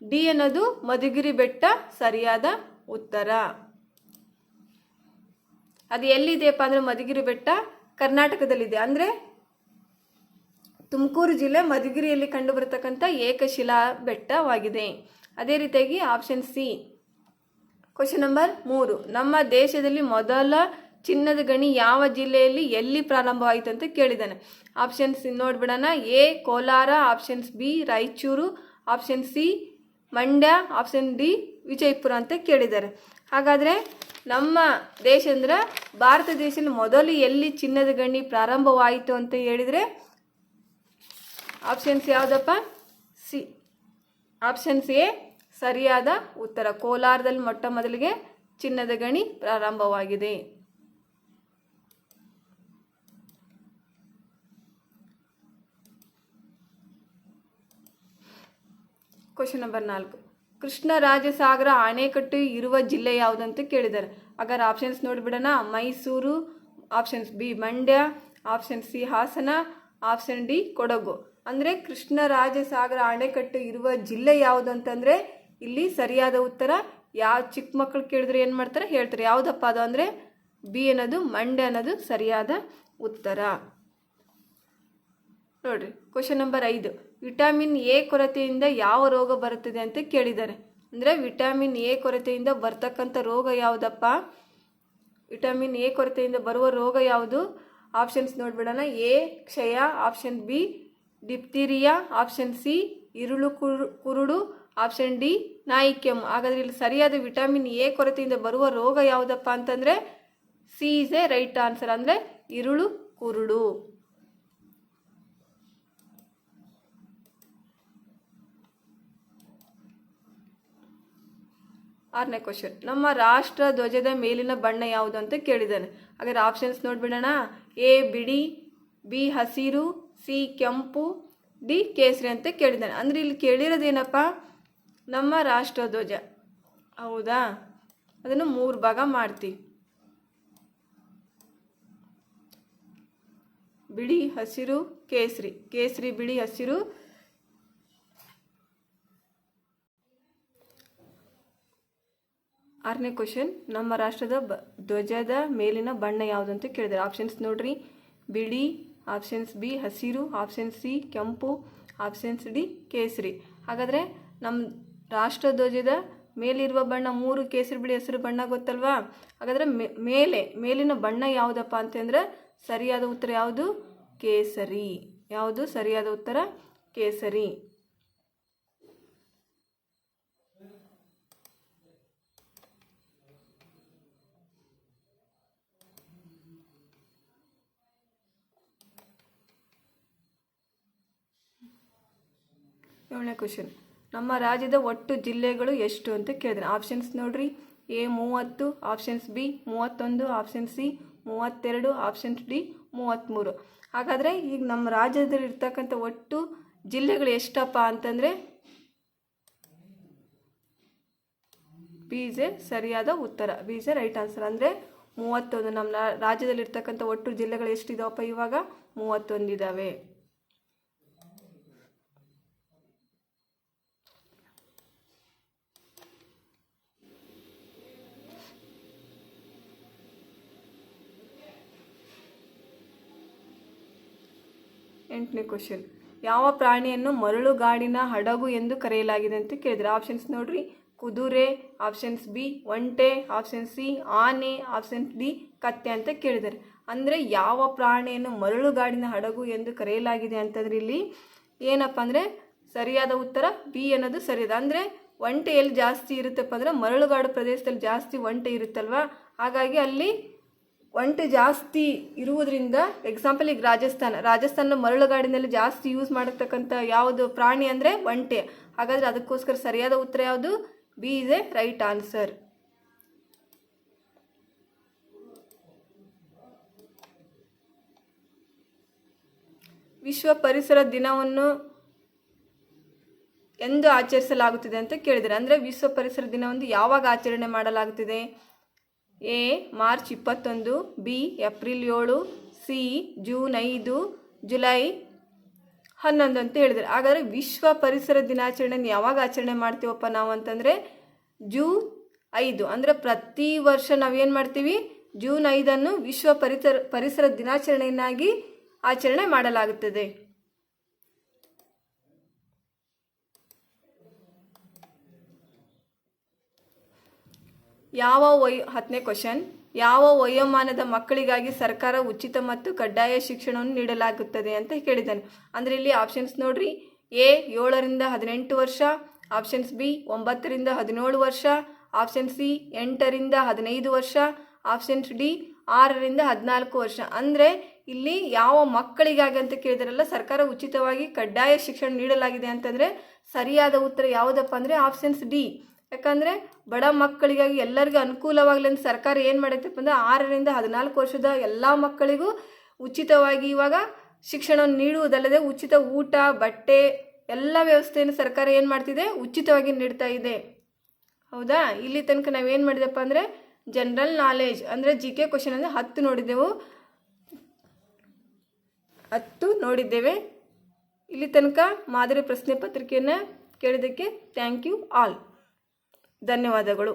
ಡಿ ಅನ್ನೋದು ಮಧುಗಿರಿ ಬೆಟ್ಟ ಸರಿಯಾದ ಉತ್ತರ. ಅದು ಎಲ್ಲಿದೆಯಪ್ಪ ಅಂದರೆ ಮಧುಗಿರಿ ಬೆಟ್ಟ ಕರ್ನಾಟಕದಲ್ಲಿದೆ. ಅಂದರೆ ತುಮಕೂರು ಜಿಲ್ಲೆ ಮಧುಗಿರಿಯಲ್ಲಿ ಕಂಡು ಬರತಕ್ಕಂಥ ಏಕಶಿಲಾ ಬೆಟ್ಟವಾಗಿದೆ. ಅದೇ ರೀತಿಯಾಗಿ ಆಪ್ಷನ್ ಸಿ. Question number 3. ನಮ್ಮ ದೇಶದಲ್ಲಿ ಮೊದಲ ಚಿನ್ನದ ಗಣಿ ಯಾವ ಜಿಲ್ಲೆಯಲ್ಲಿ ಎಲ್ಲಿ ಪ್ರಾರಂಭವಾಯಿತು ಅಂತ ಕೇಳಿದ್ದಾನೆ. ಆಪ್ಷನ್ಸ್ ನೋಡ್ಬಿಡೋಣ. A Kolar, options B Raichur, option C Mandya, option D Vijayapura ಅಂತ ಕೇಳಿದ್ದಾರೆ. ಹಾಗಾದರೆ ನಮ್ಮ ದೇಶ ಅಂದರೆ ಭಾರತ ದೇಶದಲ್ಲಿ ಮೊದಲು ಎಲ್ಲಿ ಚಿನ್ನದ ಗಣಿ ಪ್ರಾರಂಭವಾಯಿತು ಅಂತ ಹೇಳಿದರೆ ಆಪ್ಷನ್ಸ್ ಯಾವುದಪ್ಪ? ಸಿ ಆಪ್ಷನ್ ಸಿ ಸರಿಯಾದ ಉತ್ತರ. ಕೋಲಾರದಲ್ಲಿ ಮೊಟ್ಟ ಮೊದಲಿಗೆ ಚಿನ್ನದ ಗಣಿ ಪ್ರಾರಂಭವಾಗಿದೆ. Question number 4. ಕೃಷ್ಣರಾಜಸಾಗರ ಅಣೆಕಟ್ಟು ಇರುವ ಜಿಲ್ಲೆ ಯಾವುದು ಅಂತ ಕೇಳಿದ್ದಾರೆ. ಹಾಗಾದ್ರೆ ಆಪ್ಷನ್ಸ್ ನೋಡಿಬಿಡೋಣ. Mysuru, options B Mandya, option C Hassan, option D Kodagu. ಅಂದರೆ ಕೃಷ್ಣರಾಜಸಾಗರ ಅಣೆಕಟ್ಟು ಇರುವ ಜಿಲ್ಲೆ ಯಾವುದು ಅಂತಂದರೆ ಇಲ್ಲಿ ಸರಿಯಾದ ಉತ್ತರ ಯಾವ ಚಿಕ್ಕ ಮಕ್ಕಳು ಕೇಳಿದ್ರೆ ಏನು ಮಾಡ್ತಾರೆ ಹೇಳ್ತಾರೆ. ಯಾವುದಪ್ಪ ಅದು ಅಂದರೆ ಬಿ ಅನ್ನೋದು ಮಂಡ್ಯ ಅನ್ನೋದು ಸರಿಯಾದ ಉತ್ತರ. ನೋಡ್ರಿ ಕ್ವಶನ್ ನಂಬರ್ 5. ವಿಟಮಿನ್ ಎ ಕೊರತೆಯಿಂದ ಯಾವ ರೋಗ ಬರುತ್ತದೆ ಅಂತ ಕೇಳಿದ್ದಾರೆ. ಅಂದರೆ ವಿಟಮಿನ್ ಎ ಕೊರತೆಯಿಂದ ಬರ್ತಕ್ಕಂಥ ರೋಗ ಯಾವುದಪ್ಪ? ವಿಟಮಿನ್ ಎ ಕೊರತೆಯಿಂದ ಬರುವ ರೋಗ ಯಾವುದು? ಆಪ್ಷನ್ಸ್ ನೋಡ್ಬಿಡೋಣ. ಎ ಕ್ಷಯ, ಆಪ್ಷನ್ ಬಿ ಡಿಪ್ತೀರಿಯಾ, ಆಪ್ಷನ್ ಸಿ ಇರುಳು ಕುರುಡು, ಆಪ್ಷನ್ ಡಿ ನಾಯಿ ಕೆಮ್ಮು. ಹಾಗಾದ್ರೆ ಇಲ್ಲಿ ಸರಿಯಾದ ವಿಟಮಿನ್ ಎ ಕೊರತೆಯಿಂದ ಬರುವ ರೋಗ ಯಾವುದಪ್ಪ ಅಂತಂದರೆ C is A right answer. ಅಂದರೆ ಇರುಳು ಕುರುಡು. 6ನೇ ಕ್ವಶನ್. ನಮ್ಮ ರಾಷ್ಟ್ರ ಧ್ವಜದ ಮೇಲಿನ ಬಣ್ಣ ಯಾವುದು ಅಂತ ಕೇಳಿದ್ದಾನೆ. ಹಾಗಾದ್ರೆ ಆಪ್ಷನ್ಸ್ ನೋಡ್ಬಿಡೋಣ. ಎ ಬಿಳಿ, ಬಿ ಹಸಿರು, ಸಿ ಕೆಂಪು, ಡಿ ಕೇಸರಿ ಅಂತ ಕೇಳಿದ್ದಾನೆ. ಅಂದರೆ ಇಲ್ಲಿ ಕೇಳಿರೋದೇನಪ್ಪ? ನಮ್ಮ ರಾಷ್ಟ್ರ ಧ್ವಜ. ಹೌದಾ? ಅದನ್ನು 3 ಭಾಗ ಮಾಡ್ತೀವಿ. ಬಿಳಿ, ಹಸಿರು, ಕೇಸರಿ. ಕೇಸರಿ, ಬಿಳಿ, ಹಸಿರು. ಆರನೇ ಕ್ವಶನ್. ನಮ್ಮ ರಾಷ್ಟ್ರದ ಧ್ವಜದ ಮೇಲಿನ ಬಣ್ಣ ಯಾವುದು ಅಂತ ಕೇಳಿದ್ದಾರೆ. ಆಪ್ಷನ್ಸ್ ನೋಡ್ರಿ. ಬಿಳಿ, ಆಪ್ಷನ್ಸ್ ಬಿ ಹಸಿರು, ಆಪ್ಷನ್ ಸಿ ಕೆಂಪು, ಆಪ್ಷನ್ಸ್ ಡಿ ಕೇಸರಿ. ಹಾಗಾದರೆ ನಮ್ಮ ರಾಷ್ಟ್ರ ಧ್ವಜದ ಮೇಲಿರುವ ಬಣ್ಣ 3 ಕೇಸರಿ, ಬಿಳಿ, ಹಸಿರು ಬಣ್ಣ ಗೊತ್ತಲ್ವಾ? ಹಾಗಾದರೆ ಮೇಲಿನ ಬಣ್ಣ ಯಾವುದಪ್ಪ ಅಂತಂದರೆ ಸರಿಯಾದ ಉತ್ತರ ಯಾವುದು? ಕೇಸರಿ. ಯಾವುದು ಸರಿಯಾದ ಉತ್ತರ? ಕೇಸರಿ. ಏಳನೇ ಕ್ವಶನ್. ನಮ್ಮ ರಾಜ್ಯದ ಒಟ್ಟು ಜಿಲ್ಲೆಗಳು ಎಷ್ಟು ಅಂತ ಕೇಳಿದ್ರೆ. ಆಪ್ಷನ್ಸ್ ನೋಡ್ರಿ. A 30, options B 31, option C 32, options D 33. ಹಾಗಾದರೆ ಈಗ ನಮ್ಮ ರಾಜ್ಯದಲ್ಲಿ ಇರ್ತಕ್ಕಂಥ ಒಟ್ಟು ಜಿಲ್ಲೆಗಳು ಎಷ್ಟಪ್ಪ ಅಂತಂದರೆ ಬಿ ಇಸ್ ಎ ಸರಿಯಾದ ಉತ್ತರ. B is A right answer. ಅಂದರೆ 31. ನಮ್ಮ ರಾಜ್ಯದಲ್ಲಿ ಇರ್ತಕ್ಕಂಥ ಒಟ್ಟು ಜಿಲ್ಲೆಗಳು ಎಷ್ಟಿದಾವಪ್ಪ? ಇವಾಗ 31 ಇದ್ದಾವೆ. ಎಂಟನೇ ಕ್ವಶನ್. ಯಾವ ಪ್ರಾಣಿಯನ್ನು ಮರಳುಗಾಡಿನ ಹಡಗು ಎಂದು ಕರೆಯಲಾಗಿದೆ ಅಂತ ಕೇಳಿದರೆ. ಆಪ್ಷನ್ಸ್ ನೋಡ್ರಿ. ಕುದುರೆ, ಆಪ್ಷನ್ಸ್ ಬಿ ಒಂಟೆ, ಆಪ್ಷನ್ ಸಿ ಆನೆ, ಆಪ್ಷನ್ ಡಿ ಕತ್ತೆ ಅಂತ ಕೇಳಿದ್ದಾರೆ. ಅಂದರೆ ಯಾವ ಪ್ರಾಣಿಯನ್ನು ಮರಳುಗಾಡಿನ ಹಡಗು ಎಂದು ಕರೆಯಲಾಗಿದೆ ಅಂತಂದ್ರೆ ಇಲ್ಲಿ ಏನಪ್ಪ ಅಂದರೆ ಸರಿಯಾದ ಉತ್ತರ ಬಿ ಅನ್ನೋದು ಸರಿಯಾದ. ಅಂದರೆ ಒಂಟೆ ಎಲ್ಲಿ ಜಾಸ್ತಿ ಇರುತ್ತಪ್ಪ ಅಂದರೆ ಮರಳುಗಾಡು ಪ್ರದೇಶದಲ್ಲಿ ಜಾಸ್ತಿ ಒಂಟೆ ಇರುತ್ತಲ್ವ. ಹಾಗಾಗಿ ಅಲ್ಲಿ ಒಂಟೆ ಜಾಸ್ತಿ ಇರುವುದರಿಂದ ಎಕ್ಸಾಂಪಲ್ ಈಗ ರಾಜಸ್ಥಾನ ಮರಳುಗಾಡಿನಲ್ಲಿ ಜಾಸ್ತಿ ಯೂಸ್ ಮಾಡತಕ್ಕಂಥ ಯಾವುದು ಪ್ರಾಣಿ ಅಂದರೆ ಒಂಟೆ. ಹಾಗಾದರೆ ಅದಕ್ಕೋಸ್ಕರ ಸರಿಯಾದ ಉತ್ತರ ಯಾವುದು? B is A right answer. ವಿಶ್ವ ಪರಿಸರ ದಿನವನ್ನು ಎಂದು ಆಚರಿಸಲಾಗುತ್ತದೆ ಅಂತ ಕೇಳಿದರೆ. ಅಂದರೆ ವಿಶ್ವ ಪರಿಸರ ದಿನವನ್ನು ಯಾವಾಗ ಆಚರಣೆ ಮಾಡಲಾಗುತ್ತದೆ? A March 21, B April 7, C June 5, July 11 ಅಂತ ಹೇಳಿದರೆ. ಹಾಗಾದರೆ ವಿಶ್ವ ಪರಿಸರ ದಿನಾಚರಣೆಯನ್ನು ಯಾವಾಗ ಆಚರಣೆ ಮಾಡ್ತೀವಪ್ಪ ನಾವು ಅಂತಂದರೆ ಜೂನ್ 5. ಅಂದರೆ ಪ್ರತಿ ವರ್ಷ ನಾವೇನು ಮಾಡ್ತೀವಿ? ಜೂನ್ 5 ವಿಶ್ವ ಪರಿಸರ ದಿನಾಚರಣೆಯನ್ನಾಗಿ ಆಚರಣೆ ಮಾಡಲಾಗುತ್ತದೆ. ಹತ್ತನೇ ಕ್ವಶನ್. ಯಾವ ವಯೋಮಾನದ ಮಕ್ಕಳಿಗಾಗಿ ಸರ್ಕಾರ ಉಚಿತ ಮತ್ತು ಕಡ್ಡಾಯ ಶಿಕ್ಷಣವನ್ನು ನೀಡಲಾಗುತ್ತದೆ ಅಂತ ಕೇಳಿದ್ದಾನೆ. ಅಂದರೆ ಇಲ್ಲಿ ಆಪ್ಷನ್ಸ್ ನೋಡ್ರಿ. ಎ 7ರಿಂದ 18 ವರ್ಷ, ಆಪ್ಷನ್ಸ್ ಬಿ 9ರಿಂದ 17 ವರ್ಷ, ಆಪ್ಷನ್ ಸಿ 8ರಿಂದ 15 ವರ್ಷ, ಆಪ್ಷನ್ಸ್ ಡಿ 6ರಿಂದ 14 ವರ್ಷ. ಅಂದರೆ ಇಲ್ಲಿ ಯಾವ ಮಕ್ಕಳಿಗಾಗಿ ಅಂತ ಕೇಳಿದಾರಲ್ಲ, ಸರ್ಕಾರ ಉಚಿತವಾಗಿ ಕಡ್ಡಾಯ ಶಿಕ್ಷಣ ನೀಡಲಾಗಿದೆ ಅಂತಂದರೆ ಸರಿಯಾದ ಉತ್ತರ ಯಾವುದಪ್ಪ ಅಂದರೆ ಆಪ್ಷನ್ಸ್ ಡಿ. ಯಾಕಂದರೆ ಬಡ ಮಕ್ಕಳಿಗಾಗಿ ಎಲ್ಲರಿಗೂ ಅನುಕೂಲವಾಗಲಿ ಅಂತ ಸರ್ಕಾರ ಏನು ಮಾಡೈತಪ್ಪ ಅಂದರೆ 6ರಿಂದ 14 ವರ್ಷದ ಎಲ್ಲ ಮಕ್ಕಳಿಗೂ ಉಚಿತವಾಗಿ ಇವಾಗ ಶಿಕ್ಷಣವನ್ನು ನೀಡುವುದಲ್ಲದೆ ಉಚಿತ ಊಟ ಬಟ್ಟೆ ಎಲ್ಲ ವ್ಯವಸ್ಥೆಯನ್ನು ಸರ್ಕಾರ ಏನು ಮಾಡ್ತಿದೆ, ಉಚಿತವಾಗಿ ನೀಡ್ತಾ ಇದೆ. ಹೌದಾ? ಇಲ್ಲಿ ತನಕ ನಾವೇನು ಮಾಡಿದೆಪ್ಪ ಅಂದರೆ ಜನರಲ್ ನಾಲೆಜ್ ಅಂದರೆ ಜಿ ಕೆ ಕ್ವಶನ್ ಅಂದರೆ 10 ನೋಡಿದ್ದೇವೆ. ಇಲ್ಲಿ ತನಕ ಮಾದರಿ ಪ್ರಶ್ನೆ ಪತ್ರಿಕೆಯನ್ನು ಕೇಳಿದ್ದಕ್ಕೆ ಥ್ಯಾಂಕ್ ಯು ಆಲ್. ಧನ್ಯವಾದಗಳು.